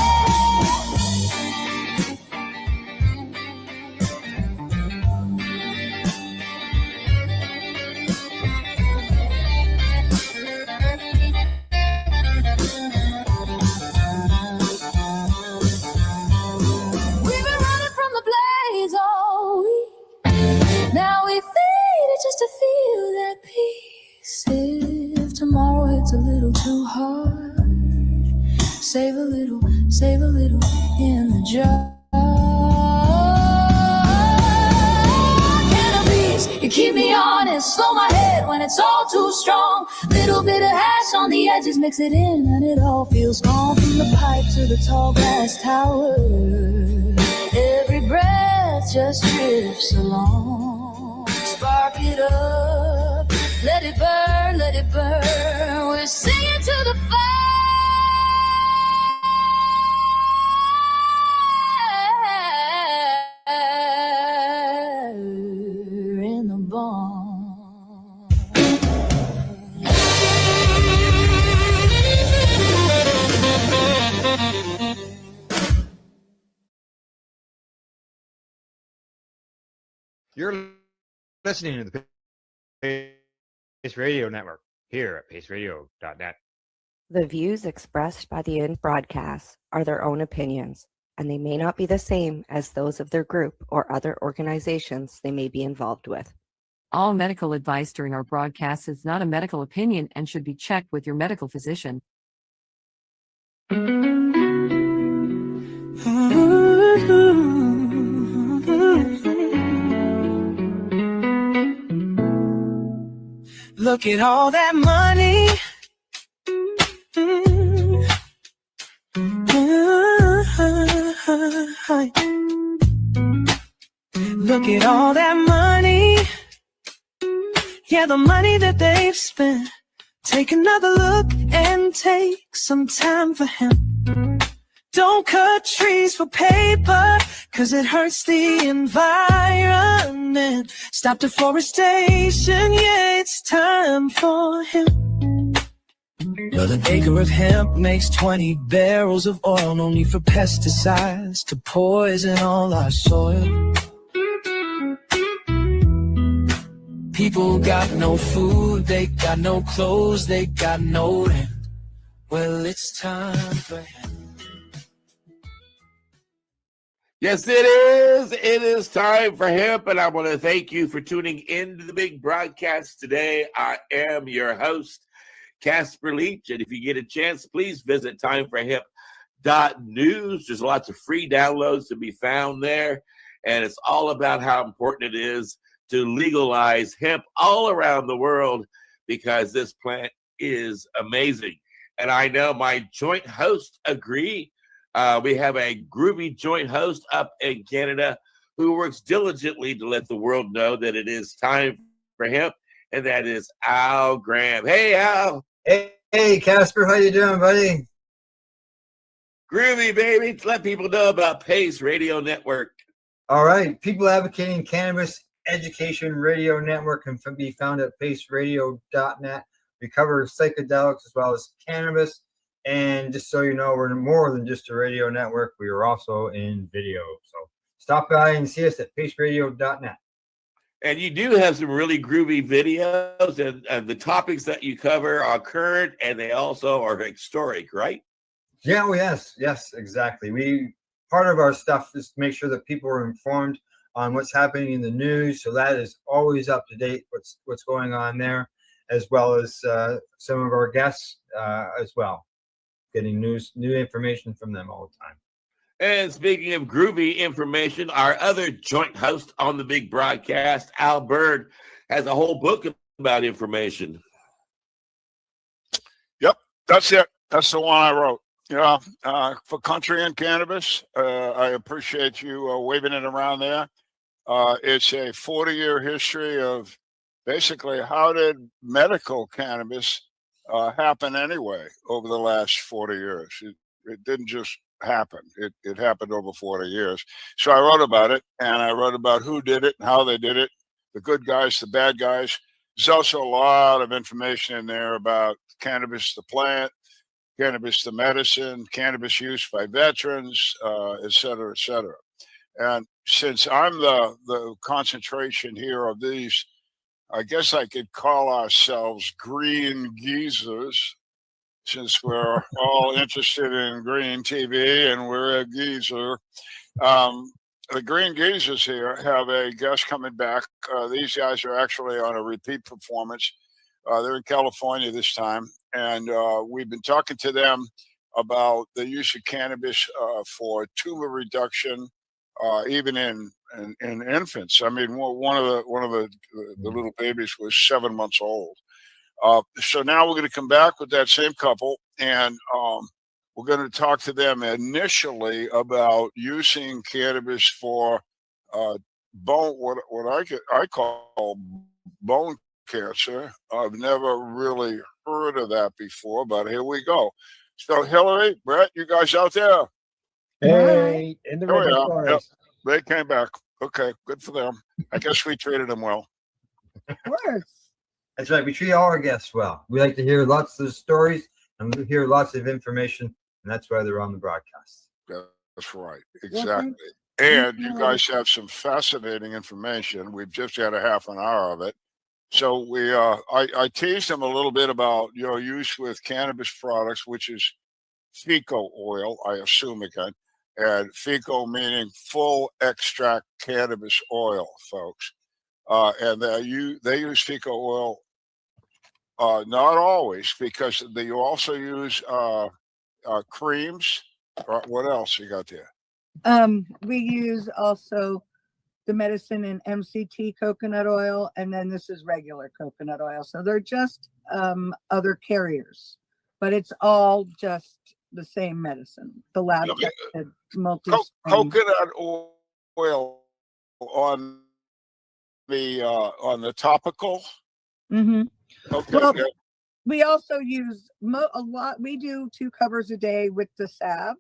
We've been running from the blaze all week. Now we feed it just to feel that peace. If tomorrow hits a little too hard, save a little in the jar. Cannabis, you keep me honest, slow my head when it's all too strong. Little bit of hash on the edges, mix it in and it all feels calm. From the pipe to the tall grass tower, every breath just drifts along. Spark it up, let it burn, let it burn. We're singing to the fire in the bong. You're listening to the Pace Radio Network here at paceradio.net. The views expressed by the broadcast are their own opinions, and they may not be the same as those of their group or other organizations they may be involved with. All medical advice during our broadcast is not a medical opinion and should be checked with your medical physician. Look at all that money. Look at all that money. Yeah, the money that they've spent. Take another look and take some time for him. Don't cut trees for paper, 'cause it hurts the environment. Stop deforestation, yeah, it's time for him. Well, an acre of hemp makes 20 barrels of oil. No need for pesticides to poison all our soil. People got no food, they got no clothes, they got no rent. Well, it's time for him. Yes, it is. It is time for hemp, and I want to thank you for tuning in to the big broadcast today. I am your host, Casper Leach, and if you get a chance, please visit timeforhemp.news. There's lots of free downloads to be found there, and it's all about how important it is to legalize hemp all around the world because this plant is amazing. And I know my joint hosts agree. We have a groovy joint host up in Canada who works diligently to let the world know that it is time for hemp, and that is Al Graham. Hey, Al. Hey, Casper, how you doing, buddy? Groovy, baby. Let people know about Pace Radio Network. All right. People Advocating Cannabis Education Radio Network can be found at paceradio.net. We cover psychedelics as well as cannabis. And just so you know, we're more than just a radio network. We are also in video. So stop by and see us at paceradio.net. And you do have some really groovy videos, and the topics that you cover are current, and they also are historic, right? Yeah, well, yes, exactly. Part of our stuff is to make sure that people are informed on what's happening in the news. So that is always up to date, what's going on there, as well as some of our guests as well. Getting new information from them all the time. And speaking of groovy information, our other joint host on the big broadcast, Al Bird, has a whole book about information. Yep, that's it. That's the one I wrote. Yeah, for country and cannabis. I appreciate you waving it around there. It's a 40-year history of basically how did medical cannabis happen anyway over the last 40 years. It didn't just happen. It happened over 40 years. So I wrote about it, and I wrote about who did it and how they did it, the good guys, the bad guys. There's also a lot of information in there about cannabis, the plant, cannabis, the medicine, cannabis use by veterans, et cetera, et cetera. And since I'm the concentration here of these, I guess I could call ourselves green geezers, since we're all interested in green TV and we're a geezer. The green geezers here have a guest coming back. These guys are actually on a repeat performance. They're in California this time. And we've been talking to them about the use of cannabis for tumor reduction, even in infants. I mean, one of the little babies was 7 months old. So now we're going to come back with that same couple, and we're going to talk to them initially about using cannabis for bone, what I call bone cancer. I've never really heard of that before, but here we go. So Hillary, Brett, you guys out there? Hey, in the river Yep, forest. they came back. Okay, good for them. I guess we treated them well. Of course. That's right. We treat all our guests well. We like to hear lots of stories and we hear lots of information, and that's why they're on the broadcast. That's right. Exactly. And you guys have some fascinating information. We've just had a half an hour of it. So I teased him a little bit about your use with cannabis products, which is FICO oil, I assume again, and FICO meaning full extract cannabis oil, folks. And they use FICO oil, not always, because you also use creams. What else you got there? We use also the medicine in MCT coconut oil, and then this is regular coconut oil. So they're just other carriers, but it's all just the same medicine. The lab tested multi coconut oil on the topical. Mm-hmm. Okay. Well, we also use a lot. We do 2 covers a day with the salve,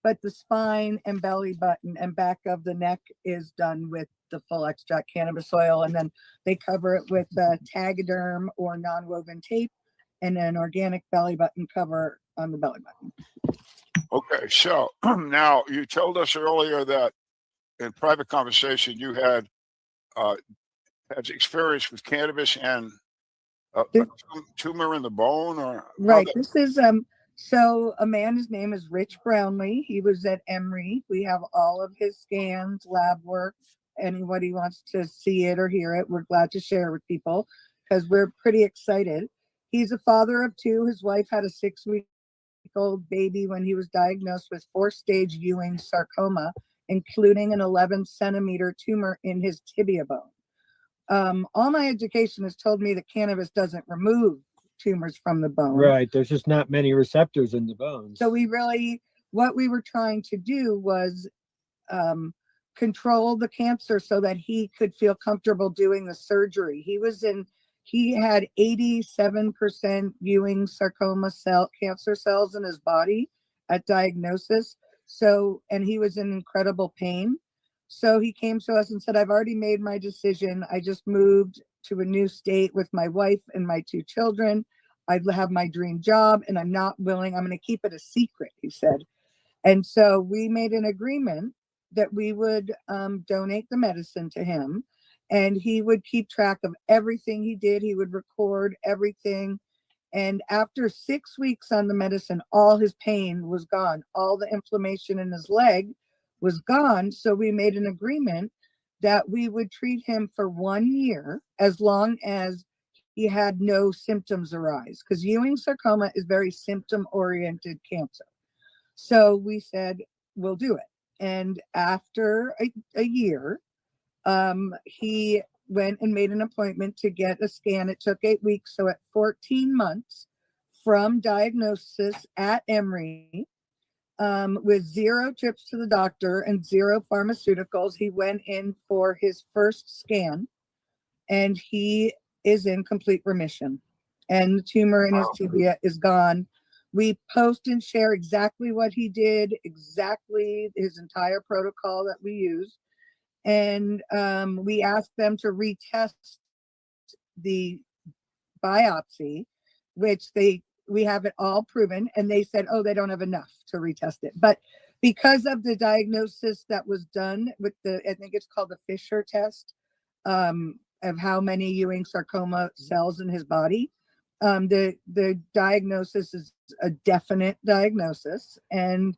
but the spine and belly button and back of the neck is done with the full extract cannabis oil. And then they cover it with Tagaderm or non-woven tape and an organic belly button cover on the belly button. Okay, so now you told us earlier that in private conversation you had experience with cannabis and a tumor in the bone, or right. This is so a man, his name is Rich Brownlee. He was at Emory. We have all of his scans, lab work. Anybody wants to see it or hear it, we're glad to share with people because we're pretty excited. He's a father of 2. His wife had a 6-week-old baby when he was diagnosed with 4-stage Ewing sarcoma, including an 11-centimeter tumor in his tibia bone. All my education has told me that cannabis doesn't remove tumors from the bone. Right. There's just not many receptors in the bones. So what we were trying to do was control the cancer so that he could feel comfortable doing the surgery. He had 87% Ewing sarcoma cancer cells in his body at diagnosis. So, and he was in incredible pain. So he came to us and said, I've already made my decision. I just moved to a new state with my wife and my 2 children. I have my dream job and I'm not willing. I'm going to keep it a secret, he said. And so we made an agreement that we would donate the medicine to him and he would keep track of everything he did. He would record everything. And after 6 weeks on the medicine, all his pain was gone. All the inflammation in his leg was gone. So we made an agreement that we would treat him for 1 year as long as he had no symptoms arise, because Ewing sarcoma is very symptom-oriented cancer. So we said, we'll do it. And after a year, he went and made an appointment to get a scan. It took 8 weeks. So at 14 months from diagnosis at Emory, with 0 trips to the doctor and 0 pharmaceuticals, he went in for his first scan and he is in complete remission. And the tumor in his tibia is gone. We post and share exactly what he did, exactly his entire protocol that we use. And we asked them to retest the biopsy, which we have it all proven. And they said, oh, they don't have enough to retest it. But because of the diagnosis that was done with I think it's called the Fisher test, of how many Ewing sarcoma cells in his body, the diagnosis is a definite diagnosis. And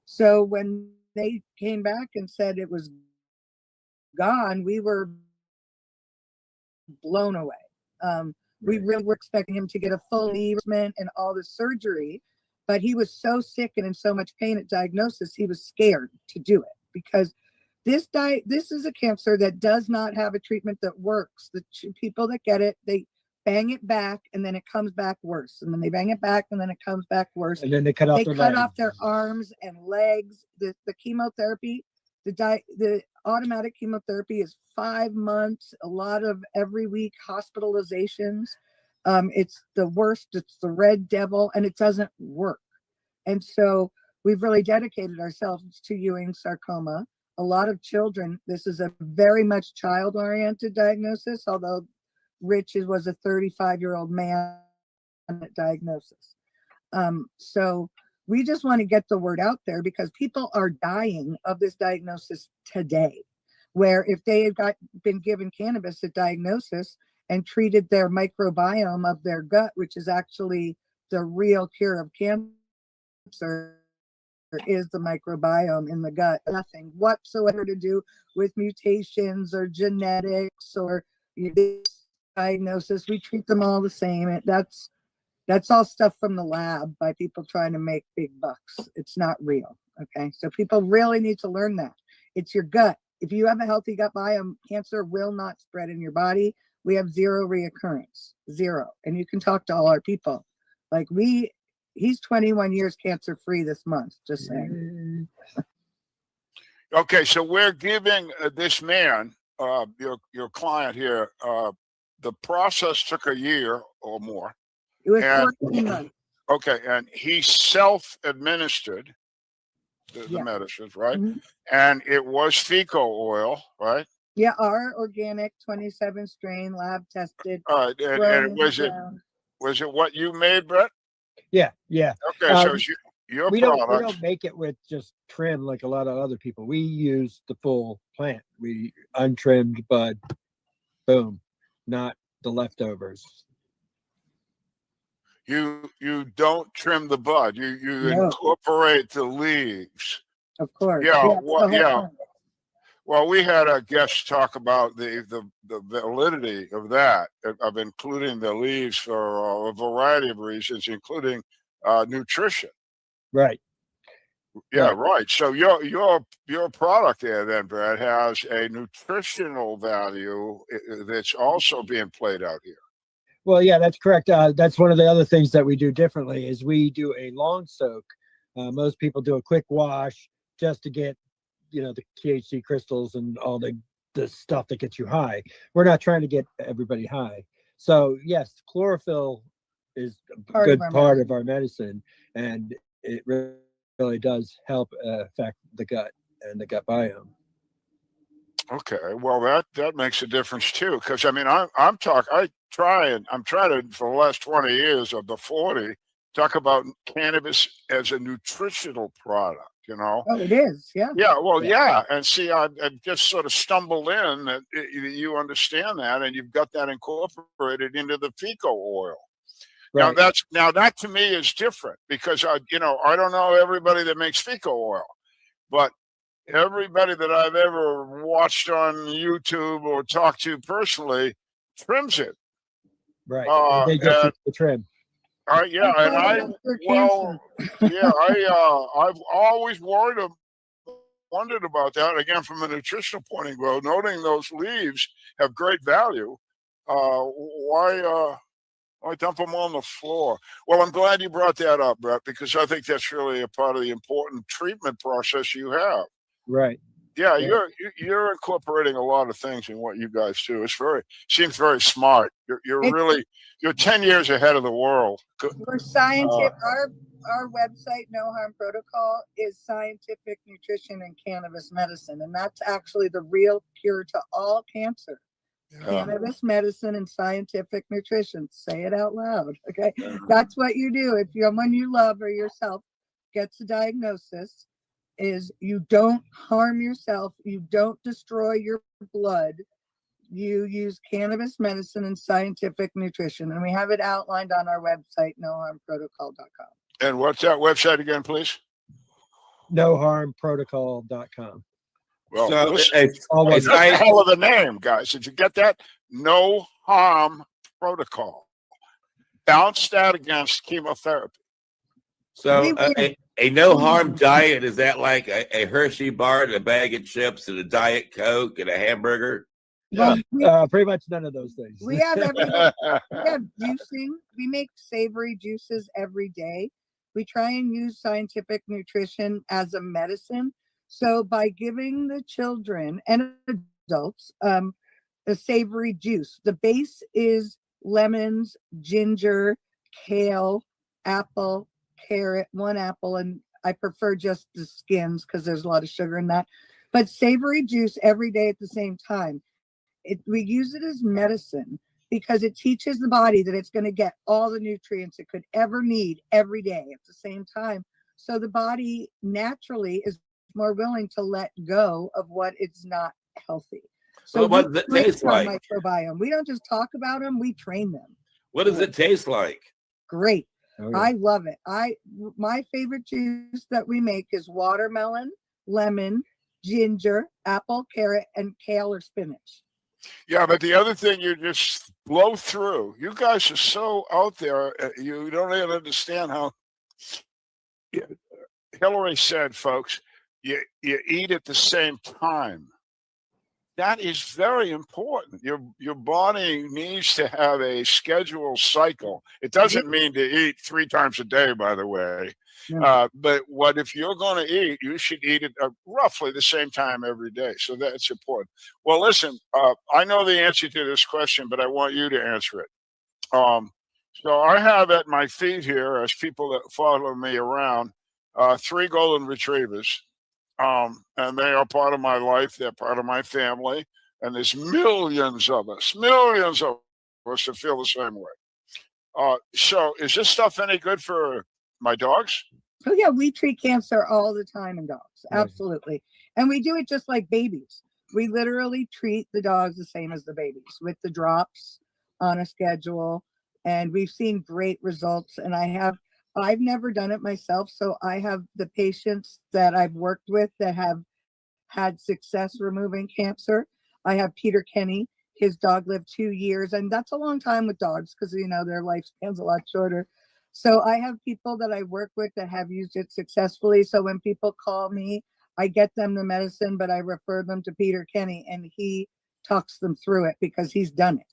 so when they came back and said it was gone, we were blown away. We really were expecting him to get a full knee replacement and all the surgery, but he was so sick and in so much pain at diagnosis, he was scared to do it because this is a cancer that does not have a treatment that works. The people that get it, they bang it back and then it comes back worse. And then they bang it back and then it comes back worse. And then they cut off their arms and legs. The chemotherapy, the automatic chemotherapy is 5 months, a lot of every week hospitalizations. It's the worst. It's the red devil and it doesn't work. And so we've really dedicated ourselves to Ewing sarcoma. A lot of children, this is a very much child-oriented diagnosis, although Rich was a 35-year-old man at diagnosis. So we just want to get the word out there because people are dying of this diagnosis today, where if they had been given cannabis at diagnosis and treated their microbiome of their gut, which is actually the real cure of cancer, is the microbiome in the gut. Nothing whatsoever to do with mutations or genetics or diagnosis. We treat them all the same. That's all stuff from the lab by people trying to make big bucks. It's not real. Okay. So people really need to learn that. It's your gut. If you have a healthy gut biome, cancer will not spread in your body. We have zero reoccurrence, zero. And you can talk to all our people. Like he's 21 years cancer free this month, just saying. Okay. So we're giving this man, your client here, the process took a year or more. It was 14 months. Okay, and he self-administered the medicines, right? Mm-hmm. And it was fecal oil, right? Yeah, our organic 27 strain lab tested. All right, and was it what you made, Brett? Yeah. Okay, so it's your we product. don't make it with just trim like a lot of other people. We use the full plant. We untrimmed bud, boom, not the leftovers. You don't trim the bud. You incorporate the leaves. Of course. Yeah. Well, we had a guest talk about the validity of that, of including the leaves for a variety of reasons, including nutrition. Right. Yeah, right. So your product there then, Brad, has a nutritional value that's also being played out here. Well, yeah, that's correct. That's one of the other things that we do differently is we do a long soak. Most people do a quick wash just to get, the THC crystals and all the stuff that gets you high. We're not trying to get everybody high. So yes, chlorophyll is a good part of our medicine, and it really does help affect the gut and the gut biome. Okay, well that makes a difference too, because I mean I'm trying for the last 20 years of the 40 talk about cannabis as a nutritional product. Oh, it is, yeah. Yeah, well, yeah, and see, I've just sort of stumbled in that you understand that, and you've got that incorporated into the fecal oil. Right. Now that to me is different because I don't know everybody that makes fecal oil, but everybody that I've ever watched on YouTube or talked to personally trims it. Right. They get the trim. I've always wondered about that. Again, from a nutritional point of view, noting those leaves have great value. Why dump them on the floor? Well, I'm glad you brought that up, Brett, because I think that's really a part of the important treatment process you have. Right. Yeah, you're incorporating a lot of things in what you guys do. Seems very smart. You're 10 years ahead of the world. We're scientific. Our website, No Harm Protocol, is scientific nutrition and cannabis medicine, and that's actually the real cure to all cancer. Cannabis medicine and scientific nutrition. Say it out loud. Okay, that's what you do if someone you love or yourself gets a diagnosis. Is you don't harm yourself, you don't destroy your blood, you use cannabis medicine and scientific nutrition, and we have it outlined on our website, noharmprotocol.com. And what's that website again, please? noharmprotocol.com. Well, it's a hell of a name, guys. Did you get that? No Harm Protocol. Bounce that against chemotherapy. So a no harm diet, is that like a Hershey bar and a bag of chips and a Diet Coke and a hamburger? Yeah, pretty much none of those things. We have everything. We have juicing. We make savory juices every day. We try and use scientific nutrition as a medicine. So by giving the children and adults a savory juice, the base is lemons, ginger, kale, apple, carrot, one apple, and I prefer just the skins because there's a lot of sugar in that. But savory juice every day at the same time. We use it as medicine because it teaches the body that it's going to get all the nutrients it could ever need every day at the same time. So the body naturally is more willing to let go of what is not healthy. So What does it we taste train like? microbiome. We don't just talk about them; we train them. What does it taste like? Great. Oh, yeah. I love it. My favorite juice that we make is watermelon, lemon, ginger, apple, carrot, and kale or spinach. Yeah, but the other thing, you just blow through. You guys are so out there. You don't even understand how. Yeah, Hillary said, folks, you eat at the same time. That is very important. Your body needs to have a scheduled cycle. It doesn't mean to eat 3 times a day, by the way. But what if you're going to eat, you should eat at roughly the same time every day. So that's important. Well, listen, I know the answer to this question, but I want you to answer it. So I have at my feet here, as people that follow me around, 3 golden retrievers. And they are part of my life. They're part of my family. And there's millions of us that feel the same way. So is this stuff any good for my dogs? Oh yeah, we treat cancer all the time in dogs. Absolutely. And we do it just like babies. We literally treat the dogs the same as the babies with the drops on a schedule. And we've seen great results. And I've never done it myself. So I have the patients that I've worked with that have had success removing cancer. I have Peter Kenny. His dog lived 2 years, and that's a long time with dogs because, you know, their lifespan's a lot shorter. So I have people that I work with that have used it successfully. So when people call me, I get them the medicine, but I refer them to Peter Kenny, and he talks them through it because he's done it.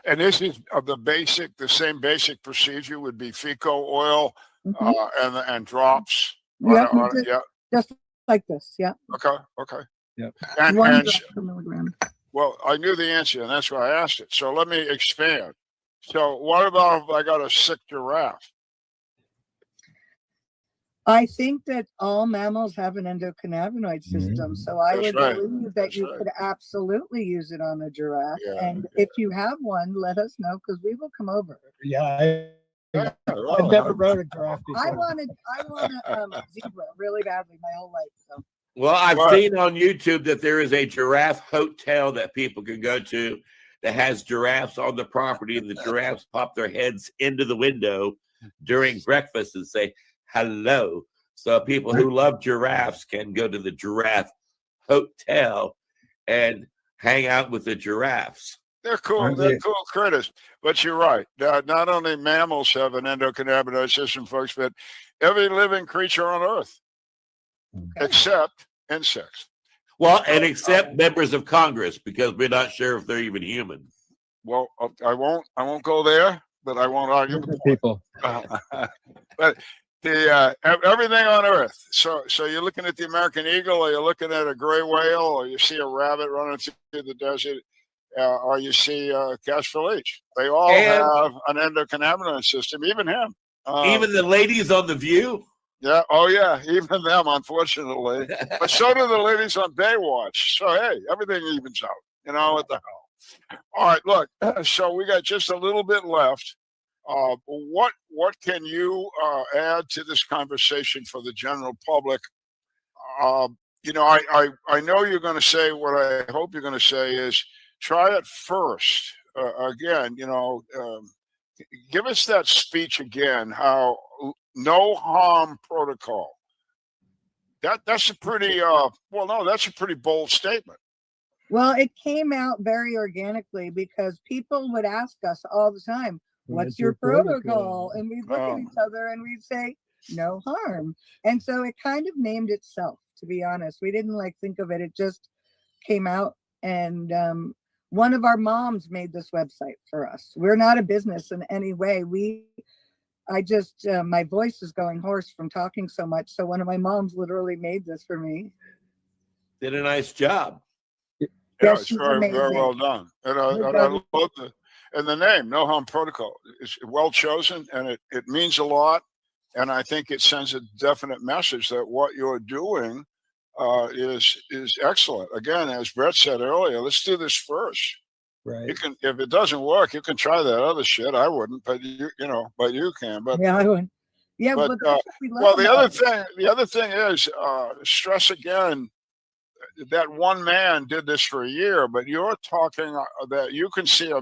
And this is the same basic procedure would be fecal oil and drops. Just like this. Yeah. Okay. Yep. And 1 drop per milligram. well, I knew the answer, and that's why I asked it. So let me expand. So what about if I got a sick giraffe? I think that all mammals have an endocannabinoid system. So I would believe that you could absolutely use it on a giraffe. And if you have one, let us know because we will come over. Yeah, I've never rode a giraffe before. I wanted a zebra really badly my whole life. So. Well, I've seen on YouTube that there is a giraffe hotel that people can go to that has giraffes on the property, and the giraffes pop their heads into the window during breakfast and say hello. So people who love giraffes can go to the giraffe hotel and hang out with the giraffes. They're cool. They're cool critters. But you're right. Not only mammals have an endocannabinoid system, folks, but every living creature on Earth, except insects. Well, and except members of Congress, because we're not sure if they're even human. Well, I won't go there, but I won't argue with people. But everything on Earth. So you're looking at the American eagle, or you're looking at a gray whale, or you see a rabbit running through the desert, or you see Casper Leach. They all have an endocannabinoid system. Even him. Even the ladies on The View. Yeah. Oh, yeah. Even them, unfortunately. But so do the ladies on Baywatch. So, hey, everything evens out. You know, what the hell. All right, look. So we got just a little bit left. What can you add to this conversation for the general public? You know, I know you're going to say what I hope you're going to say is try it first. Again, you know, give us that speech again, how no harm protocol. That's a pretty that's a pretty bold statement. Well, it came out very organically because people would ask us all the time, what's your protocol? And we'd look at each other and we'd say, no harm. And so it kind of named itself, to be honest. We didn't think of it. It just came out. And one of our moms made this website for us. We're not a business in any way. My voice is going hoarse from talking so much. So one of my moms literally made this for me. Did a nice job. Yeah, it's very well done. And I love the name, No Harm Protocol. It's well chosen, and it means a lot. And I think it sends a definite message that what you're doing is excellent. Again, as Brett said earlier, let's do this first. Right. You can, if it doesn't work, you can try that other shit. I wouldn't, but you can. But yeah, I wouldn't. Yeah, but the other thing is stress again. that one man did this for a year, but you're talking that you can see a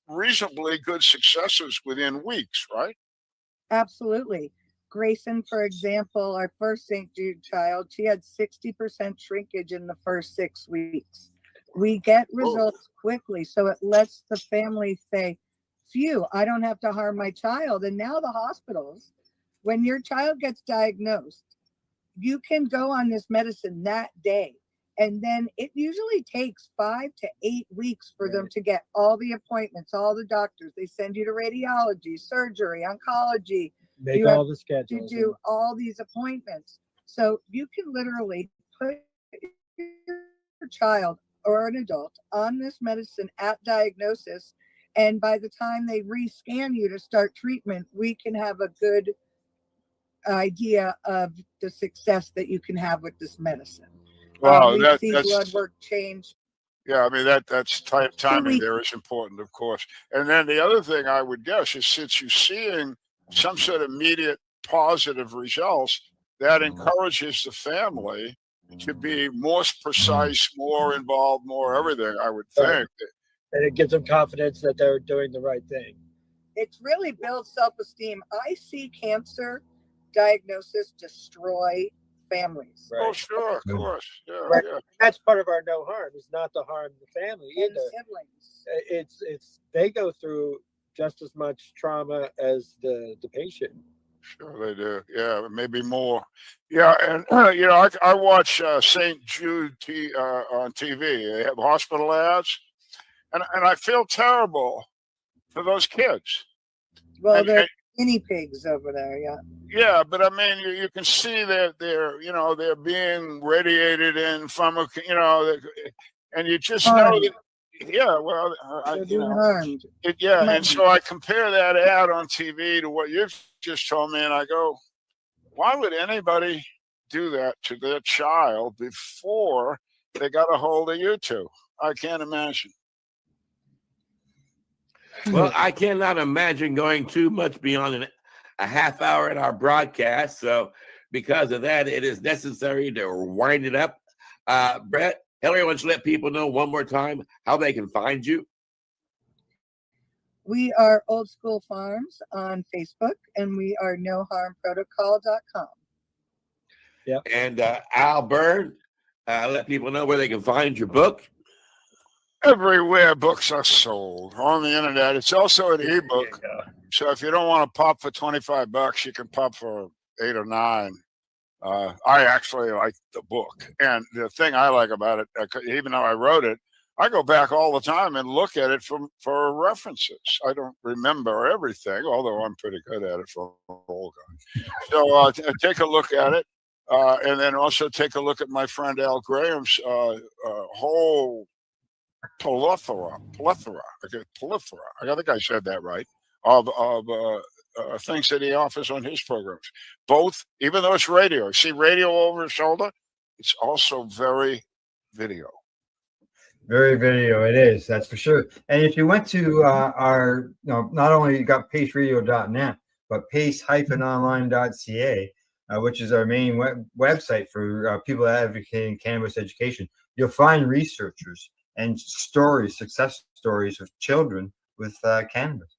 reasonably good successes within weeks, right? Absolutely. Grayson, for example, our first St. Jude child, she had 60% shrinkage in the first 6 weeks. We get results quickly, so it lets the family say, phew, I don't have to harm my child. And now the hospitals, when your child gets diagnosed, you can go on this medicine that day. And then it usually takes 5 to 8 weeks for them to get all the appointments, all the doctors. They send you to radiology, surgery, oncology. Make You all have the schedules. to do all these appointments. So you can literally put your child or an adult on this medicine at diagnosis. And by the time they rescan you to start treatment, we can have a good idea of the success that you can have with this medicine. Wow, We see that's blood work change. Yeah, I mean that's timing there is important, of course. And then the other thing I would guess is since you're seeing some sort of immediate positive results, that encourages the family to be more precise, more involved, more everything. I would think. And it gives them confidence that they're doing the right thing. It's really builds self-esteem. I see cancer diagnosis destroy families. Oh, sure, of course. Yeah, Right. yeah. That's part of our no harm. Is not to harm the family And either. siblings. It's they go through just as much trauma as the patient. Sure they do. Yeah, maybe more. Yeah, and I watch St. Jude on TV. They have hospital ads, and I feel terrible for those kids. Well, they're guinea pigs over there. Yeah. Yeah, but I mean, you can see that they're being radiated in from and you just know that. Yeah, well, they're being harmed. And so I compare that ad on TV to what you've just told me, and I go, why would anybody do that to their child before they got a hold of you two? I can't imagine. Well, I cannot imagine going too much beyond a half hour in our broadcast. So because of that, it is necessary to wind it up. Brett, Hillary wants to let people know one more time how they can find you. We are Old School Farms on Facebook, and we are noharmprotocol.com. Yeah. And Al Byrne, let people know where they can find your book. Everywhere books are sold on the internet. It's also an ebook. So if you don't want to pop for $25, you can pop for 8 or 9. I actually like the book. And the thing I like about it, even though I wrote it, I go back all the time and look at it for references. I don't remember everything, although I'm pretty good at it for an old guy. So take a look at it. And then also take a look at my friend Al Graham's whole plethora. I think I said that right. Of things that he offers on his programs. Both, even though it's radio. See radio over his shoulder? It's also very video. Very video, it is, that's for sure. And if you went to our, not only you got paceradio.net, but pace-online.ca, which is our main website for people advocating cannabis education, you'll find researchers and success stories of children with cannabis.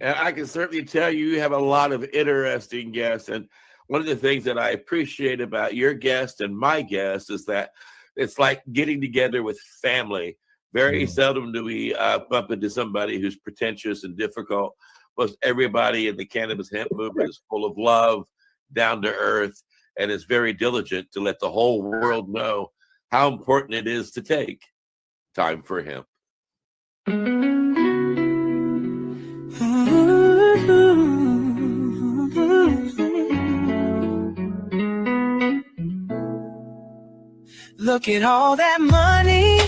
And I can certainly tell you have a lot of interesting guests. And one of the things that I appreciate about your guest and my guest is that it's like getting together with family. Very seldom do we bump into somebody who's pretentious and difficult. Most everybody in the cannabis hemp movement is full of love, down to earth, and is very diligent to let the whole world know how important it is to take time for hemp. Look at all that money.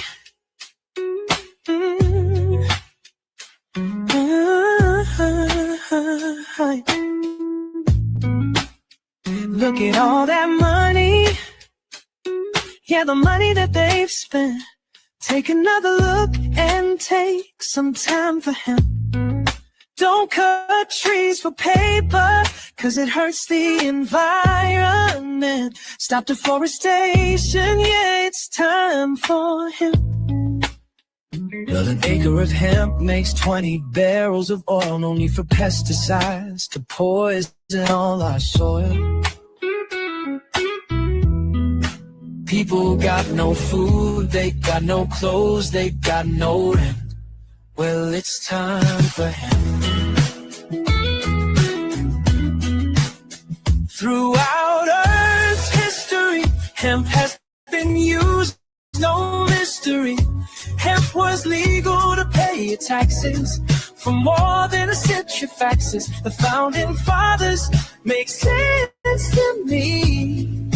Look at all that money. Yeah, the money that they've spent. Take another look and take some time for him. Don't cut trees for paper. 'cause it hurts the environment. Stop deforestation, yeah, it's time for hemp. Well, an acre of hemp makes 20 barrels of oil, no need for pesticides to poison all our soil. People got no food, they got no clothes, they got no rent. Well, it's time for hemp. Throughout Earth's history, hemp has been used, no mystery. Hemp was legal to pay your taxes for more than a century. Faxes, the founding fathers make sense to me.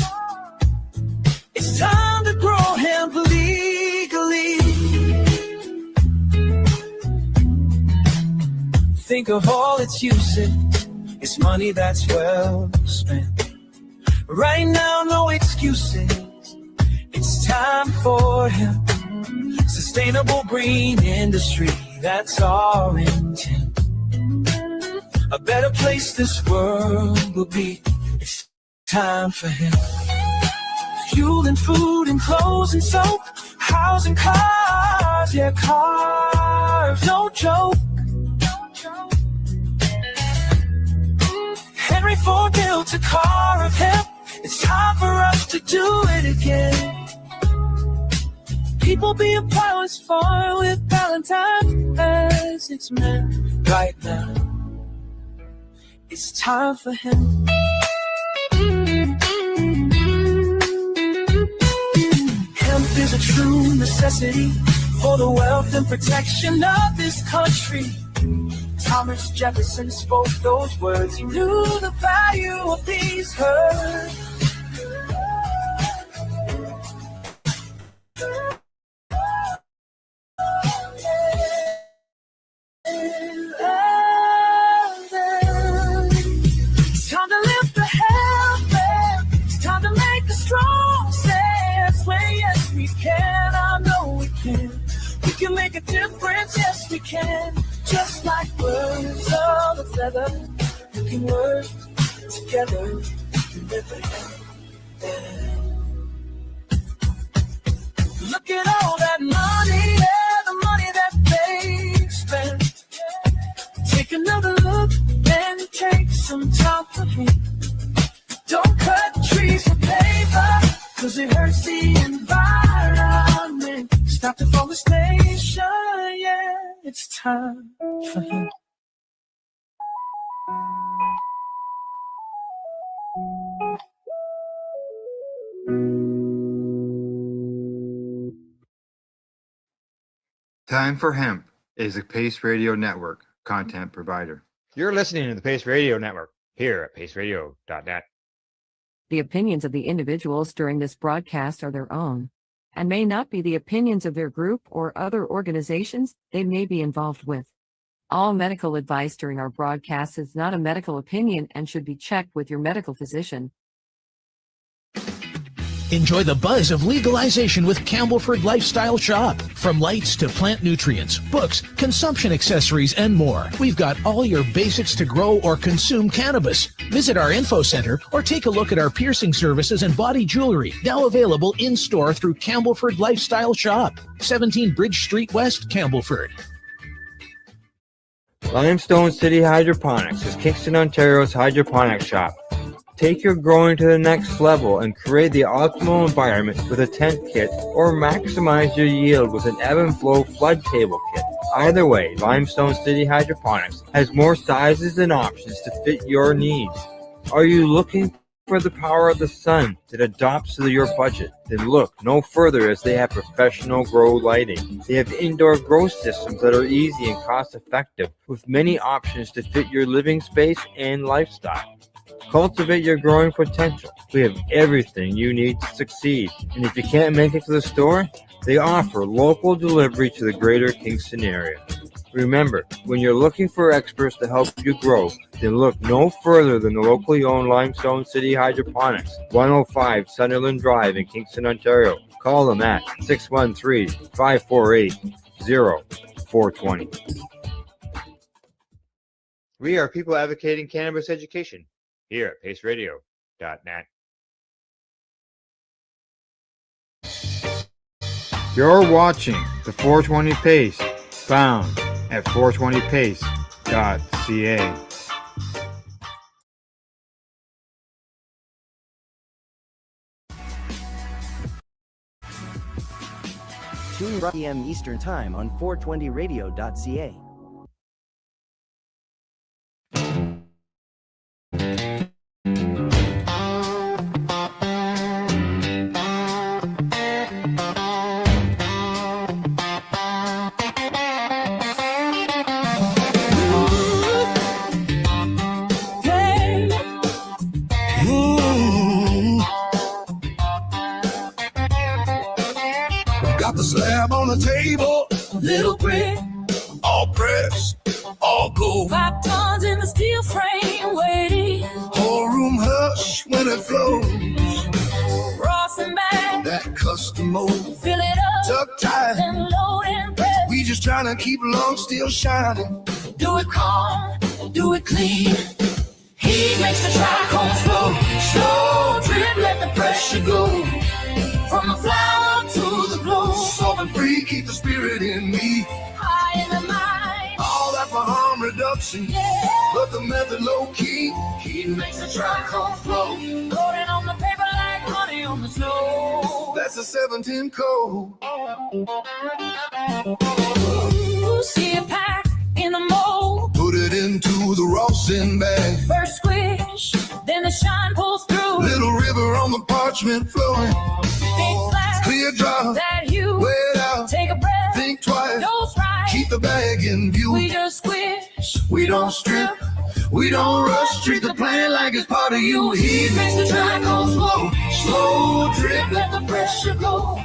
It's time to grow hemp legally. Think of all its uses, it's money that's well spent. Right now, no excuses, it's time for hemp. Sustainable green industry, that's our intent. A better place this world will be. It's time for him. Fuel and food and clothes and soap, housing, cars, yeah, cars, no joke. Henry Ford built a car of hemp. It's time for us to do it again. People being pilots far with Valentine as it's meant right now. It's time for him. Hemp is a true necessity for the wealth and protection of this country. Thomas Jefferson spoke those words. He knew the value of these herbs. It's time to lift the helmet. It's time to make a strong stand. Swear yes we can, I know we can. We can make a difference, yes we can. Just like birds of a feather, we can work together to live again. Look at all that money, yeah, the money that they spent. Take another look and take some time for me. Don't cut trees for paper, 'cause it hurts the environment. Stop deforestation, yeah, it's time for him. Time for Hemp is a Pace Radio Network content provider. You're listening to the Pace Radio Network here at paceradio.net. The opinions of the individuals during this broadcast are their own and may not be the opinions of their group or other organizations they may be involved with. All medical advice during our broadcast is not a medical opinion and should be checked with your medical physician. Enjoy the buzz of legalization with Campbellford Lifestyle Shop. From lights to plant nutrients, books, consumption accessories, and more, we've got all your basics to grow or consume cannabis. Visit our info center or take a look at our piercing services and body jewelry, now available in-store through Campbellford Lifestyle Shop, 17 Bridge Street West, Campbellford. Limestone City Hydroponics is Kingston, Ontario's hydroponics shop. Take your growing to the next level and create the optimal environment with a tent kit, or maximize your yield with an ebb and flow flood table kit. Either way, Limestone City Hydroponics has more sizes and options to fit your needs. Are you looking for the power of the sun that adapts to your budget? Then look no further, as they have professional grow lighting. They have indoor grow systems that are easy and cost effective, with many options to fit your living space and lifestyle. Cultivate your growing potential. We have everything you need to succeed. And if you can't make it to the store, they offer local delivery to the greater Kingston area. Remember, when you're looking for experts to help you grow, then look no further than the locally owned Limestone City Hydroponics, 105 Sunderland Drive in Kingston, Ontario. Call them at 613-548-0420. We are people advocating cannabis education. here at paceradio.net. You're watching the 420 Pace, found at 420pace.ca. Tune p.m. Eastern Time on 420radio.ca. Got the slab on the table, little brick, all pressed, all gold. 5 tons in the steel frame waiting. Whole room hush when it flows. Ross and back, That custom mold, fill it up, tuck tight. then load and press. We just trying to keep long steel shining. Do it calm, do it clean. Heat makes the trichome flow. Slow drip, let the pressure go. From the flower to the glow. Solving free, keep the spirit in me. High in the mind. All that for harm reduction, Yeah. but the method low key. Heat makes the trichome flow. Loading on the paper like honey on the snow. That's a 710 code. Ooh, see it pack in the mold. Put it into the Rawson bag. First squish, then the shine pulls through. Little river on the parchment flowing. Big flash, Clear drop, that hue. weigh it out, Take a breath, think twice. dose right. Keep the bag in view. We just squish, We don't strip, we don't rush. Treat the plant like it's part of you. Heat makes the trichome flow. Slow drip, let the pressure go.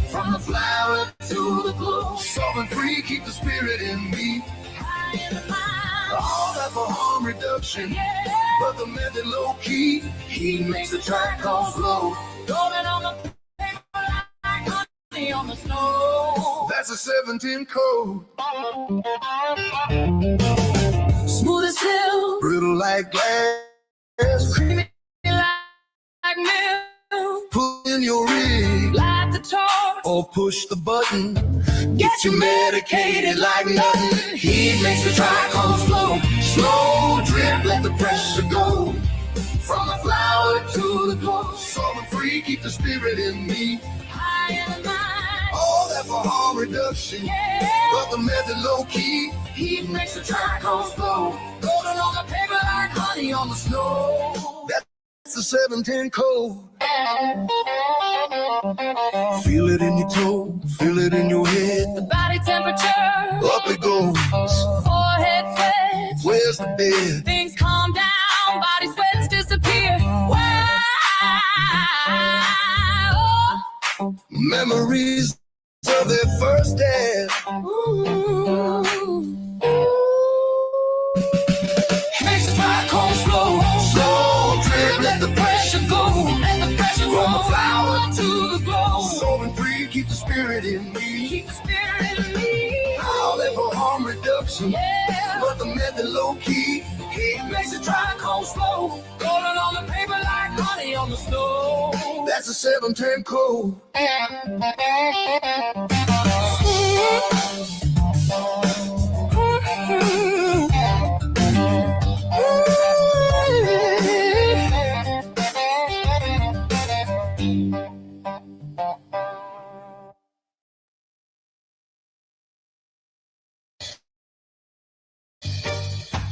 From the flower to the glow. solving free, keep the spirit in me. High in the mind. All that for harm reduction, Yeah. but the method low key. Heat makes the trichome flow. Rolling on the paper like honey on the snow. That's a 710 code. Smooth as silk, Brittle like glass. creamy like milk. Pull in your rig Light the torch, or push the button. Get you medicated like nothing. Heat makes the trichome flow. Slow drip, let the pressure go. from the flower to the glow. Solving free, keep the spirit in me. High in the mind. All that for harm reduction, Yeah. but the method low key. Heat makes the trichome flow. Golden on the paper like honey on the snow. That's the 710 code. Feel it in your toe, feel it in your head. The body temperature, Up it goes. forehead sweat. Where's the bed? Things calm down, body sweats disappear. Wow. Memories of their first dance. Ooh. Makes the trichome flow. Slow drip, Let the pressure go. Let the pressure From go. the flower to the glow. solving free, keep the spirit in me. Keep the spirit in me. All that for harm reduction, Yeah. but the method low key. Heat makes the trichome flow. Rolling on the paper like honey on the snow. That's a 710 code.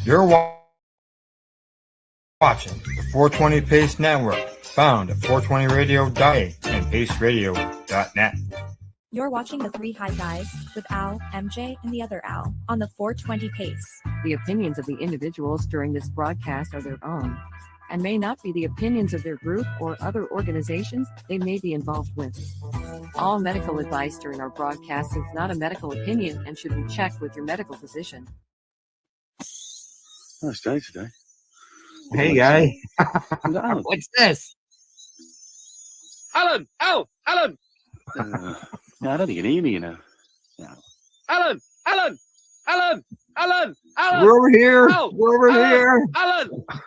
You're watching the 420 Pace Network, found at 420radio.a and paceradio.net. You're watching the Three High Guys with Al, MJ, and the other Al on the 420 Pace. The opinions of the individuals during this broadcast are their own and may not be the opinions of their group or other organizations they may be involved with. All medical advice during our broadcast is not a medical opinion and should be checked with your medical physician. Nice day today. Hey, guy. No. What's this? Alan! Al! Alan! No, I don't think you can hear me, you know. No. Alan! Alan! Alan! Alan, We're over here. Al, We're over Alan, here.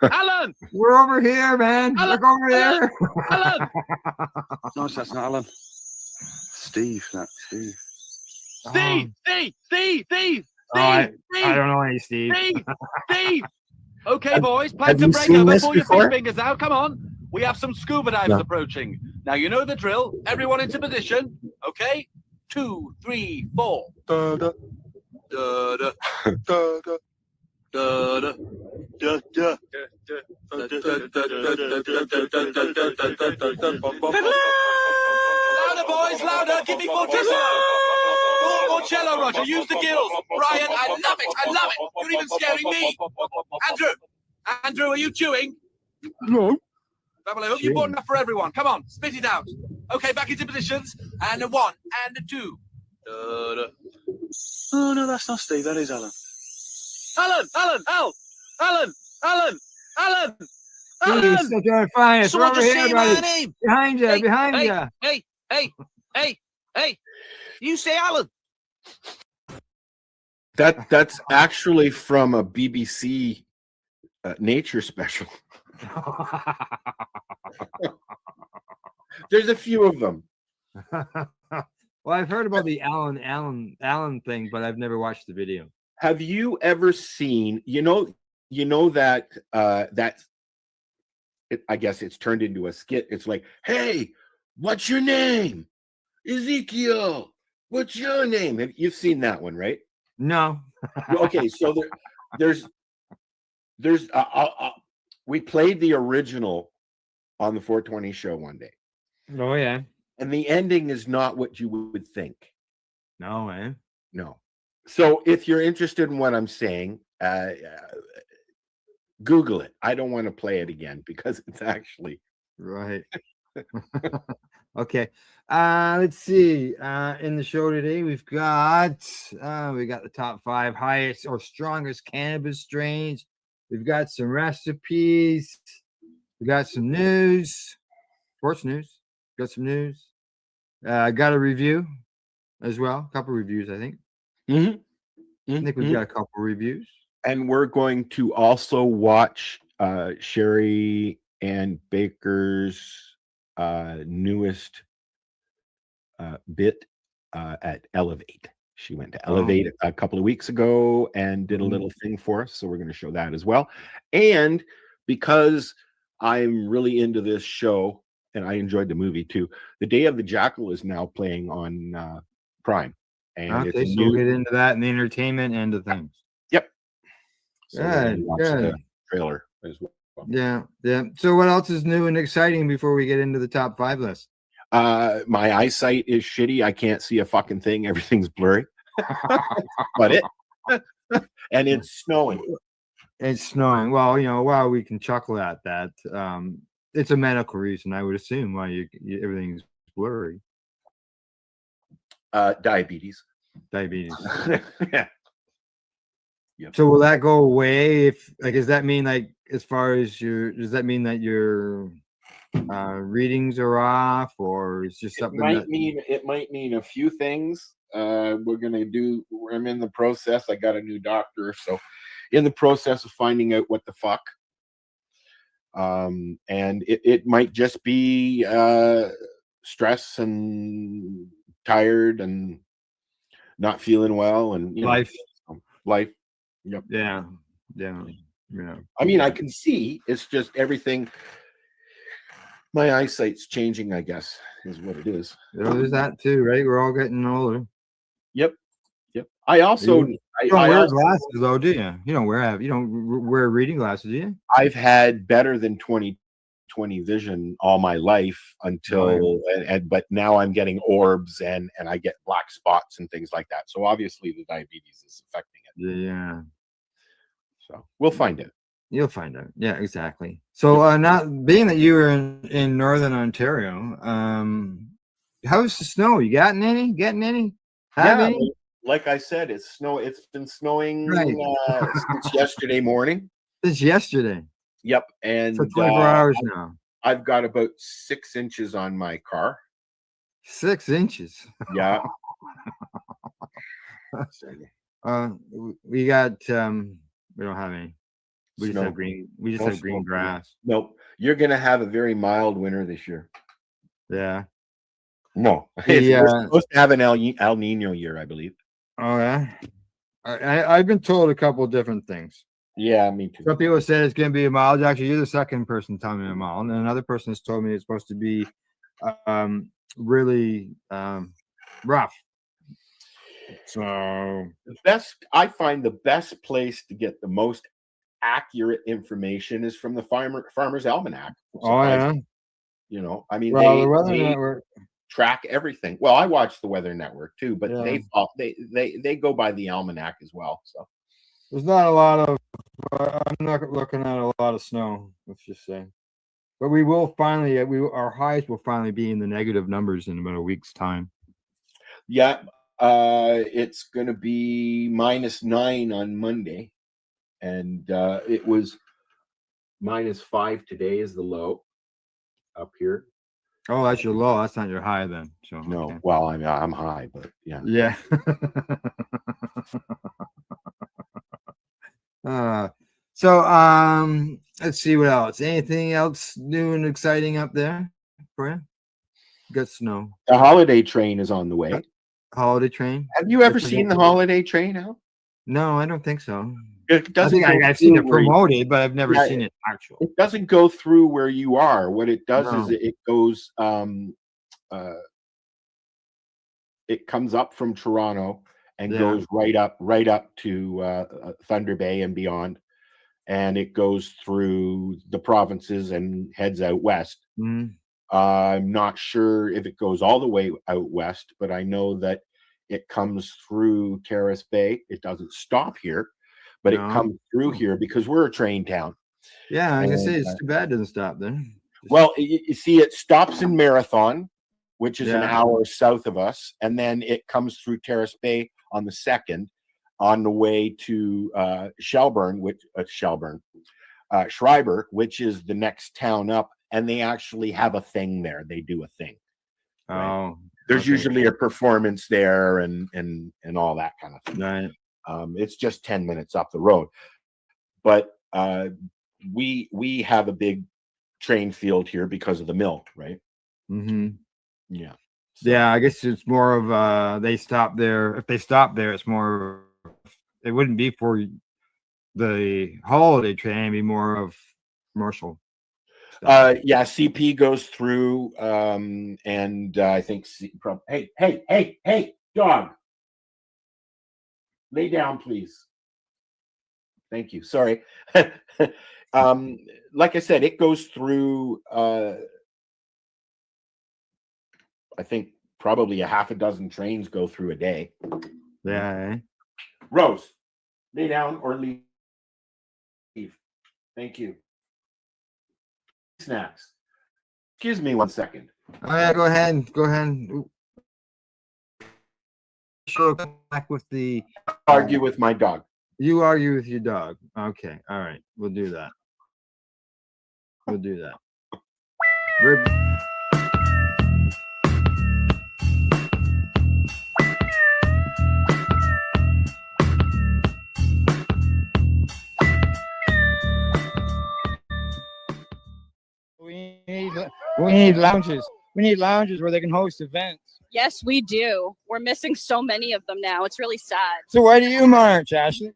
Alan, We're over here, man. Look over there. Alan. No, that's not Alan. Steve, that's Steve. Steve. I don't know any Steve. Steve. Okay, boys, have plan to you break seen out this before your before? fish fingers out. Come on. We have some scuba divers No. approaching. Now, you know the drill. Everyone into position. Okay? 2, 3, 4. Da, da. Da, da. Da, da. Da, da. Da, da. Louder, boys, louder. Give me more cello. More cello, Roger. Use the gills. Brian, I love it. You're even scaring me. Andrew, are you chewing? No. Well, I hope you bought enough for everyone. Come on, spit it out. Okay, back into positions. And a 1 and a 2. Oh, no, that's not Steve. That is Alan. Alan! Steve, still trying to find us. We're Someone over just here, say my buddy. name. Behind you. Hey. You say Alan. That's actually from a BBC nature special. There's a few of them. Well, I've heard about the Alan thing, but I've never watched the video. Have you ever seen? You know that I guess it's turned into a skit. It's like, hey, what's your name? Ezekiel. What's your name? You've seen that one, right? No. Okay, so there's we played the original on the 420 show one day. Oh yeah. And the ending is not what you would think. No, man. No. So if you're interested in what I'm saying, Google it. I don't want to play it again because it's actually right. Okay. Let's see. In the show today, we've got the top 5 highest or strongest cannabis strains. We've got some recipes. We got some news, sports news. Got some news. Got a review as well. A couple reviews, I think. I think we've got a couple reviews. And we're going to also watch Sherry and Baker's newest bit at Elevate. She went to Elevate a couple of weeks ago and did a little thing for us. So we're going to show that as well. And because I'm really into this show and I enjoyed the movie too, The Day of the Jackal is now playing on Prime. And Okay, so we'll get into that and the entertainment end of things. Yep. So good. The trailer as well. Yeah. So what else is new and exciting before we get into the top 5 list? My eyesight is shitty. I can't see a fucking thing. Everything's blurry. But and it's snowing. It's snowing. Well, while we can chuckle at that, it's a medical reason, I would assume, why everything's blurry. Diabetes. Yeah. Yep. So will that go away does that mean as far as does that mean that your readings are off, or it's just something it might mean a few things. I'm in the process. I got a new doctor, so in the process of finding out what the fuck. And it might just be stress and tired and not feeling well and life. Yep. Yeah. I mean, I can see it's just everything. My eyesight's changing, I guess, is what it is. There's that too, right? We're all getting older. Yep. I also you don't wear glasses though, do you? You don't wear reading glasses, do you? I've had better than 20/20 vision all my life until but now I'm getting orbs and I get black spots and things like that. So obviously the diabetes is affecting it. Yeah. So we'll find out. You'll find out. Yeah, exactly. So not being that you were in Northern Ontario, how's the snow? You getting any? Any? Like I said, it's been snowing since yesterday morning. Since yesterday. Yep. And for 24 hours now. I've got about 6 inches on my car. 6 inches. Yeah. We got we don't have any. We just Snow. have green. We just No have green snow. grass. Nope. You're gonna have a very mild winter this year. Yeah. No, we're supposed to have an El Nino year, I believe. Oh yeah. I've been told a couple of different things. Yeah, me too. Some people said it's going to be a mild. Actually, you're the second person telling me a mild, and another person has told me it's supposed to be really rough. So I find the best place to get the most accurate information is from the Farmer's Almanac. Oh yeah. You know, I mean, well, the Weather Network track everything. Well, I watch the Weather Network too, but Yeah. they go by the almanac as well. So there's not a lot of. I'm not looking at a lot of snow. Let's just say, but we will finally. Our highs will finally be in the negative numbers in about a week's time. yeah, it's going to be -9 on Monday, and it was -5 today is the low up here. Oh, that's your low. That's not your high then. So No, okay. well, I'm high, but yeah. Yeah. Let's see what else. Anything else new and exciting up there for you? Got snow. The holiday train is on the way. Holiday train. Have you ever seen the holiday train, Al? No, I don't think so. It doesn't. I've seen it promoted, but I've never seen it actual. It doesn't go through where you are. What it does is No. it goes. It comes up from Toronto and Yeah. goes right up to Thunder Bay and beyond, and it goes through the provinces and heads out west. Mhm. I'm not sure if it goes all the way out west, but I know that it comes through Terrace Bay. It doesn't stop here, but No. it comes through here because we're a train town. Yeah, I can say And, it's too bad it doesn't stop there. Well, you see, it stops in Marathon, which is an Yeah. hour south of us, and then it comes through Terrace Bay on the 2nd on the way to Shelburne, Schreiber, which is the next town up, and they actually have a thing there. They do a thing. Right? Oh, There's okay. usually a performance there and all that kind of thing. Right. It's just 10 minutes up the road, but we have a big train field here because of the mill, right? Mm-hmm. Yeah. Yeah, I guess it's more of they stop there. If they stop there, it's more. It wouldn't be for the holiday train; it'd be more of commercial. Yeah, CP goes through, and I think hey, dog, lay down, please. Thank you. Sorry. Like I said, it goes through. I think probably a half a dozen trains go through a day. Yeah. Rose, lay down or leave. Thank you. Snacks. Excuse me 1 second. Oh yeah, go ahead. Go ahead. Sure, come back with the argue with my dog. You argue with your dog. Okay. All right. We'll do that. We'll do that. We need lounges. We need lounges where they can host events. Yes, we do. We're missing so many of them now. It's really sad. So why do you march, Ashley?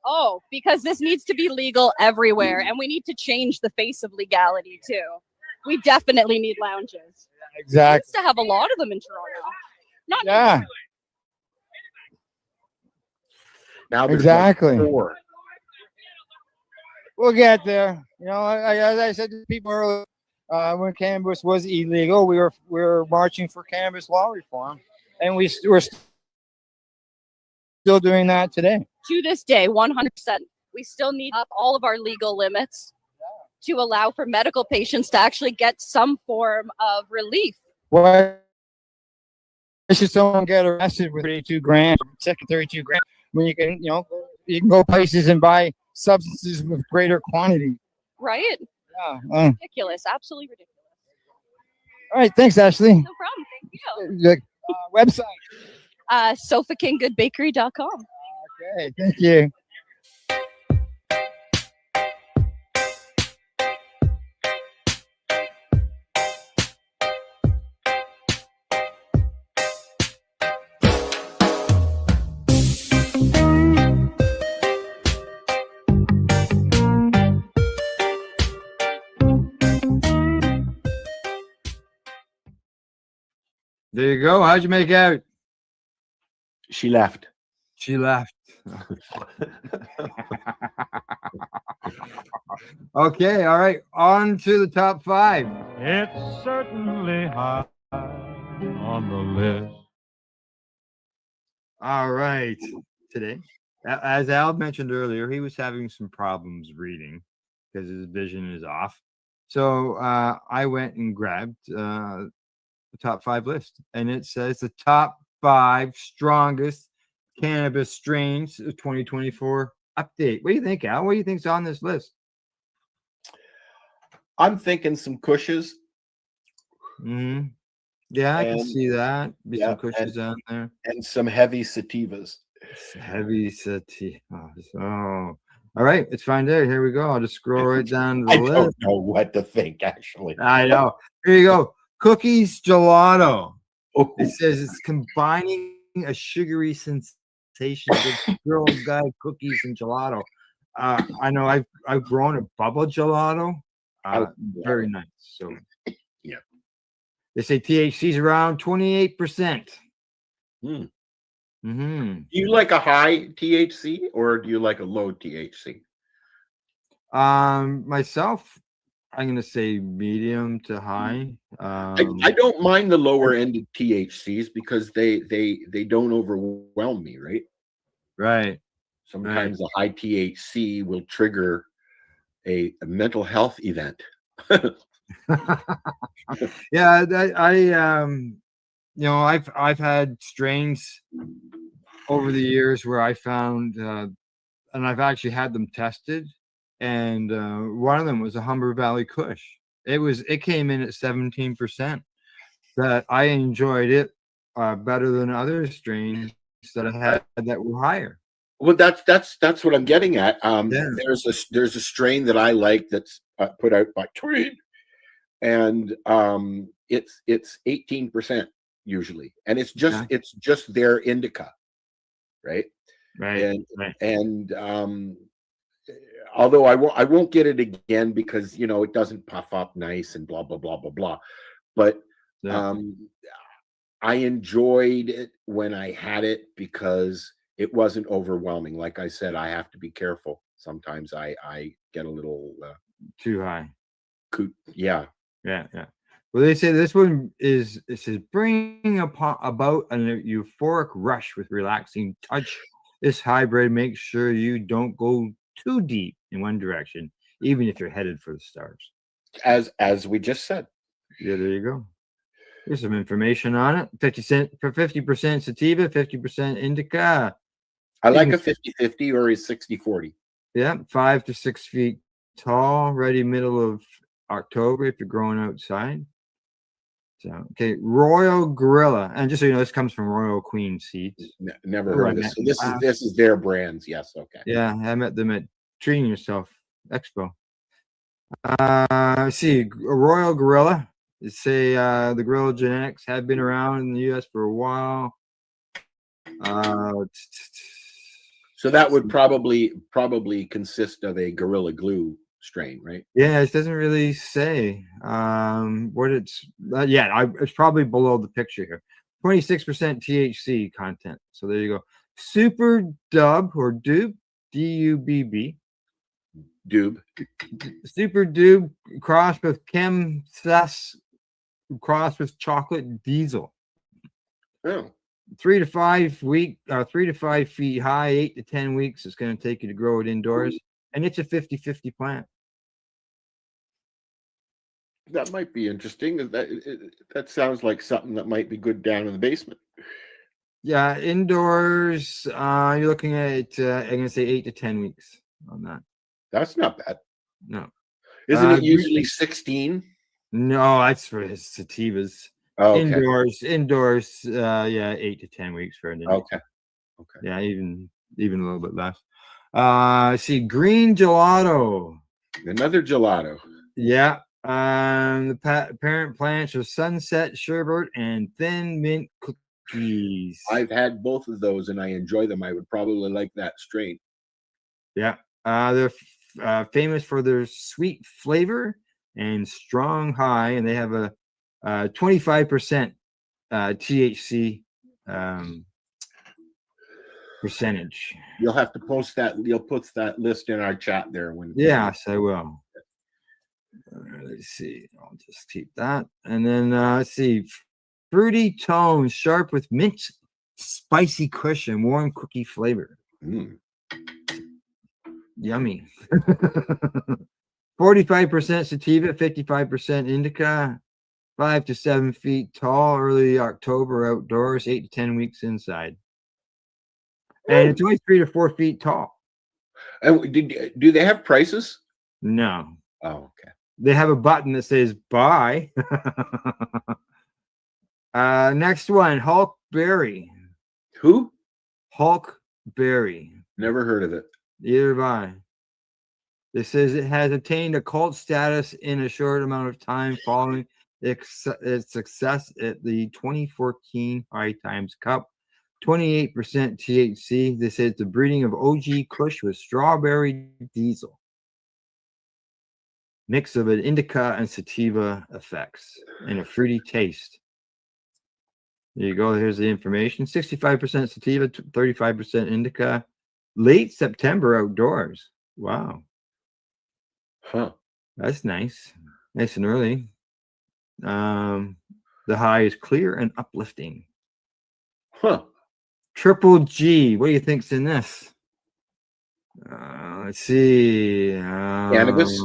Oh, because this needs to be legal everywhere, and we need to change the face of legality too. We definitely need lounges. Exactly. We used to have a lot of them in Toronto. Not Yeah. Now there's Exactly. like 4. We'll get there. You know, as I said to people earlier, when cannabis was illegal, we were marching for cannabis law reform, and we're still doing that today. to this day, 100%. We still need up all of our legal limits to allow for medical patients to actually get some form of relief. Why should someone get arrested with 32 grand, second 32 grand, when you can go places and buy substances with greater quantity? Right? Yeah. Ridiculous. Absolutely ridiculous. All right. Thanks, Ashley. No problem. Thank you. Website. SofaKingGoodBakery.com. Okay, thank you. There you go. How'd you make out? She left. She left. Okay, all right. On to the top 5. It's certainly high on the list. All right. Today, as Al mentioned earlier, he was having some problems reading because his vision is off. So I went and grabbed the top 5 list, and it says the top 5 strongest cannabis strains of 2024 update. What do you think, Al? What do you think's on this list? I'm thinking some Kushes. Mm-hmm. Yeah, I can see that. Be some yeah, Kushes on there. And some heavy sativas. Heavy sativas. Oh, all right. It's fine there. Here we go. I'll just scroll right down to the I list. don't know what to think, actually. I know. Here you go. Cookies gelato. Oh. It says it's combining a sugary sensation with Girl Guide cookies and gelato. I know I've grown a bubble gelato. Very nice. So yeah. They say THC is around 28%. Hmm. Mm-hmm. Do you like a high THC or do you like a low THC? Myself, I'm gonna say medium to high. I don't mind the lower end of THCs because they don't overwhelm me, right? Right. Sometimes a high THC will trigger a mental health event. Yeah, I've had strains over the years where I found, and I've actually had them tested, and one of them was a Humber Valley Kush. It came in at 17%. That I enjoyed it better than other strains that I had that were higher. Well, that's what I'm getting at. There's a strain that I like that's put out by Tweed, and it's 18% usually, and it's just their indica, right? Right. And although I won't get it again because it doesn't puff up nice and blah blah blah blah blah, but I enjoyed it when I had it because it wasn't overwhelming. Like I said, I have to be careful. Sometimes I get a little too high. Yeah. Well, they say this one it says bringing about a euphoric rush with relaxing touch. This hybrid makes sure you don't go too deep in one direction, even if you're headed for the stars. As we just said. Yeah, there you go. Here's some information on it. 50% sativa, 50% indica. I like a 50-50 or a 60-40. Yeah, 5 to 6 feet tall, ready middle of October if you're growing outside. So, okay, Royal Gorilla, and just so you know, this comes from Royal Queen Seeds. Never heard of this. So this is their brands. Yes, okay. Yeah, I met them at Treating Yourself Expo. See, Royal Gorilla. They say the gorilla genetics have been around in the U.S. for a while. So that would probably consist of a Gorilla Glue strain, right? Yeah, it doesn't really say what it's. It's probably below the picture here. 26% THC content. So there you go. Super Dub or Dube, D-U-B-B. Dube. Super Dube crossed with Chem Sus crossed with Chocolate Diesel. Oh. 3 to 5 feet high, 8 to 10 weeks. It's going to take you to grow it indoors. And it's a 50-50 plant. That might be interesting. That sounds like something that might be good down in the basement. Yeah, indoors, you're looking at, I'm going to say 8 to 10 weeks on that. That's not bad. No. Isn't it usually 16? No, that's for his sativas. Oh, okay. Indoors, 8 to 10 weeks for an indoor. Okay. Yeah, even even a little bit less. Let's see, green gelato. Another gelato. Yeah. The parent plants are sunset sherbet and thin mint cookies. I've had both of those and I enjoy them. I would probably like that strain. Yeah. They're famous for their sweet flavor and strong high, and they have a 25% THC percentage. You'll have to post that. You'll put that list in our chat there when. Yes, I will. Let's see. I'll just keep that, and then let's see. Fruity tones, sharp with mint, spicy cushion, warm cookie flavor. Yummy. 45% sativa, 55% indica, 5 to 7 feet tall, early October outdoors, 8 to 10 weeks inside. And it's only 3 to 4 feet tall. Do they have prices? No. Oh, okay. They have a button that says buy. Next one, Hulk Berry. Who? Hulk Berry. Never heard of it. Either have I. It says it has attained a cult status in a short amount of time following its success at the 2014 High Times Cup. 28% THC. This is the breeding of OG Kush with strawberry diesel. Mix of an indica and sativa effects and a fruity taste. There you go. Here's the information. 65% sativa, 35% indica. Late September outdoors. Wow. Huh. That's nice. Nice and early. The high is clear and uplifting. Huh. Triple G. What do you think's in this? Let's see. Cannabis?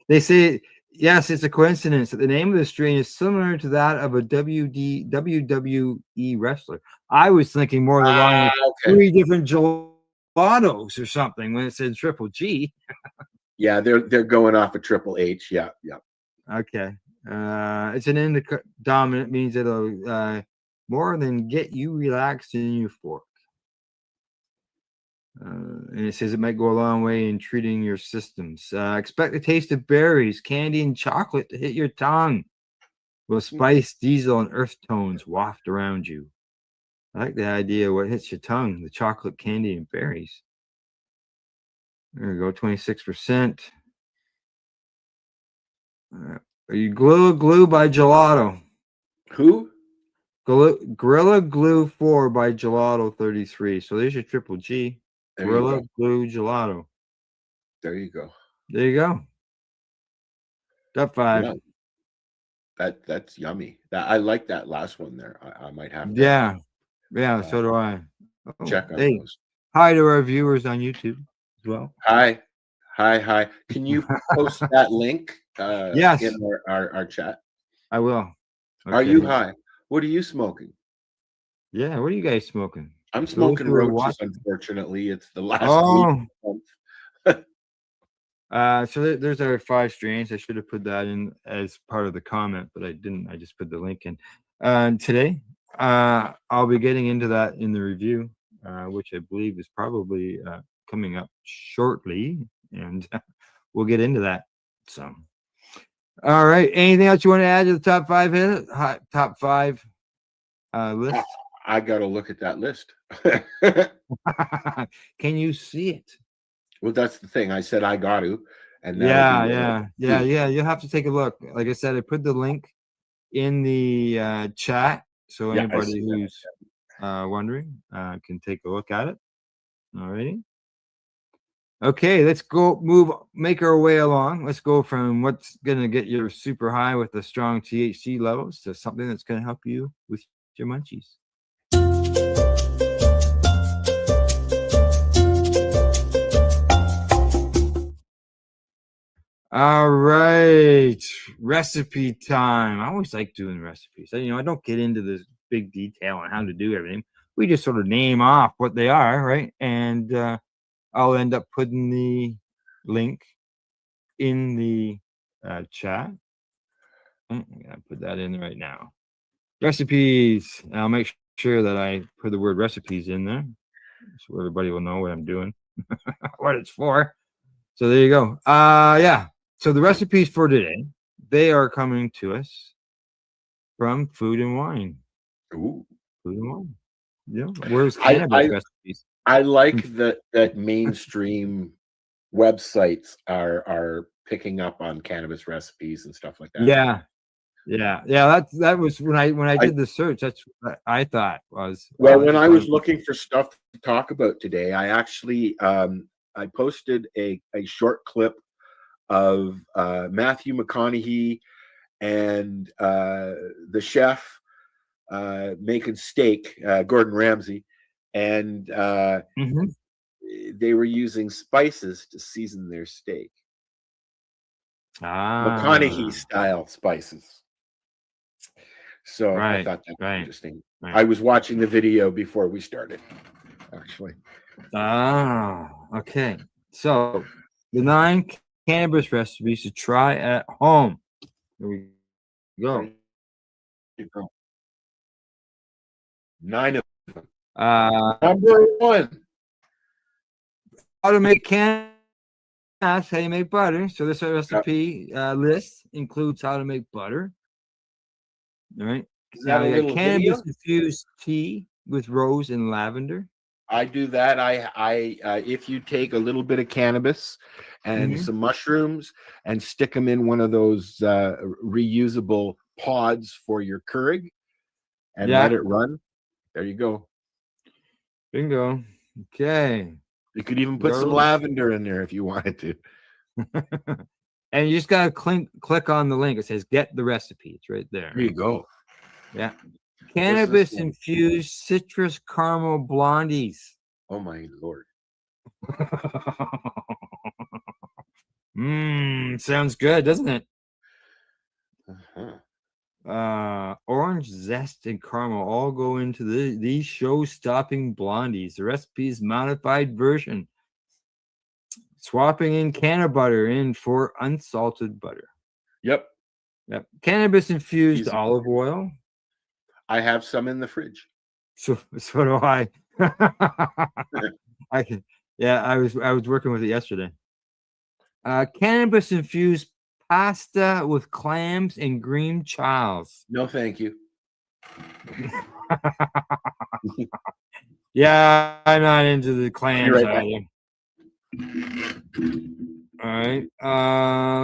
They say, yes, it's a coincidence that the name of the strain is similar to that of a WWE wrestler. I was thinking more of the line of 3 different gelatos or something when it said Triple G. Yeah, they're going off of Triple H. Yeah, yeah. Okay. It's an indica dominant, means it'll more than get you relaxed and euphoric. And it says it might go a long way in treating your systems. Expect the taste of berries, candy, and chocolate to hit your tongue. Will spice, diesel, and earth tones waft around you. I like the idea of what hits your tongue, the chocolate, candy, and berries. There we go, 26%. Are you Gorilla Glue by Gelato? Who? Gorilla Glue 4 by Gelato 33. So there's your Triple G. There you Gorilla go. Glue Gelato. There you go. There you go. Top 5. Yeah. That's yummy. I like that last one there. I might have to. Yeah, so do I. Check on Hey, those. hi to our viewers on YouTube as well. Hi. Can you post that link Yes. in our chat? I will. Are you high? What are you smoking? Yeah, what are you guys smoking? I'm Those smoking who are roaches, watching- unfortunately. It's the last week of the month. So there's our 5 strains. I should have put that in as part of the comment, but I didn't. I just put the link in. Today, I'll be getting into that in the review, which I believe is probably coming up shortly, and we'll get into that. So, all right. Anything else you want to add to the top 5 top 5 list? I got to look at that list. Can you see it? Well, that's the thing. I said I got to, and Yeah. You'll have to take a look. Like I said, I put the link in the chat, so Yeah, I anybody see that. who's wondering can take a look at it. All righty. Okay, let's make our way along. Let's go from what's going to get you super high with the strong THC levels to something that's going to help you with your munchies. All right, recipe time. I always like doing recipes. I don't get into this big detail on how to do everything. We just sort of name off what they are, right? And I'll end up putting the link in the chat. I'm gonna put that in right now. Recipes. I'll make sure that I put the word recipes in there so everybody will know what I'm doing, what it's for. So there you go. Yeah. So the recipes for today, they are coming to us from Food and Wine. Ooh. Food and Wine. Yeah. Where's I cannabis recipes? I like that mainstream websites are picking up on cannabis recipes and stuff like that. Yeah. That was when I did the search. That's what I thought was. Well, wow, when this I is was fun. looking for stuff to talk about today, I actually I posted a short clip of Matthew McConaughey and the chef making steak, Gordon Ramsay, and they were using spices to season their steak. McConaughey style spices. So I thought that was interesting. I was watching the video before we started, actually. Okay. So the 9 cannabis recipes to try at home. Here we go. 9 of them. Number 1. How to make cannabis. How you make butter. So this recipe list includes how to make butter. All right. Is that a we got little cannabis video? infused tea with rose and lavender. I do that. I if you take a little bit of cannabis and some mushrooms and stick them in one of those reusable pods for your Keurig and let it run, there you go. Bingo. Okay. You could even put some Rose. lavender in there if you wanted to. And you just gotta click on the link. It says "Get the recipe." It's right there. There you go. Yeah. Cannabis infused citrus caramel blondies. Oh my lord. Sounds good, doesn't it? Uh-huh. Orange zest and caramel all go into these show-stopping blondies. The recipe's modified version. Swapping in canna butter in for unsalted butter. Yep. Cannabis infused Easy. olive oil. I have some in the fridge. So do I. I can. Yeah, I was working with it yesterday. Cannabis infused pasta with clams and green chiles. No, thank you. Yeah, I'm not into the clams You're right. either. All right.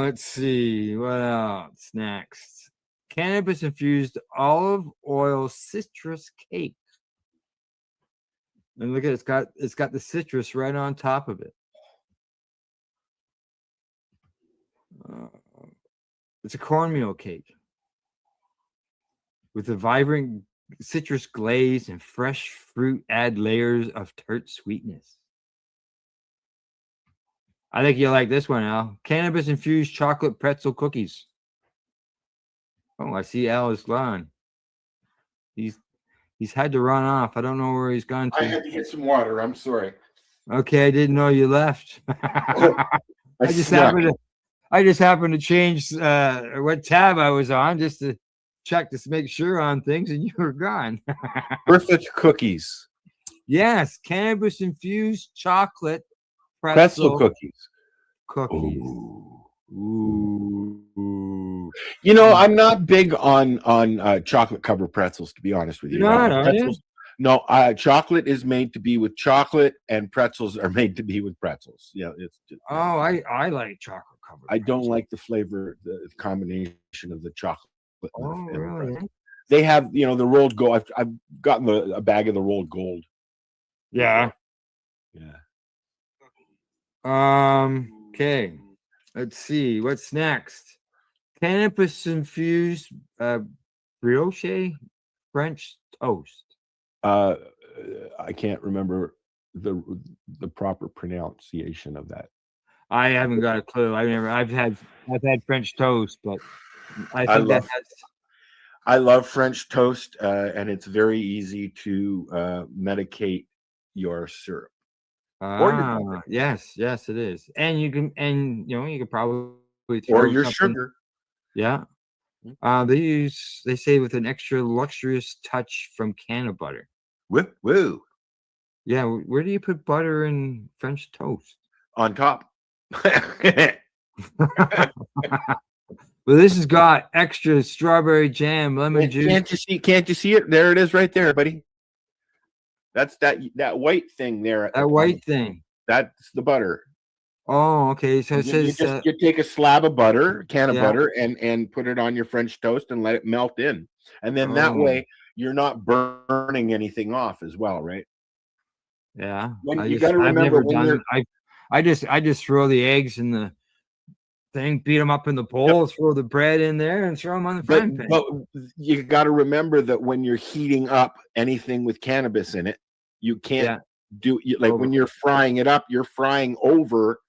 Let's see what else next. Cannabis infused olive oil citrus cake. And look at it, it's got the citrus right on top of it. It's a cornmeal cake with a vibrant citrus glaze and fresh fruit add layers of tart sweetness. I think you'll like this one, Al. Cannabis infused chocolate pretzel cookies. Oh, I see Al is gone. He's had to run off. I don't know where he's gone to. I had to get some water. I'm sorry. Okay, I didn't know you left. I just happened to change what tab I was on just to check to make sure on things, and you were gone. Perfect cookies. Yes, cannabis infused chocolate Pretzel cookies. Ooh. You know, I'm not big on chocolate covered pretzels, to be honest with you. Pretzels, no, chocolate is made to be with chocolate, and pretzels are made to be with pretzels. Yeah, it's just, I like chocolate covered. I don't like the flavor, the combination of the chocolate. And the really? pretzel. They have, the rolled gold. I've gotten a bag of the rolled gold. Yeah. Yeah. Okay. Let's see what's next. Cannabis infused brioche French toast. I can't remember the proper pronunciation of that. I haven't got a clue. I've had French toast, but I love French toast, and it's very easy to medicate your syrup. Yes, it is. And you can probably throw or your something. sugar. Yeah. They say with an extra luxurious touch from can of butter. Woo. Yeah, where do you put butter in French toast? On top. Well, this has got extra strawberry jam, lemon juice. Can't you see it? There it is right there, buddy. That's that white thing there. At That white thing. That's the butter. Oh, okay. So it You says you take a slab of butter, can of yeah. butter, and put it on your French toast and let it melt in. And then that way you're not burning anything off as well, right? Yeah. You got to remember when you're I just throw the eggs in the thing, beat them up in the bowl, throw the bread in there, and throw them on the frying pan. But you got to remember that when you're heating up anything with cannabis in it, you can't do like when you're frying it up, you're frying over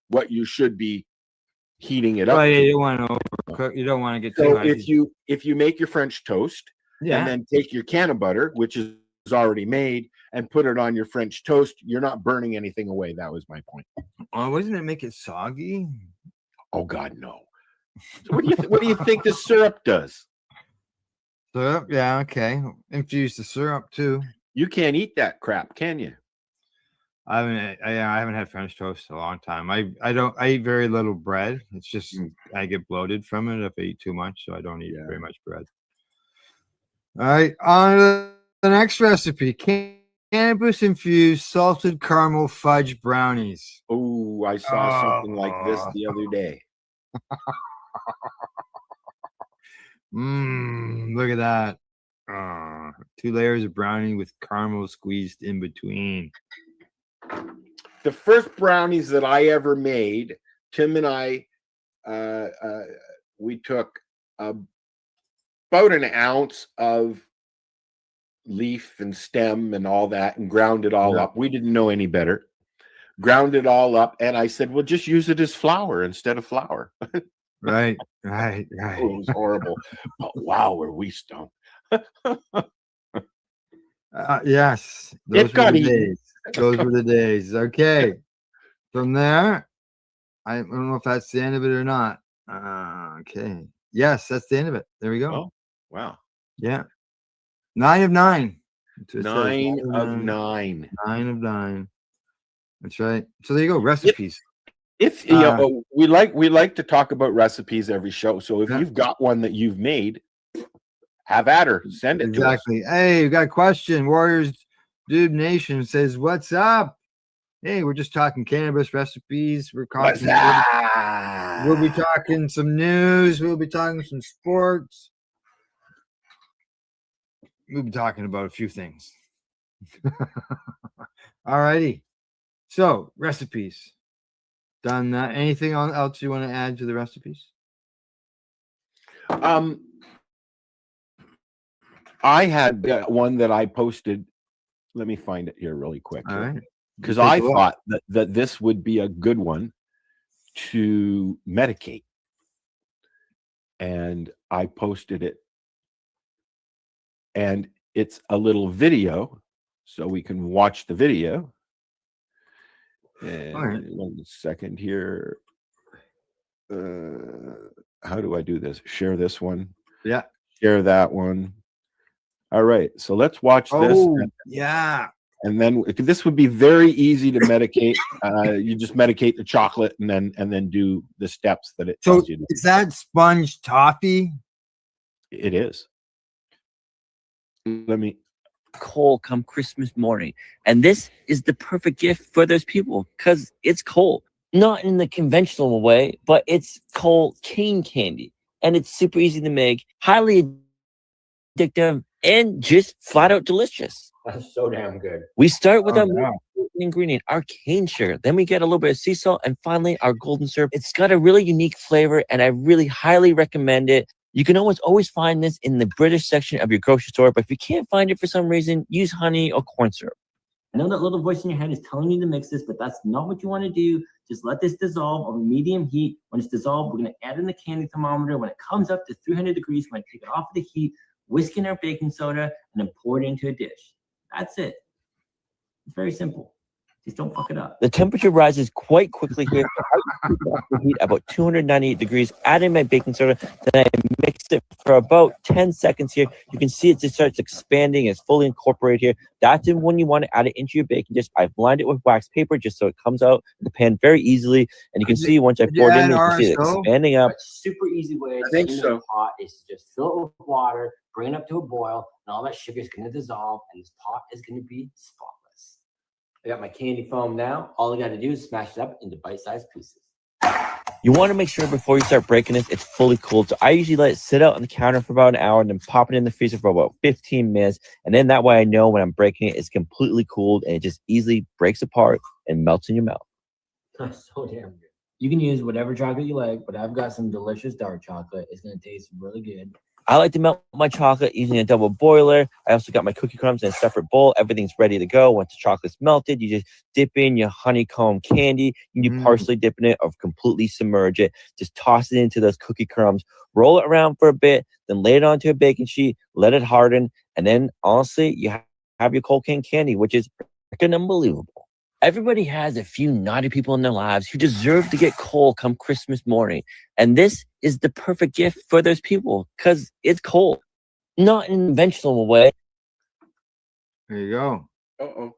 what you should be heating it up. Oh, yeah, you don't want to overcook. You don't want to get too hot. If you make your French toast and then take your can of butter, which is already made, and put it on your French toast, you're not burning anything away. That was my point. Oh, wasn't it make it soggy? Oh God, no. So what do you think the syrup does? Syrup, yeah, okay. Infuse the syrup too. You can't eat that crap, can you? I haven't had French toast in a long time. I eat very little bread. It's just I get bloated from it if I eat too much, so I don't eat very much bread. All right, on to the next recipe: cannabis infused salted caramel fudge brownies. Oh, I saw something like this the other day. Look at that. 2 layers of brownie with caramel squeezed in between. The first brownies that I ever made, Tim and I, we took about an ounce of leaf and stem and all that and ground it all up. We didn't know any better. Ground it all up, and I said, well, just use it as flour instead of flour. Right. It was horrible. But wow, were we stoned. Yes. Those were the days. Those were the days. Okay. From there, I don't know if that's the end of it or not. Okay. Yes, that's the end of it. There we go. Oh, wow. Yeah. 9 of 9. 9 of 9. 9 of 9. That's right. So there you go. Recipes. If you know, we like to talk about recipes every show. So if you've got one that you've made, have at her. Send it to us. Hey, we got a question. Warriors Dude Nation says, "What's up?" Hey, we're just talking cannabis recipes. We'll be talking some news. We'll be talking some sports. We'll be talking about a few things. All righty. So recipes. Done that. Anything else you want to add to the recipes? I had one that I posted. Let me find it here really quick. All right. Because I thought that this would be a good one to medicate. And I posted it. And it's a little video, so we can watch the video. And all right. 1 second here. How do I do this? Share this one. Yeah. Share that one. All right. So let's watch this. Yeah. And then this would be very easy to medicate. You just medicate the chocolate and then do the steps that it tells you to do. Is that sponge toffee? It is. Let me. Cold come Christmas morning, and this is the perfect gift for those people because it's cold, not in the conventional way, but it's cold cane candy, and it's super easy to make, highly addictive, and just flat out delicious. That's so damn good. We start with our main ingredient, our cane sugar. Then we get a little bit of sea salt, and finally our golden syrup. It's got a really unique flavor, and I really highly recommend it. You can always find this in the British section of your grocery store, but if you can't find it for some reason, use honey or corn syrup. I know that little voice in your head is telling you to mix this, but that's not what you want to do. Just let this dissolve over medium heat. When it's dissolved, we're going to add in the candy thermometer. When it comes up to 300 degrees, we're going to take it off of the heat, whisk in our baking soda, and then pour it into a dish. That's it. It's very simple. Just don't fuck it up. The temperature rises quite quickly here. Heat about 298 degrees. Add in my baking soda. Then I mix it for about 10 seconds here. You can see it just starts expanding. It's fully incorporated here. That's when you want to add it into your baking dish. I've lined it with wax paper just so it comes out of the pan very easily. And you can see once I pour it in, you can see it expanding up. Super easy way I to think clean so. this pot is to just fill it with water, bring it up to a boil, and all that sugar is going to dissolve, and this pot is going to be spotless. I got my candy foam now. All I got to do is smash it up into bite-sized pieces. You want to make sure before you start breaking this, it's fully cooled. So I usually let it sit out on the counter for about an hour and then pop it in the freezer for about 15 minutes. And then that way I know when I'm breaking it, it's completely cooled and it just easily breaks apart and melts in your mouth. That's so damn good. You can use whatever chocolate you like, but I've got some delicious dark chocolate. It's going to taste really good. I like to melt my chocolate using a double boiler. I also got my cookie crumbs in a separate bowl. Everything's ready to go. Once the chocolate's melted, you just dip in your honeycomb candy. You can partially dip in it or completely submerge it. Just toss it into those cookie crumbs. Roll it around for a bit, then lay it onto a baking sheet. Let it harden. And then, honestly, you have your cold canned candy, which is freaking unbelievable. Everybody has a few naughty people in their lives who deserve to get cold come Christmas morning. And this is the perfect gift for those people because it's cold. Not in a conventional way. There you go. Uh-oh.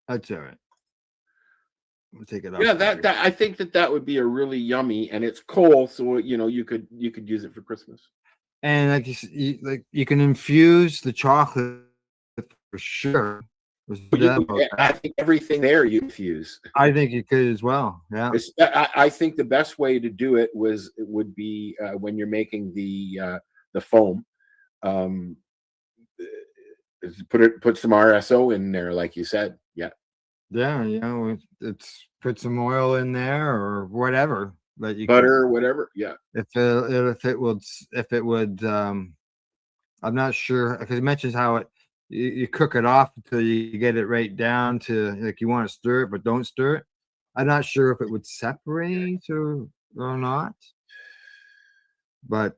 That's all right. We'll take it off. Yeah, that I think that would be a really yummy, and it's cold, so you could use it for Christmas. And like you can infuse the chocolate for sure. I think everything there you infuse. I think you could as well. Yeah. I think the best way to do it would be when you're making the foam. Put some RSO in there, like you said. Yeah. Yeah, it's put some oil in there or whatever. But you butter, whatever. Yeah. If it would, I'm not sure because it mentions how you cook it off until you get it right down to like you want to stir it, but don't stir it. I'm not sure if it would separate or not. But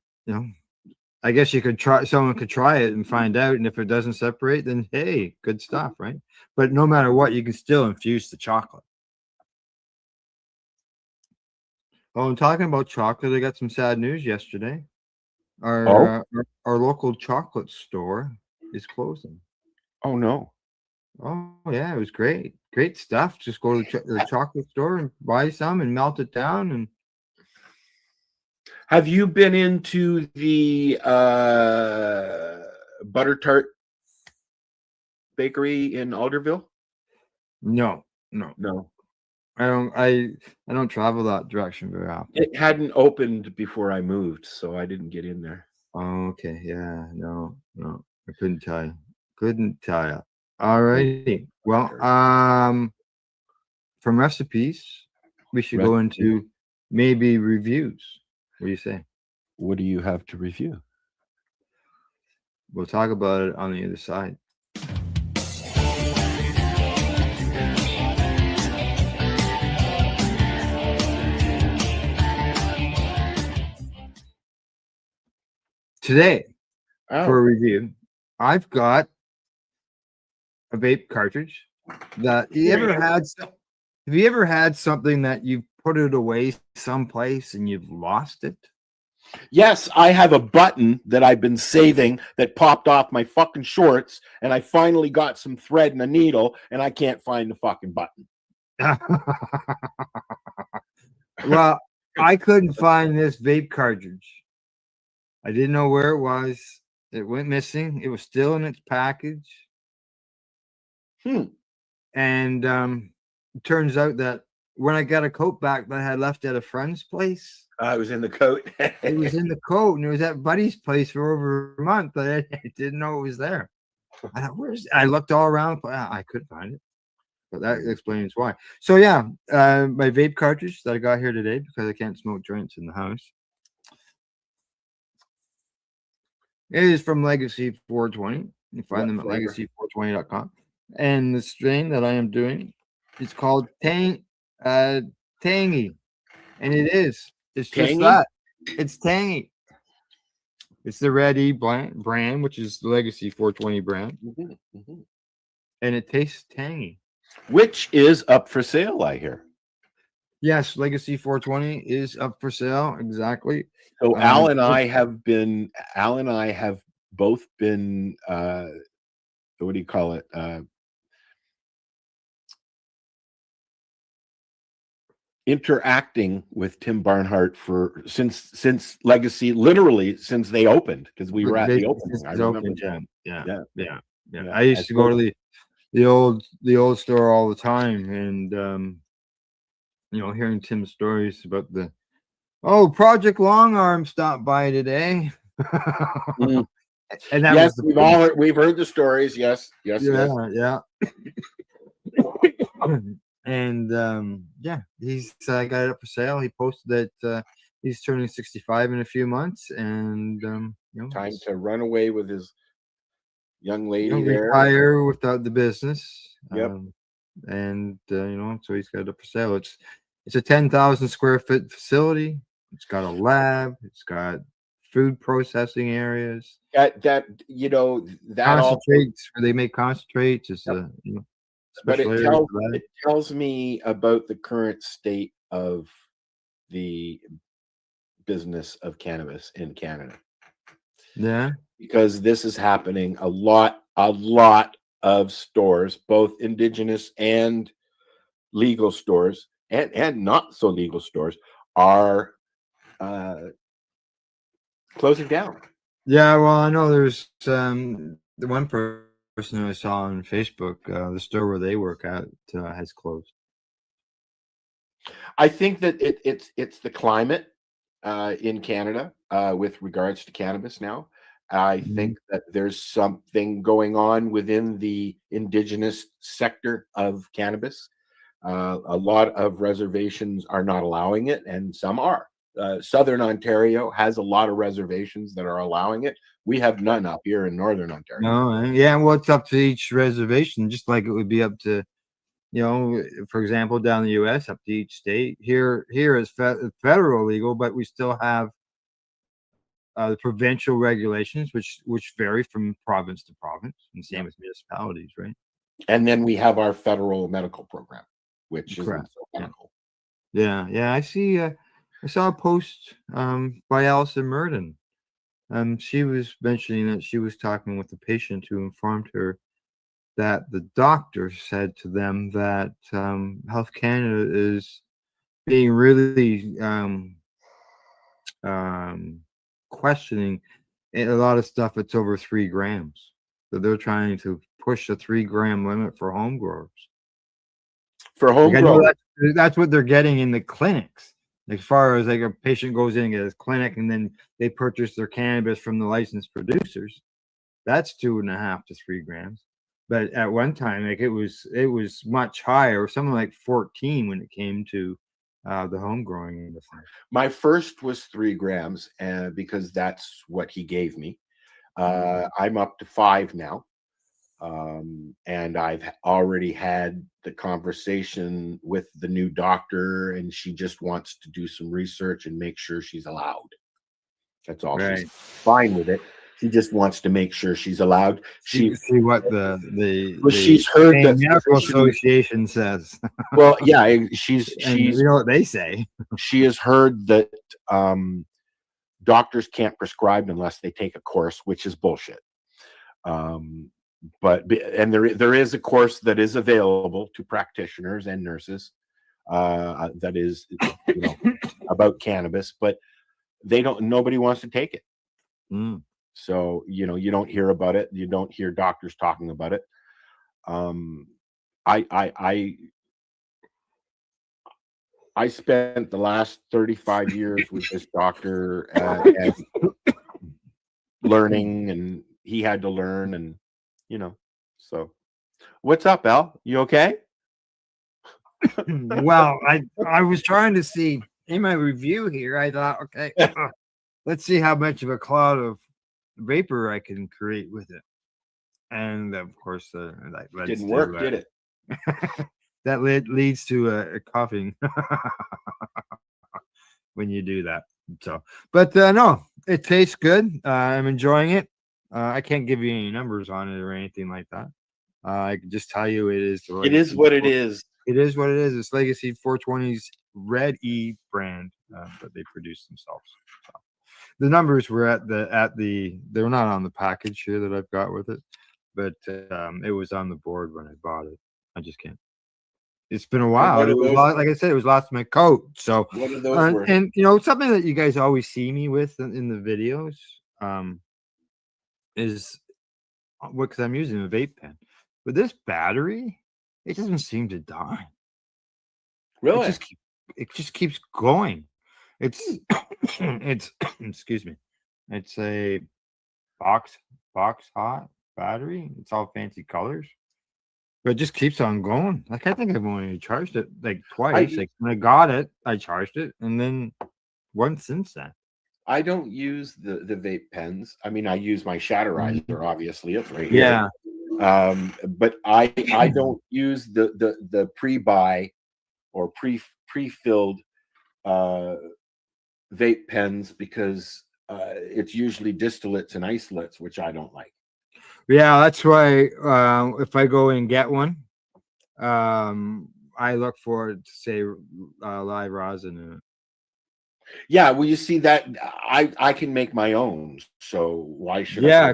I guess you could try. Someone could try it and find out, and if it doesn't separate, then hey, good stuff, right? But no matter what, you can still infuse the chocolate. Oh, I'm talking about chocolate. I got some sad news yesterday. Our local chocolate store is closing. Oh no. Oh yeah, it was great. Great stuff. Just go to the chocolate store and buy some and melt it down. And have you been into the butter tart bakery in Alderville? No. I don't travel that direction very often. It hadn't opened before I moved, so I didn't get in there. Oh, okay. Yeah, no. I couldn't tell you. All righty. Well, from recipes, we should go into maybe reviews. What do you say? What do you have to review? We'll talk about it on the other side. Today, for a review, I've got a vape cartridge that have you ever had something that you've put it away someplace and you've lost it? Yes, I have a button that I've been saving that popped off my fucking shorts, and I finally got some thread and a needle, and I can't find the fucking button. Well, I couldn't find this vape cartridge. I didn't know where it was. It went missing. It was still in its package. And it turns out that when I got a coat back that I had left at a friend's place, it was in the coat. It was in the coat, and it was at Buddy's place for over a month, but I didn't know it was there. I thought, I looked all around, but I couldn't find it. But that explains why. So yeah, my vape cartridge that I got here today because I can't smoke joints in the house. It is from Legacy 420. You find them at legacy420.com. And the strain that I am doing is called Tangy. And it is. It's just that. It's tangy. It's the Red E brand, which is the Legacy 420 brand. And it tastes tangy. which is up for sale, I hear. Yes, Legacy 420 is up for sale. Exactly. So Al and I have both been what do you call it? Interacting with Tim Barnhart since Legacy, literally since they opened, because we were at the opening. I remember. Yeah. I used to go to the old store all the time, and hearing Tim's stories about Project Long Arm stopped by today. And that yes, was we've heard the stories. Yes. Yeah. And he's got it up for sale. He posted that he's turning 65 in a few months, and time to run away with his young lady there. Retire without the business. Yep. So he's got it up for sale. It's a 10,000 square foot facility. It's got a lab. It's got food processing areas. That concentrates where they make concentrates. It's but it tells me about the current state of the business of cannabis in Canada. Yeah, because this is happening a lot of stores, both Indigenous and legal stores, and not so legal stores, are closing down. Yeah, well, I know there's the one person who I saw on Facebook, the store where they work at has closed. I think that it's the climate in Canada with regards to cannabis now. I think that there's something going on within the Indigenous sector of cannabis. A lot of reservations are not allowing it, and some are. Southern Ontario has a lot of reservations that are allowing it. We have none up here in Northern Ontario. No, yeah, well, it's up to each reservation, just like it would be up to, for example, down in the U.S., up to each state. Here is federal legal, but we still have the provincial regulations, which vary from province to province, and same with municipalities, right? And then we have our federal medical program, which is so medical. Yeah. I saw a post by Allison Murden. She was mentioning that she was talking with a patient who informed her that the doctor said to them that Health Canada is being really questioning a lot of stuff that's over 3 grams. So they're trying to push the 3 gram limit for home growers. For home growers, that's what they're getting in the clinics. As far as like a patient goes in at his clinic and then they purchase their cannabis from the licensed producers, that's 2.5 to 3 grams. But at one time, like it was much higher, something like 14 when it came to the home growing. My first was 3 grams, because that's what he gave me. I'm up to 5 now. And I've already had the conversation with the new doctor, and she just wants to do some research and make sure she's allowed. That's all. Right. She's fine with it. She just wants to make sure she's allowed. See what she's heard that medical association says. Well, yeah, she's you know what they say. She has heard that doctors can't prescribe unless they take a course, which is bullshit. But there is a course that is available to practitioners and nurses that is about cannabis, but nobody wants to take it. So you don't hear about it. You don't hear doctors talking about it. I spent the last 35 years with this doctor and learning, and he had to learn, and so what's up, Al? You okay? Well, I was trying to see in my review here. I thought, okay, let's see how much of a cloud of vapor I can create with it, and of course, that didn't work, did it? That leads to coughing when you do that. So, but no, it tastes good. I'm enjoying it. I can't give you any numbers on it or anything like that. I can just tell you it is. It is what it is. It is what it is. It's Legacy 420's Red E brand that they produce themselves. So the numbers were at the they're not on the package here that I've got with it, but it was on the board when I bought it. I just can't. It's been a while. what are It was those like I said, it was lost in my coat. So What are those worth? and you know something that you guys always see me with in the videos is what, because I'm using a vape pen. But this battery, it doesn't seem to die. Really? It just keeps going. It's it's excuse me. It's a box hot battery. It's all fancy colors. But it just keeps on going. Like I think I've only charged it like twice. Like when I got it, I charged it, and then once since then. I don't use the vape pens. I mean, I use my Shatterizer. Obviously, it's right Yeah. here. But I don't use the pre-buy or pre-filled vape pens because it's usually distillates and isolates, which I don't like. Yeah, that's why if I go and get one, I look for it to say live rosin in it. Yeah, well, you see that I can make my own, so why should I? Yeah,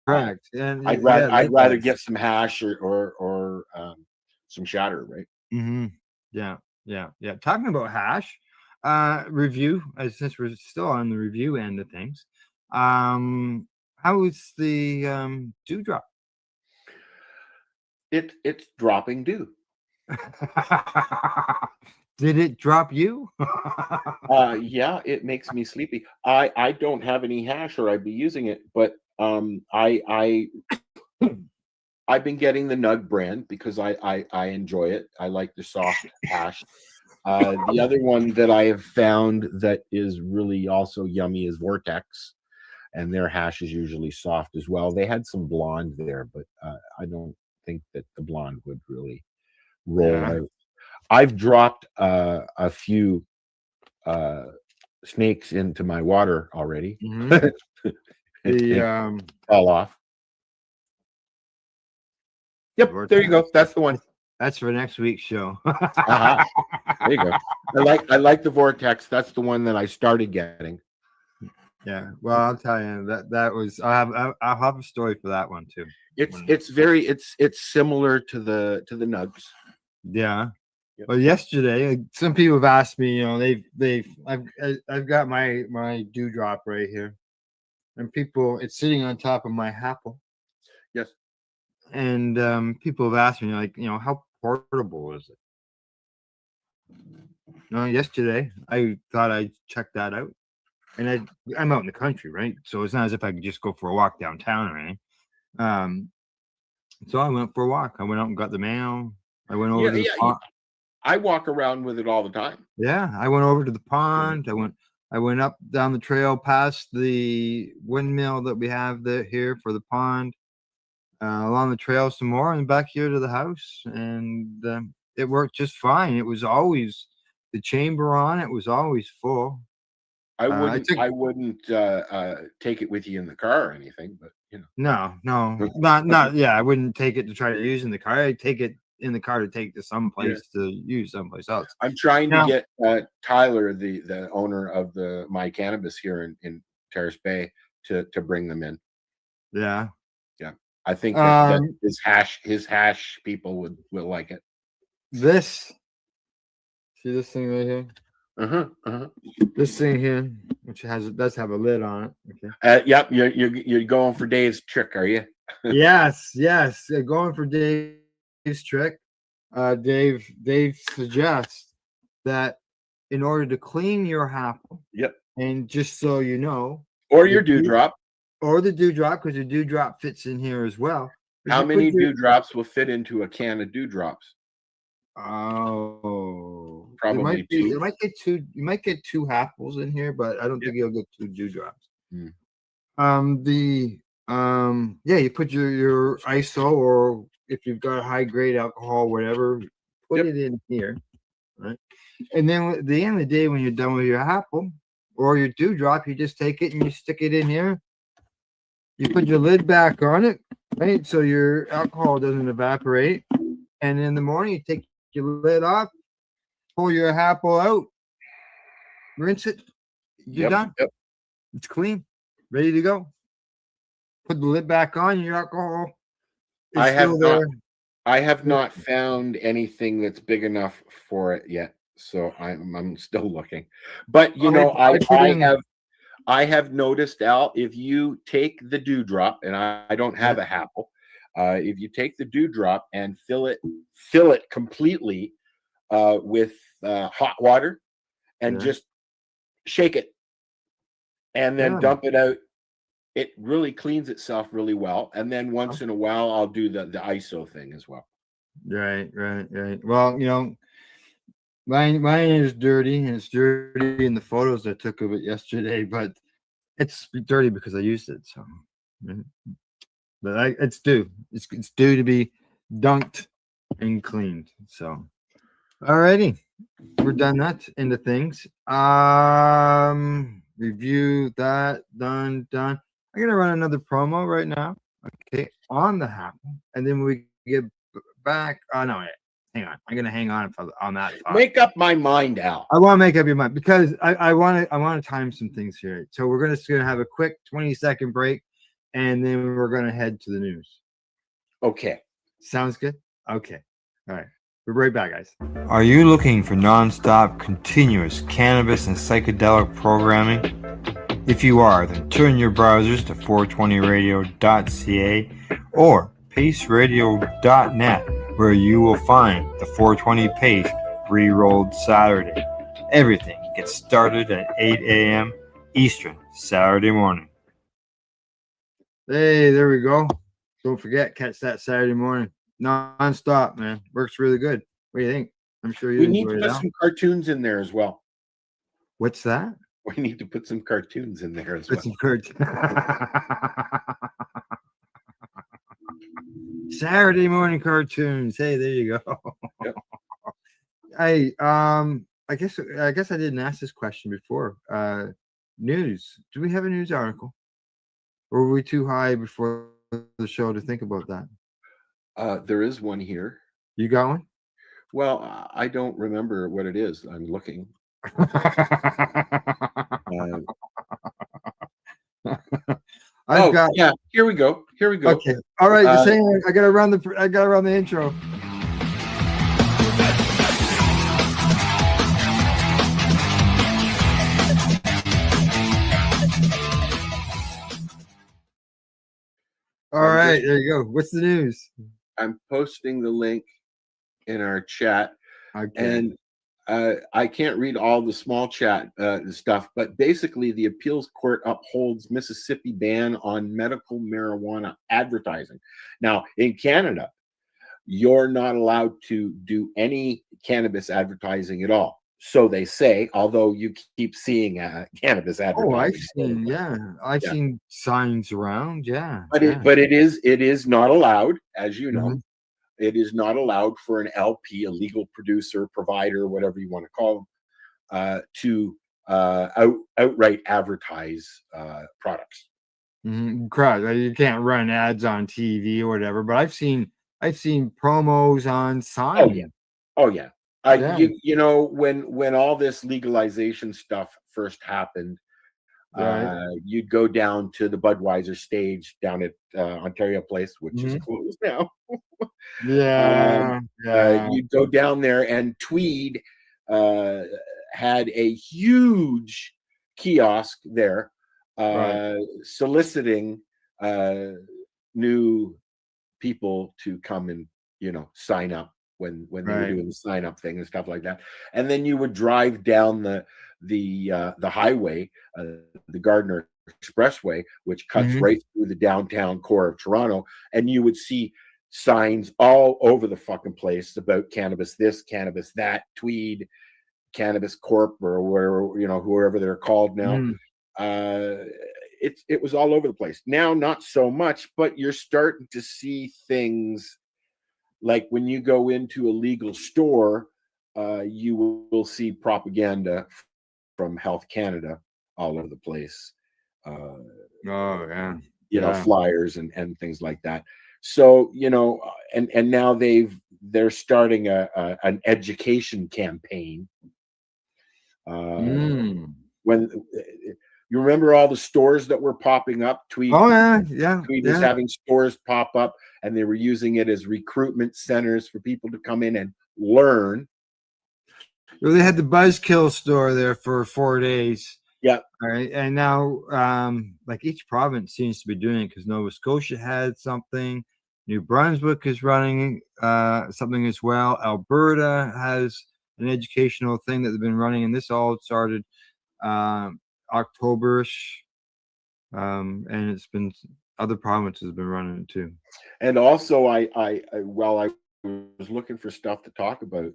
correct. And I'd rather get some hash or some shatter, right? Mm-hmm. Yeah. Talking about hash, review. Since we're still on the review end of things, how is the dewdrop? It's dropping dew. Did it drop you? Yeah, it makes me sleepy. I don't have any hash, or I'd be using it, but I've been getting the Nug brand because I enjoy it. I like the soft hash. The other one that I have found that is really also yummy is Vortex, and their hash is usually soft as well. They had some blonde there, but I don't think that the blonde would really roll out. I've dropped a few snakes into my water already. The fell off. Yep, there you go. That's the one. That's for next week's show. There you go. I like the Vortex. That's the one that I started getting. Yeah. Well, I'll tell you that was I'll have a story for that one too. It's similar to the Nugs. Yeah. Yep. Well, yesterday, some people have asked me, you know, I've got my dewdrop right here, and it's sitting on top of my apple. Yes. And people have asked me, like, you know, how portable is it? You know, yesterday I thought I'd check that out, and I'm out in the country, right? So it's not as if I could just go for a walk downtown or anything. So I went for a walk. I went out and got the mail. I went over to the pond. I walk around with it all the time. Yeah, I went over to the pond. I went up down the trail past the windmill that we have here for the pond, along the trail some more, and back here to the house. And it worked just fine. It was always the chamber on it was always full. I wouldn't take it with you in the car or anything, but you know. No, not. Yeah, I wouldn't take it to try to use in the car. I'd take it in the car to take to someplace to use someplace else. I'm trying to get Tyler, the owner of My Cannabis here in Terrace Bay, to bring them in. Yeah. I think that his hash people will like it. See this thing right here? This thing here, which does have a lid on it. Okay. Yep, you're going for Dave's trick, are you? Yes. Going for Dave's trick. Dave suggests that in order to clean your apple, and just so you know, or your dewdrop, or the dewdrop, because the dewdrop fits in here as well. How many dewdrops will fit into a can of dewdrops? Oh, probably two. You might get two. You might get two apples in here, but I don't think you'll get two dewdrops. You put your ISO, or if you've got high grade alcohol, whatever, put it in here, right? And then at the end of the day, when you're done with your apple or your dewdrop, you just take it and you stick it in here. You put your lid back on it, right? So your alcohol doesn't evaporate. And in the morning, you take your lid off, pull your apple out, rinse it. You're done. Yep. It's clean, ready to go. Put the lid back on. Your alcohol is I have still not. there. I have not found anything that's big enough for it yet, so I'm still looking. But you know, I have noticed, Al, if you take the dewdrop, and I don't have a Apple, if you take the dewdrop and fill it completely with hot water, and just shake it, and then dump it out. It really cleans itself really well. And then once in a while, I'll do the ISO thing as well. Right. Well, you know, mine is dirty, and it's dirty in the photos I took of it yesterday, but it's dirty because I used it. So, but it's due. It's due to be dunked and cleaned. So, alrighty, we're done that into things. Review that done. I'm gonna run another promo right now. Okay, on the Apple, and then we get back. Oh no, hang on. I'm gonna hang on on that thought. Make up my mind, Al. I want to make up your mind because I want to time some things here. So we're gonna have a quick 20-second break, and then we're gonna head to the news. Okay, sounds good. Okay, all right. We're right back, guys. Are you looking for non-stop, continuous cannabis and psychedelic programming? If you are, then turn your browsers to 420radio.ca or paceradio.net, where you will find the 420 Pace Re-Rolled Saturday. Everything gets started at 8 a.m. Eastern Saturday morning. Hey, there we go. Don't forget, catch that Saturday morning. Non-stop, man. Works really good. What do you think? I'm sure you we need enjoy to it. put some cartoons in there as well. What's that? We need to put some cartoons in there as well. Put some cartoons. Saturday morning cartoons. Hey, there you go. Yep. Hey, I guess I didn't ask this question before. News. Do we have a news article? Or were we too high before the show to think about that? There is one here. You got one? Well, I don't remember what it is. I'm looking. Yeah, here we go. Okay. All right, just hang on. I gotta run the intro. All right, there you go. What's the news? I'm posting the link in our chat. Okay. And I can't read all the small chat stuff, but basically the appeals court upholds Mississippi ban on medical marijuana advertising. Now, in Canada, you're not allowed to do any cannabis advertising at all. So they say, although you keep seeing cannabis advertising. I've seen signs around. But it is not allowed, as you know. It is not allowed for an LP, a legal producer, provider, whatever you want to call them, to outright advertise products. Correct. You can't run ads on TV or whatever, but I've seen promos on signs. Oh yeah. You know, when all this legalization stuff first happened, you'd go down to the Budweiser stage down at Ontario Place, which is closed now. You'd go down there, and Tweed had a huge kiosk there, soliciting new people to come and sign up when they were doing the sign up thing and stuff like that. And then you would drive down the highway, the Gardiner Expressway, which cuts right through the downtown core of Toronto, and you would see signs all over the fucking place about cannabis this, cannabis that, Tweed, Cannabis Corp, or whatever, whoever they're called now. It was all over the place. Now, not so much, but you're starting to see things like when you go into a legal store, you will see propaganda from Health Canada all over the place. Flyers and things like that. So, and now they're starting an education campaign. When you remember all the stores that were popping up, Tweed was having stores pop up, and they were using it as recruitment centers for people to come in and learn. Well, they had the Buzzkill store there for 4 days. Yeah. All right. And now, like each province seems to be doing it, because Nova Scotia had something. New Brunswick is running something as well. Alberta has an educational thing that they've been running, and this all started October-ish. And it's been other provinces have been running it too. And also, I was looking for stuff to talk about,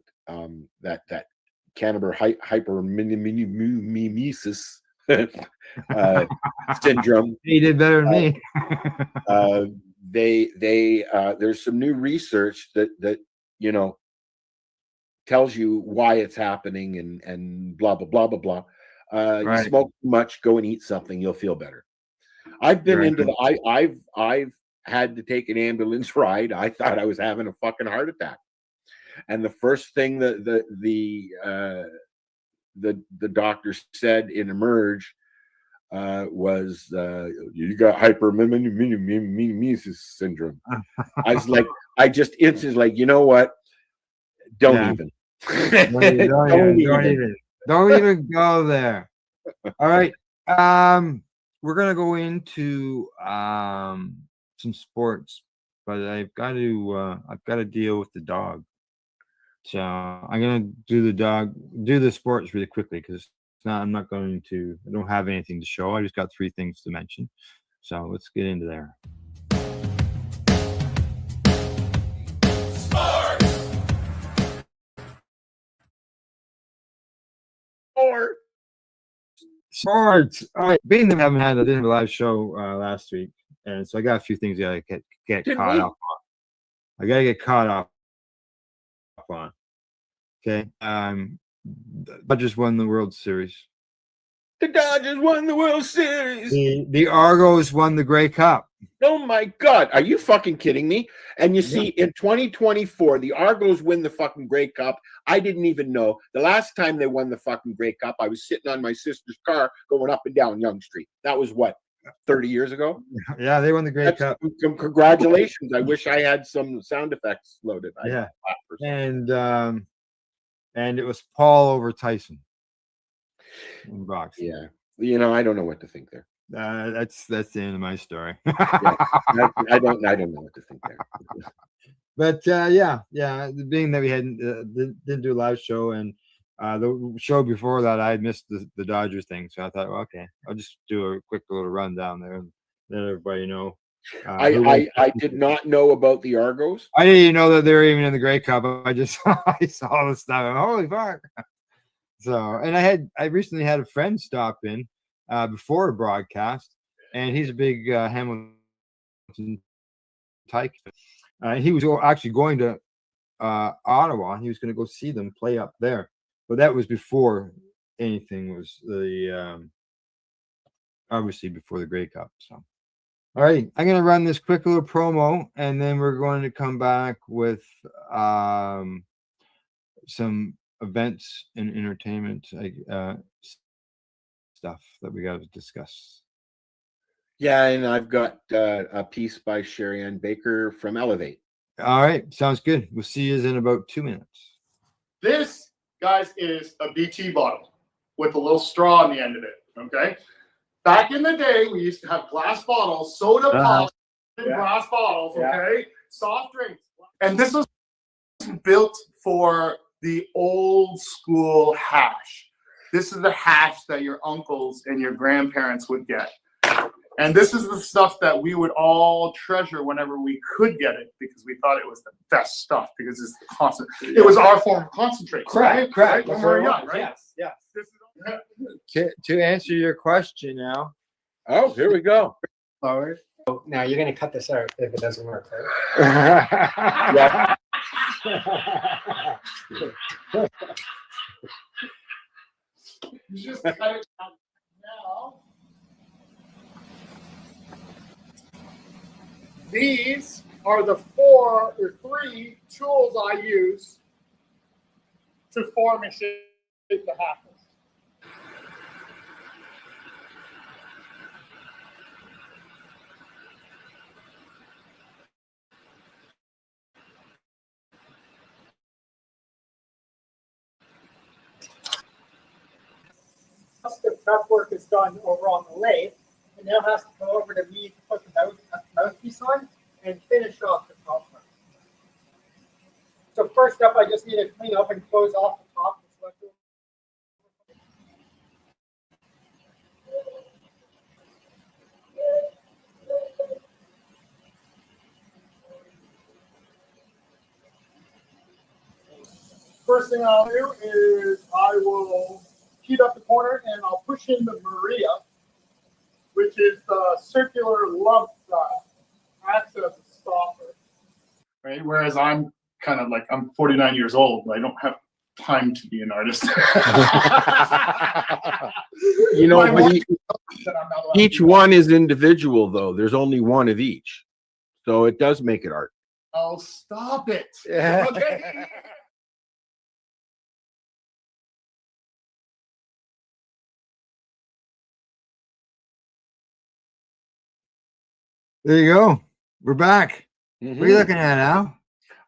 that cannabis hypermimesis syndrome. He did better than me. There's some new research that tells you why it's happening and blah blah blah blah blah. You smoke too much, go and eat something, you'll feel better. I've been I've had to take an ambulance ride. I thought I was having a fucking heart attack. And the first thing that the doctor said in Emerge was, you got hypermimesis syndrome. I was like, I just instantly like, you know what? Don't even. Don't even go there. All right. We're gonna go into some sports, but I've got to deal with the dog. So I'm gonna do the sports really quickly, because I don't have anything to show. I just got 3 things to mention. So let's get into there. Sports. All right. Being that I didn't have a live show last week, and so I got a few things I gotta get caught up on. I gotta get caught up on. Okay. Dodgers won the World Series. The Dodgers won the World Series. The Argos won the Grey Cup. Oh my God. Are you fucking kidding me? And you see, in 2024, the Argos win the fucking Grey Cup. I didn't even know. The last time they won the fucking Grey Cup, I was sitting on my sister's car going up and down Yonge Street. That was what, 30 years ago? Yeah, they won the Grey Cup. Congratulations. I wish I had some sound effects loaded. And it was Paul over Tyson in boxing. Yeah. I don't know what to think there. That's the end of my story. I don't know what to think there. But being that we didn't do a live show, and the show before that I had missed the Dodgers thing, so I thought, well, okay, I'll just do a quick little rundown there and let everybody know. I did not know about the Argos. I didn't even know that they were even in the Grey Cup. I just I saw the stuff. And, holy fuck! So, and I recently had a friend stop in before a broadcast, and he's a big Hamilton Tyke. He was actually going to Ottawa. He was going to go see them play up there, but that was before anything was obviously before the Grey Cup. So. All right, I'm going to run this quick little promo, and then we're going to come back with some events and entertainment stuff that we got to discuss. Yeah, and I've got a piece by Sherry Ann Baker from Elevate. All right, sounds good. We'll see you in about 2 minutes. This, guys, is a BT bottle with a little straw on the end of it, okay? Back in the day, we used to have glass bottles, soda pop in glass bottles, okay? Soft drinks. And this was built for the old school hash. This is the hash that your uncles and your grandparents would get. And this is the stuff that we would all treasure whenever we could get it, because we thought it was the best stuff, because it's the constant. It was our form of concentrate. Correct. When we were young, right? Yes. To answer your question now. Oh, here we go. Forward. Oh, now you're going to cut this out if it doesn't work, right? You just cut it out now. These are the 4 or 3 tools I use to form and shape the happens. Once the prep work is done over on the lathe, it now has to go over to me to put the mouthpiece on and finish off the top part. So first up, I just need to clean up and close off the top. First thing I'll do is I will heat up the corner and I'll push in the Maria, which is the circular lump that acts as a stopper. Right. Whereas I'm kind of like, I'm 49 years old, but I don't have time to be an artist. You know, but each one is individual, though. There's only one of each, so it does make it art. Oh, stop it! Okay. There you go. We're back. What are you looking at, Al?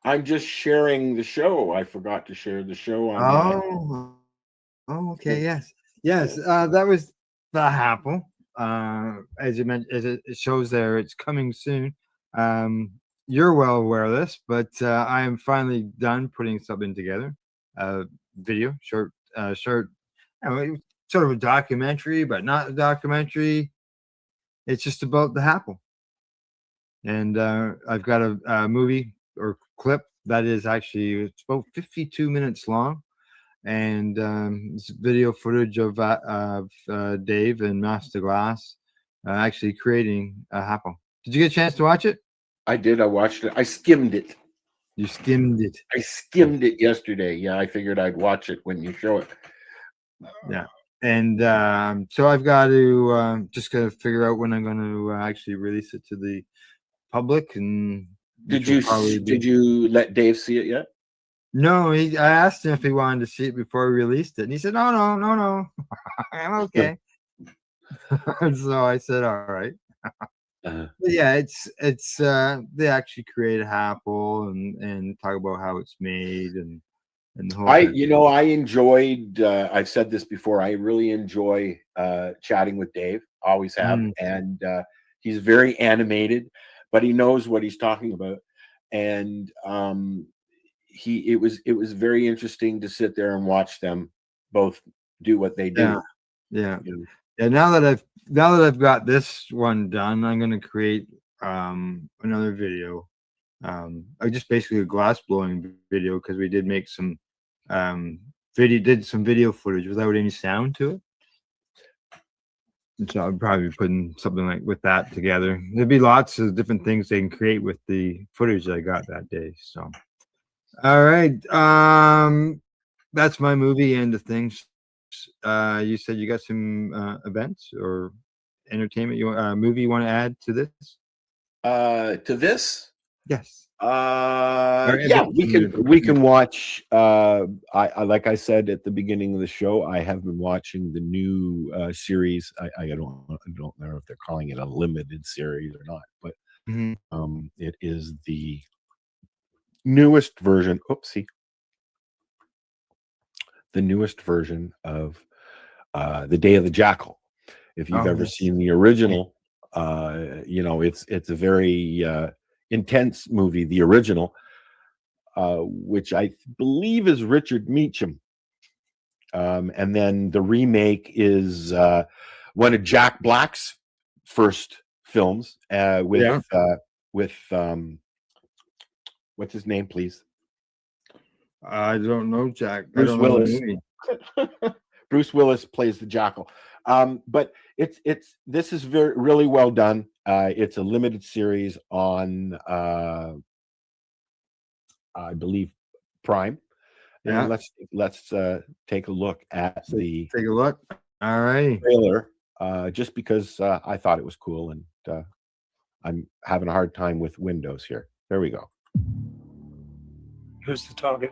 I'm just sharing the show. I forgot to share the show on. Oh, okay. Yes. That was the Apple. As you mentioned, as it shows there, it's coming soon. You're well aware of this, but I am finally done putting something together. Video, short, you know, sort of a documentary, but not a documentary. It's just about the Apple. And I've got a movie or clip that is actually, it's about 52 minutes long, and it's video footage of Dave and Master Glass actually creating a Apple. Did you get a chance to watch it? I did. I watched it. I skimmed it. You skimmed it. I skimmed it yesterday. Yeah, I figured I'd watch it when you show it. Yeah. And so I've got to just gotta figure out when I'm going to actually release it to the public. And did you let Dave see it yet? No, I asked him if he wanted to see it before we released it, and he said, no, I'm okay. So I said, all right. But yeah, it's they actually create a Apple and talk about how it's made and the whole thing. I enjoyed, I've said this before, I really enjoy chatting with Dave, always have. And he's very animated, but he knows what he's talking about. And it was very interesting to sit there and watch them both do what they do. Yeah. Now that I've got this one done, I'm going to create another video. I just basically a glass blowing video, because we did make some video footage without any sound to it. And so I'll probably be putting something like with that together. There'll be lots of different things they can create with the footage that I got that day. So, all right, that's my movie end of things. You said you got some events or entertainment movie you want to add to this? To this? Yes. Yeah, we can watch. I like I said at the beginning of the show, I have been watching the new series. I don't know if they're calling it a limited series or not, but it is the newest version. Oopsie. The newest version of The Day of the Jackal. If you've ever seen the original, it's a very intense movie, the original, which I believe is Richard Meacham. And then the remake is one of Jack Black's first films with what's his name, please? I don't know, Jack. Bruce Willis. Bruce Willis plays the Jackal. But this is really well done. It's a limited series on I believe Prime. Yeah. And let's take a look at the take a look. All right. Trailer. Just because I thought it was cool, and I'm having a hard time with Windows here. There we go. Who's the target?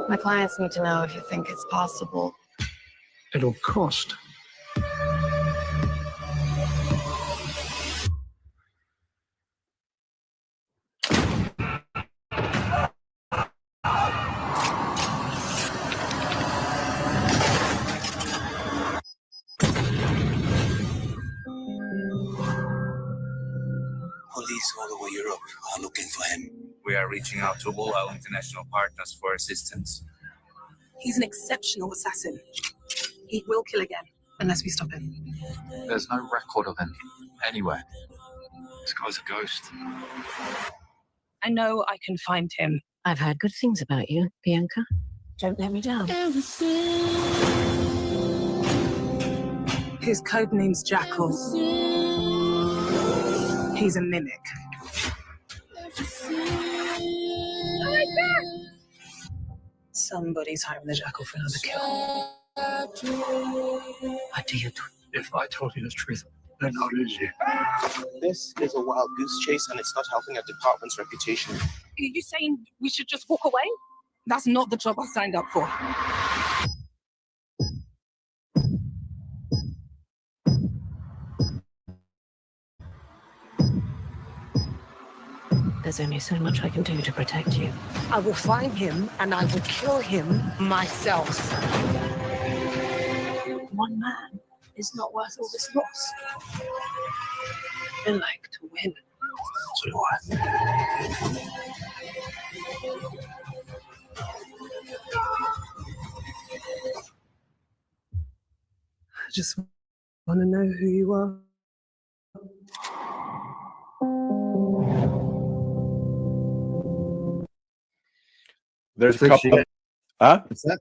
My clients need to know if you think it's possible. It'll cost. Police all over Europe are looking for him. We are reaching out to all our international partners for assistance. He's an exceptional assassin. He will kill again, unless we stop him. There's no record of him anywhere. This guy's a ghost. I know I can find him. I've heard good things about you, Bianca. Don't let me down. His code name's Jackal. He's a mimic. Somebody's hiring the Jackal for another kill. What do you do? If I told you the truth, then I'll lose you. This is a wild goose chase, and it's not helping our department's reputation. Are you saying we should just walk away? That's not the job I signed up for. There's only so much I can do to protect you. I will find him and I will kill him myself. One man is not worth all this loss. I like to win. So do I. I just want to know who you are. There's a Looks like couple. she- Huh? What's that?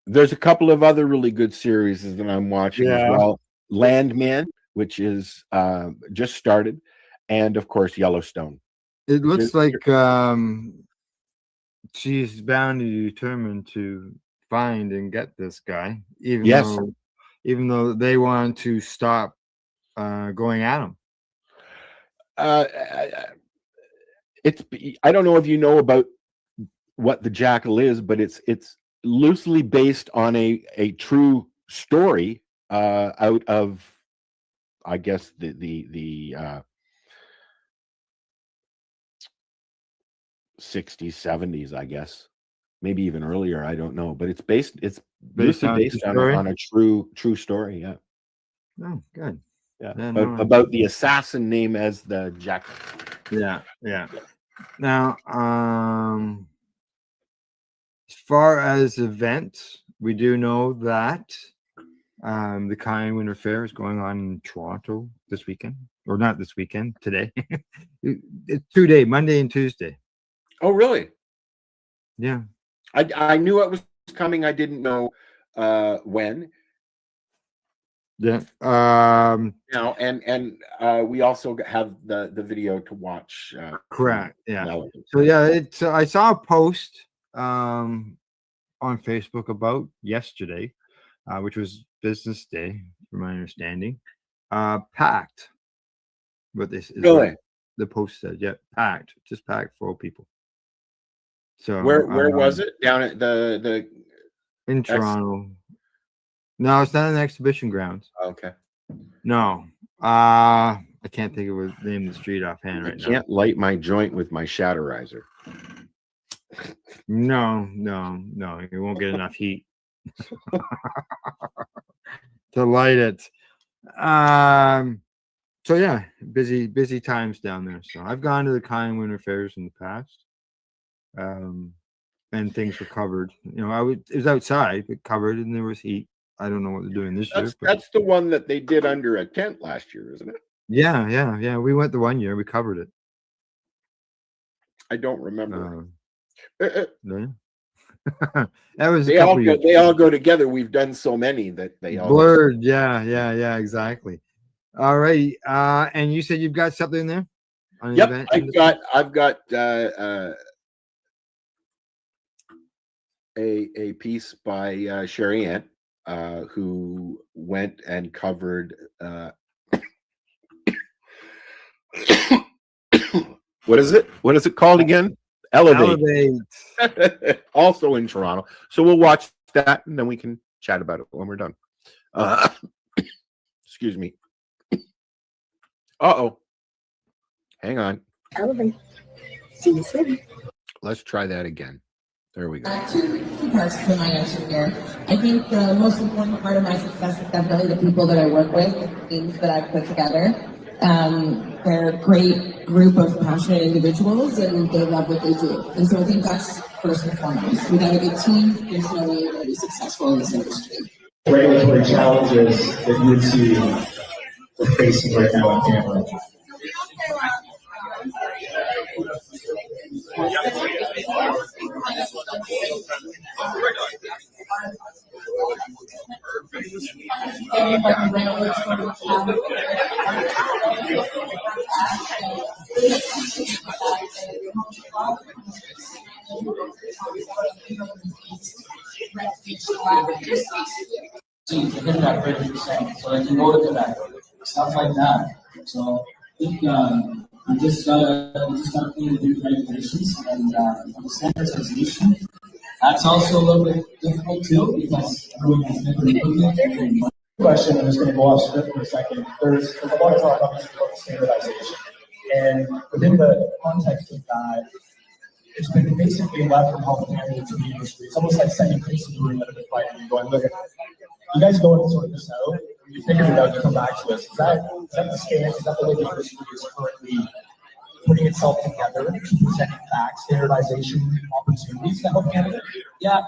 There's a couple of other really good series that I'm watching as Yeah. well. Landman, which is just started, and of course Yellowstone. It looks Just- like she's bound and determined to find and get this guy, Yes. even though they want to stop going at him. It's I don't know if you know about what the Jackal is, but it's loosely based on a true story out of, I guess, the 60s, 70s, I guess, maybe even earlier. I don't know, but it's loosely on based true on, story? on a true story. Yeah, Oh, good. yeah. Yeah, About the assassin name as the Jackal. Yeah. Now, as far as events, we do know that the Kind Winter Fair is going on in Toronto this weekend, or not this weekend, today. It's 2 days, Monday and Tuesday. Oh, really? Yeah. I knew it was coming. I didn't know when. Yeah. Now, and we also have the video to watch. Correct. Yeah. now. So yeah, it's I saw a post on Facebook about yesterday, which was business day, from my understanding. Packed. But this is Really? what the post said. Yeah, packed, just packed full of people. So Where was it? Down at the in Toronto? No, it's not an exhibition grounds. Okay. No, I can't think of the name of the street offhand I right can't light my joint with my shatterizer. now. No, you won't get enough heat to light it. So yeah, busy times down there. So I've gone to the Kind Winter Fairs in the past. And things were covered. You know, it was outside, but covered, and there was heat. I don't know what they're doing this year. But That's the one that they did under a tent last year, isn't it? yeah. We went the one year. We covered it. I don't remember. No. That was They all go together. We've done so many that they all blurred. Yeah, exactly. All right. And you said you've got something there? On an Yep, event? I've got a piece by Sherry Ann, who went and covered What is it? What is it called again? Elevate. Elevate. Also in Toronto. So we'll watch that and then we can chat about it when we're done. Excuse me. Uh-oh. Hang on. Elevate. See you soon. Let's try that again. There we go. Two parts to my answer here. I think the most important part of my success is definitely the people that I work with, the teams that I've put together. They're a great group of passionate individuals and they love what they do. And so I think that's first and foremost. Without a good team, there's no way you're going to be successful in this industry. Regulatory challenges that you would see we're facing right now in Canada. Hit that 30%, so they can go to Quebec, stuff like that. So I think we just gotta clean the new regulations and the standardization. That's also a little bit difficult too because everyone has different Question, I'm just going to go off script for a second. There's a lot of talk obviously about standardization, and within the context of that, it's been basically left from Health Canada to the industry. It's almost like sending kids to the room at a fight and going, look, you guys go and sort this out. When you figure it out, you come back to us. Is that the stance? Is that the way the industry is currently putting itself together to present back standardization opportunities to Health Canada? Yeah,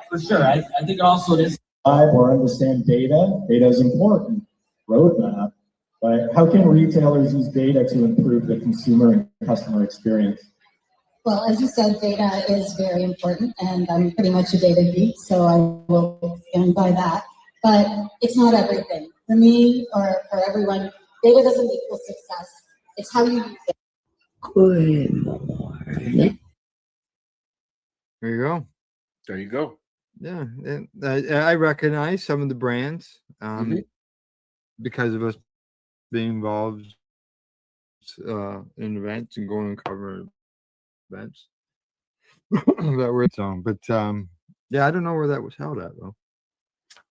for sure. I think also it is. Or understand data. Data is important. Roadmap. But how can retailers use data to improve the consumer and customer experience? Well, as you said, data is very important, and I'm pretty much a data geek, so I will stand by that. But it's not everything. For me, or for everyone, data doesn't equal success. It's how you use it. Good morning. There you go. There you go. Yeah, I recognize some of the brands because of us being involved in events and going and covering events that were on. But yeah, I don't know where that was held at though.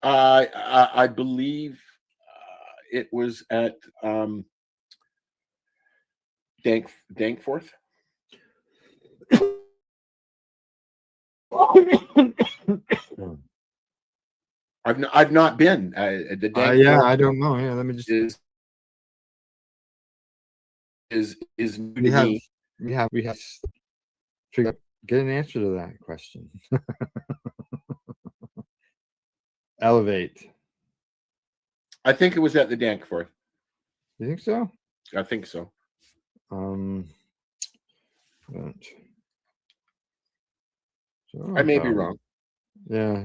I believe it was at Danforth. I've not been at the Danforth. Yeah, I don't know. Yeah, let me just is new to we me. have figure get an answer to that question. Elevate. I think it was at the Danforth. You think so? I think so. I may be wrong. Yeah.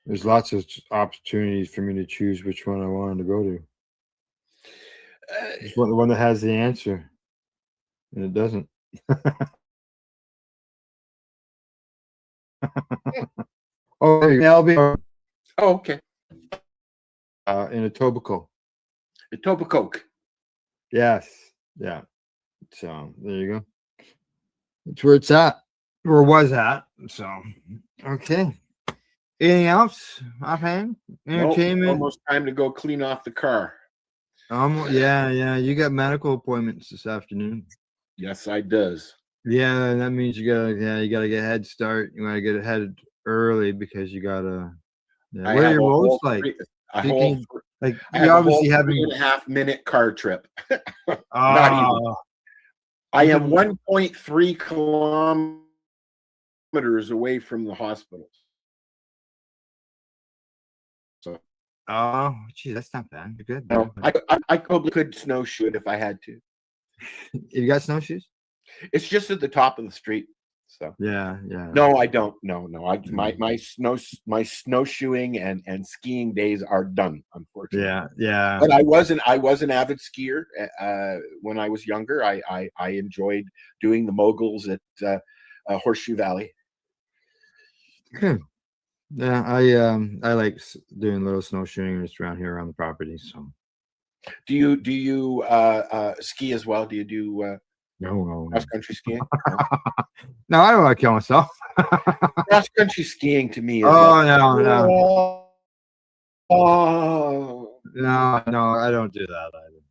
There's lots of opportunities for me to choose which one I wanted to go to. Just want the one that has the answer, and it doesn't. Oh, LB. Oh, okay. In Etobicoke. Etobicoke. Yes. Yeah. So there you go. That's where it's at, or was at. So okay. Anything else offhand? Entertainment. Nope, almost time to go clean off the car. Yeah. You got medical appointments this afternoon. Yes, I does. Yeah, that means you gotta get a head start. You gotta get ahead early because you gotta. Yeah. What are your roads like? You obviously have 3.5 minute car trip. Not even. I am 1.3 kilometers away from the hospital. So. Oh, gee, that's not bad. You're good. No, I probably could snowshoe it if I had to. You got snowshoes? It's just at the top of the street. So yeah. No, I don't. No. My snowshoeing and skiing days are done, unfortunately. Yeah. But I was an avid skier when I was younger. I enjoyed doing the moguls at Horseshoe Valley. Yeah, I like doing little snowshoeing just around here around the property. So Do you ski as well? Do you do no. cross country skiing? No, I don't want to kill myself. Cross country skiing to me is Oh like, no. oh, No, I don't do that either.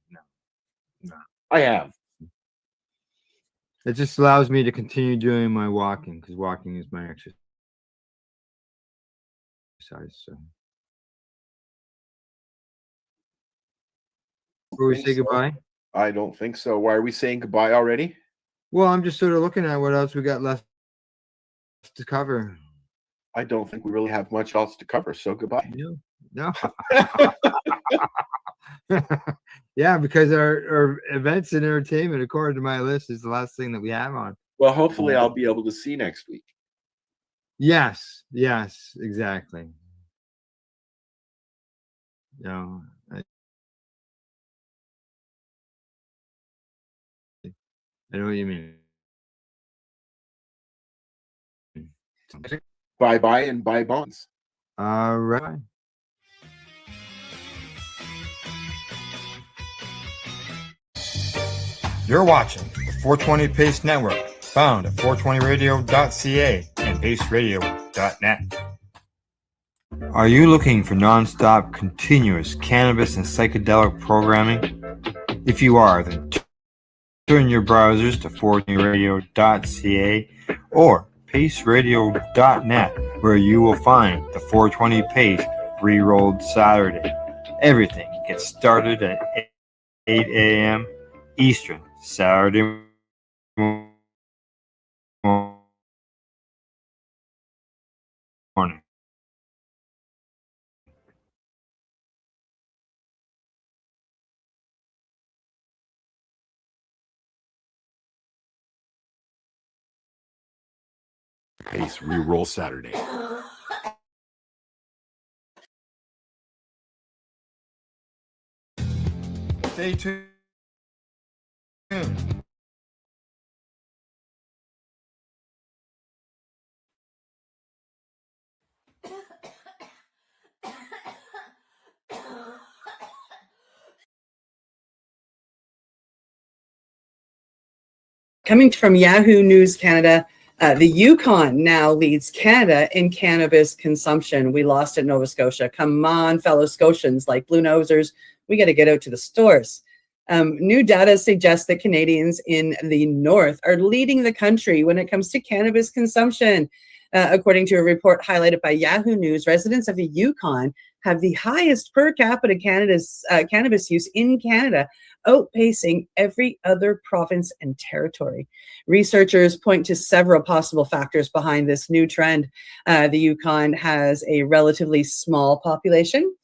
No. I have. It just allows me to continue doing my walking because walking is my exercise. So before we say goodbye. I don't think so. Why are we saying goodbye already? Well, I'm just sort of looking at what else we got left to cover. I don't think we really have much else to cover. So goodbye. No. Yeah, because our events and entertainment, according to my list, is the last thing that we have on. Well, hopefully I'll be able to see next week. Yes, exactly. No, I know what you mean. Bye bye and bye bonds. All right. You're watching the 420 Pace Network, found at 420radio.ca and paceradio.net. Are you looking for nonstop, continuous cannabis and psychedelic programming? If you are, then turn your browsers to 420radio.ca or paceradio.net, where you will find the 420 Pace Re-Rolled Saturday. Everything gets started at 8 a.m. Eastern Saturday morning. Pace re-roll Saturday. Stay tuned. Coming from Yahoo News Canada, the Yukon now leads Canada in cannabis consumption. We lost at Nova Scotia. Come on, fellow Scotians, like Blue Nosers, we got to get out to the stores. New data suggests that Canadians in the north are leading the country when it comes to cannabis consumption. According to a report highlighted by Yahoo News, residents of the Yukon have the highest per capita cannabis use in Canada, outpacing every other province and territory. Researchers point to several possible factors behind this new trend. The Yukon has a relatively small population,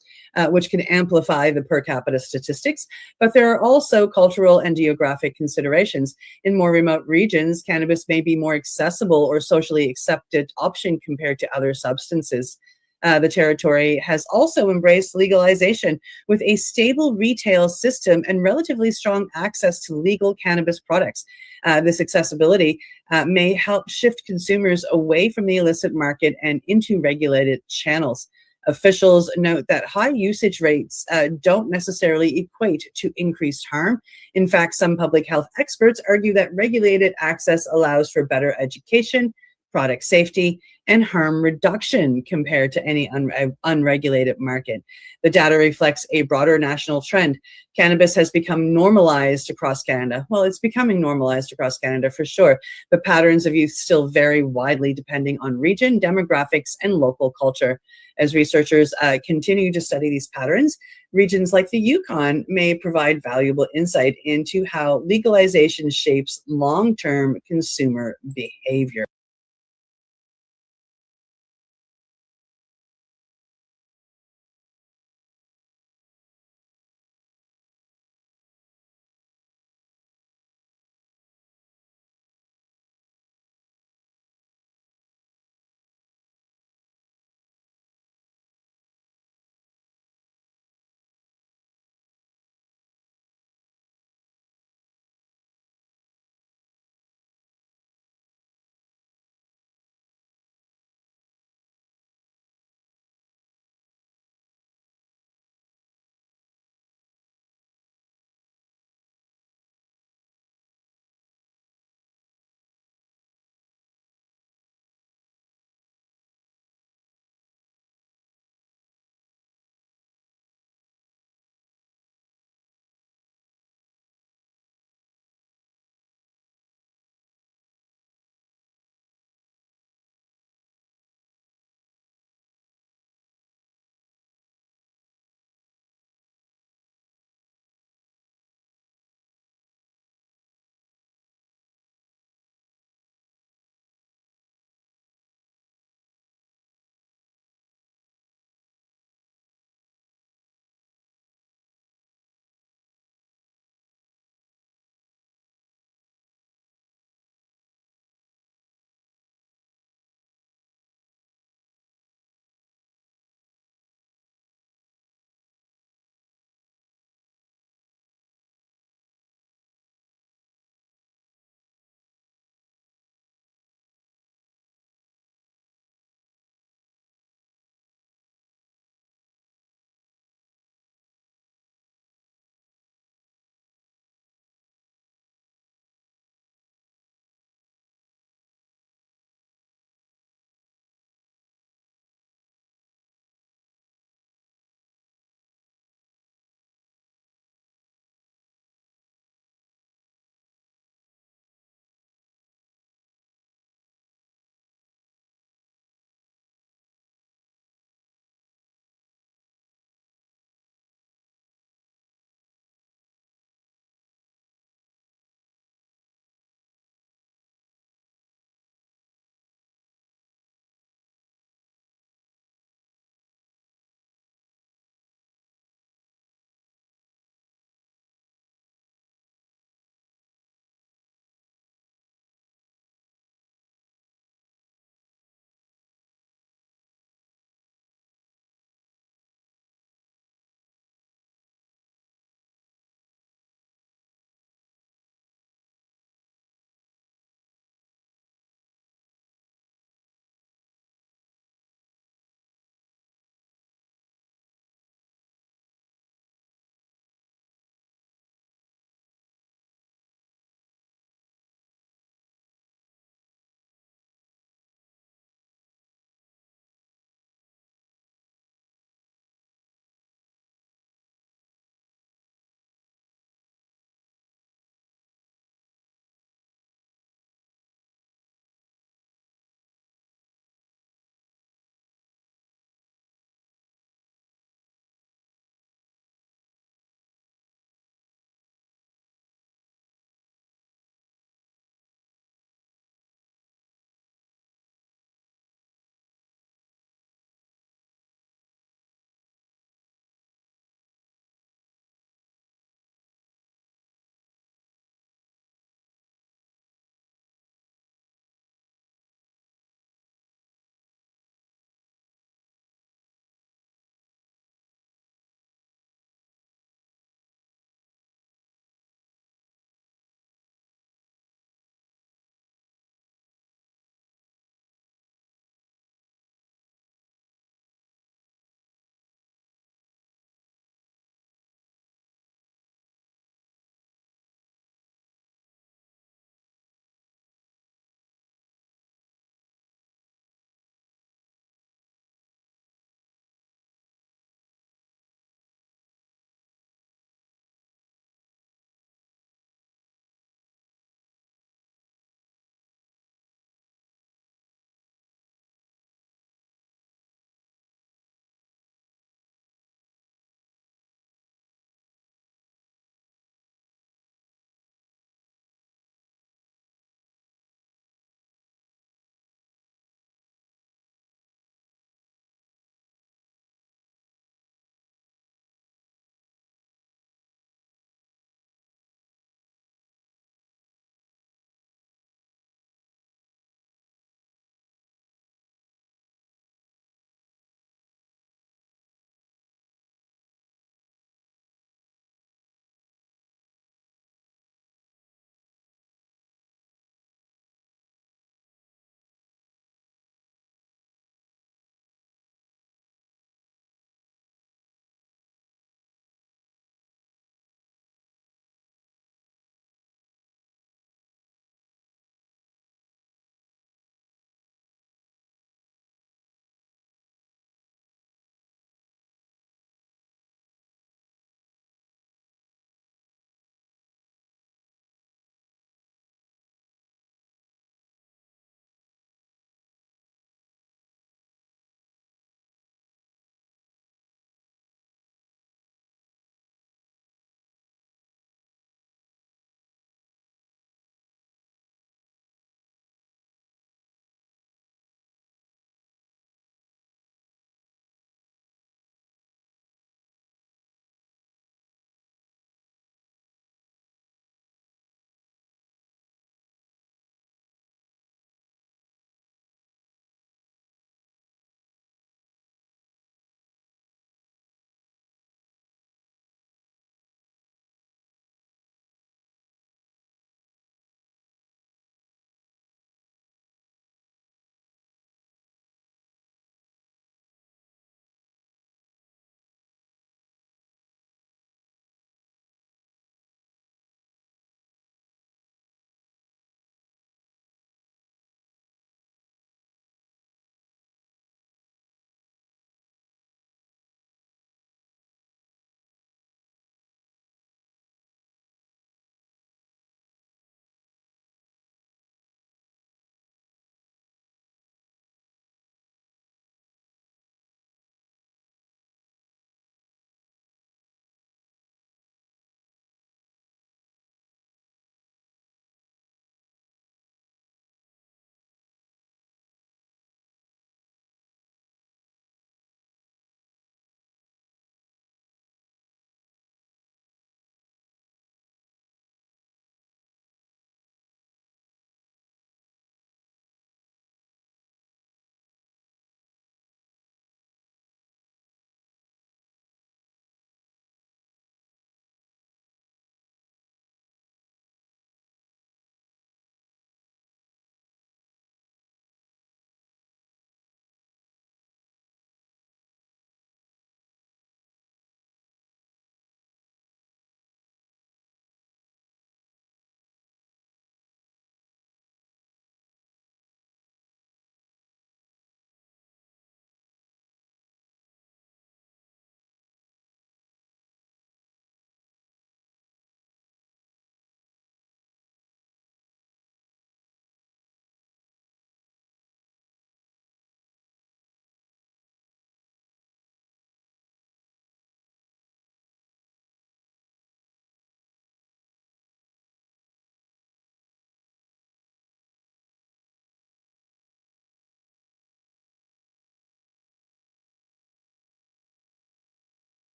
which can amplify the per capita statistics, but there are also cultural and geographic considerations. In more remote regions, cannabis may be more accessible or socially accepted option compared to other substances. The territory has also embraced legalization with a stable retail system and relatively strong access to legal cannabis products. This accessibility may help shift consumers away from the illicit market and into regulated channels. Officials note that high usage rates don't necessarily equate to increased harm. In fact, some public health experts argue that regulated access allows for better education, product safety, and harm reduction compared to any unregulated market. The data reflects a broader national trend. Cannabis has become normalized across Canada. Well, it's becoming normalized across Canada for sure, but patterns of use still vary widely depending on region, demographics, and local culture. As researchers continue to study these patterns, regions like the Yukon may provide valuable insight into how legalization shapes long-term consumer behavior.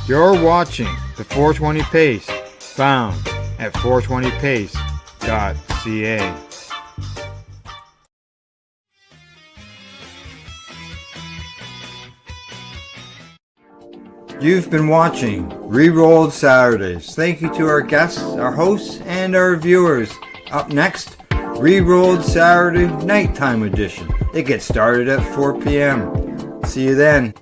You're watching the 420 Pace, found at 420pace.ca. You've been watching Rerolled Saturdays. Thank you to our guests, our hosts, and our viewers. Up next, Rerolled Saturday Nighttime Edition. It gets started at 4 p.m. See you then.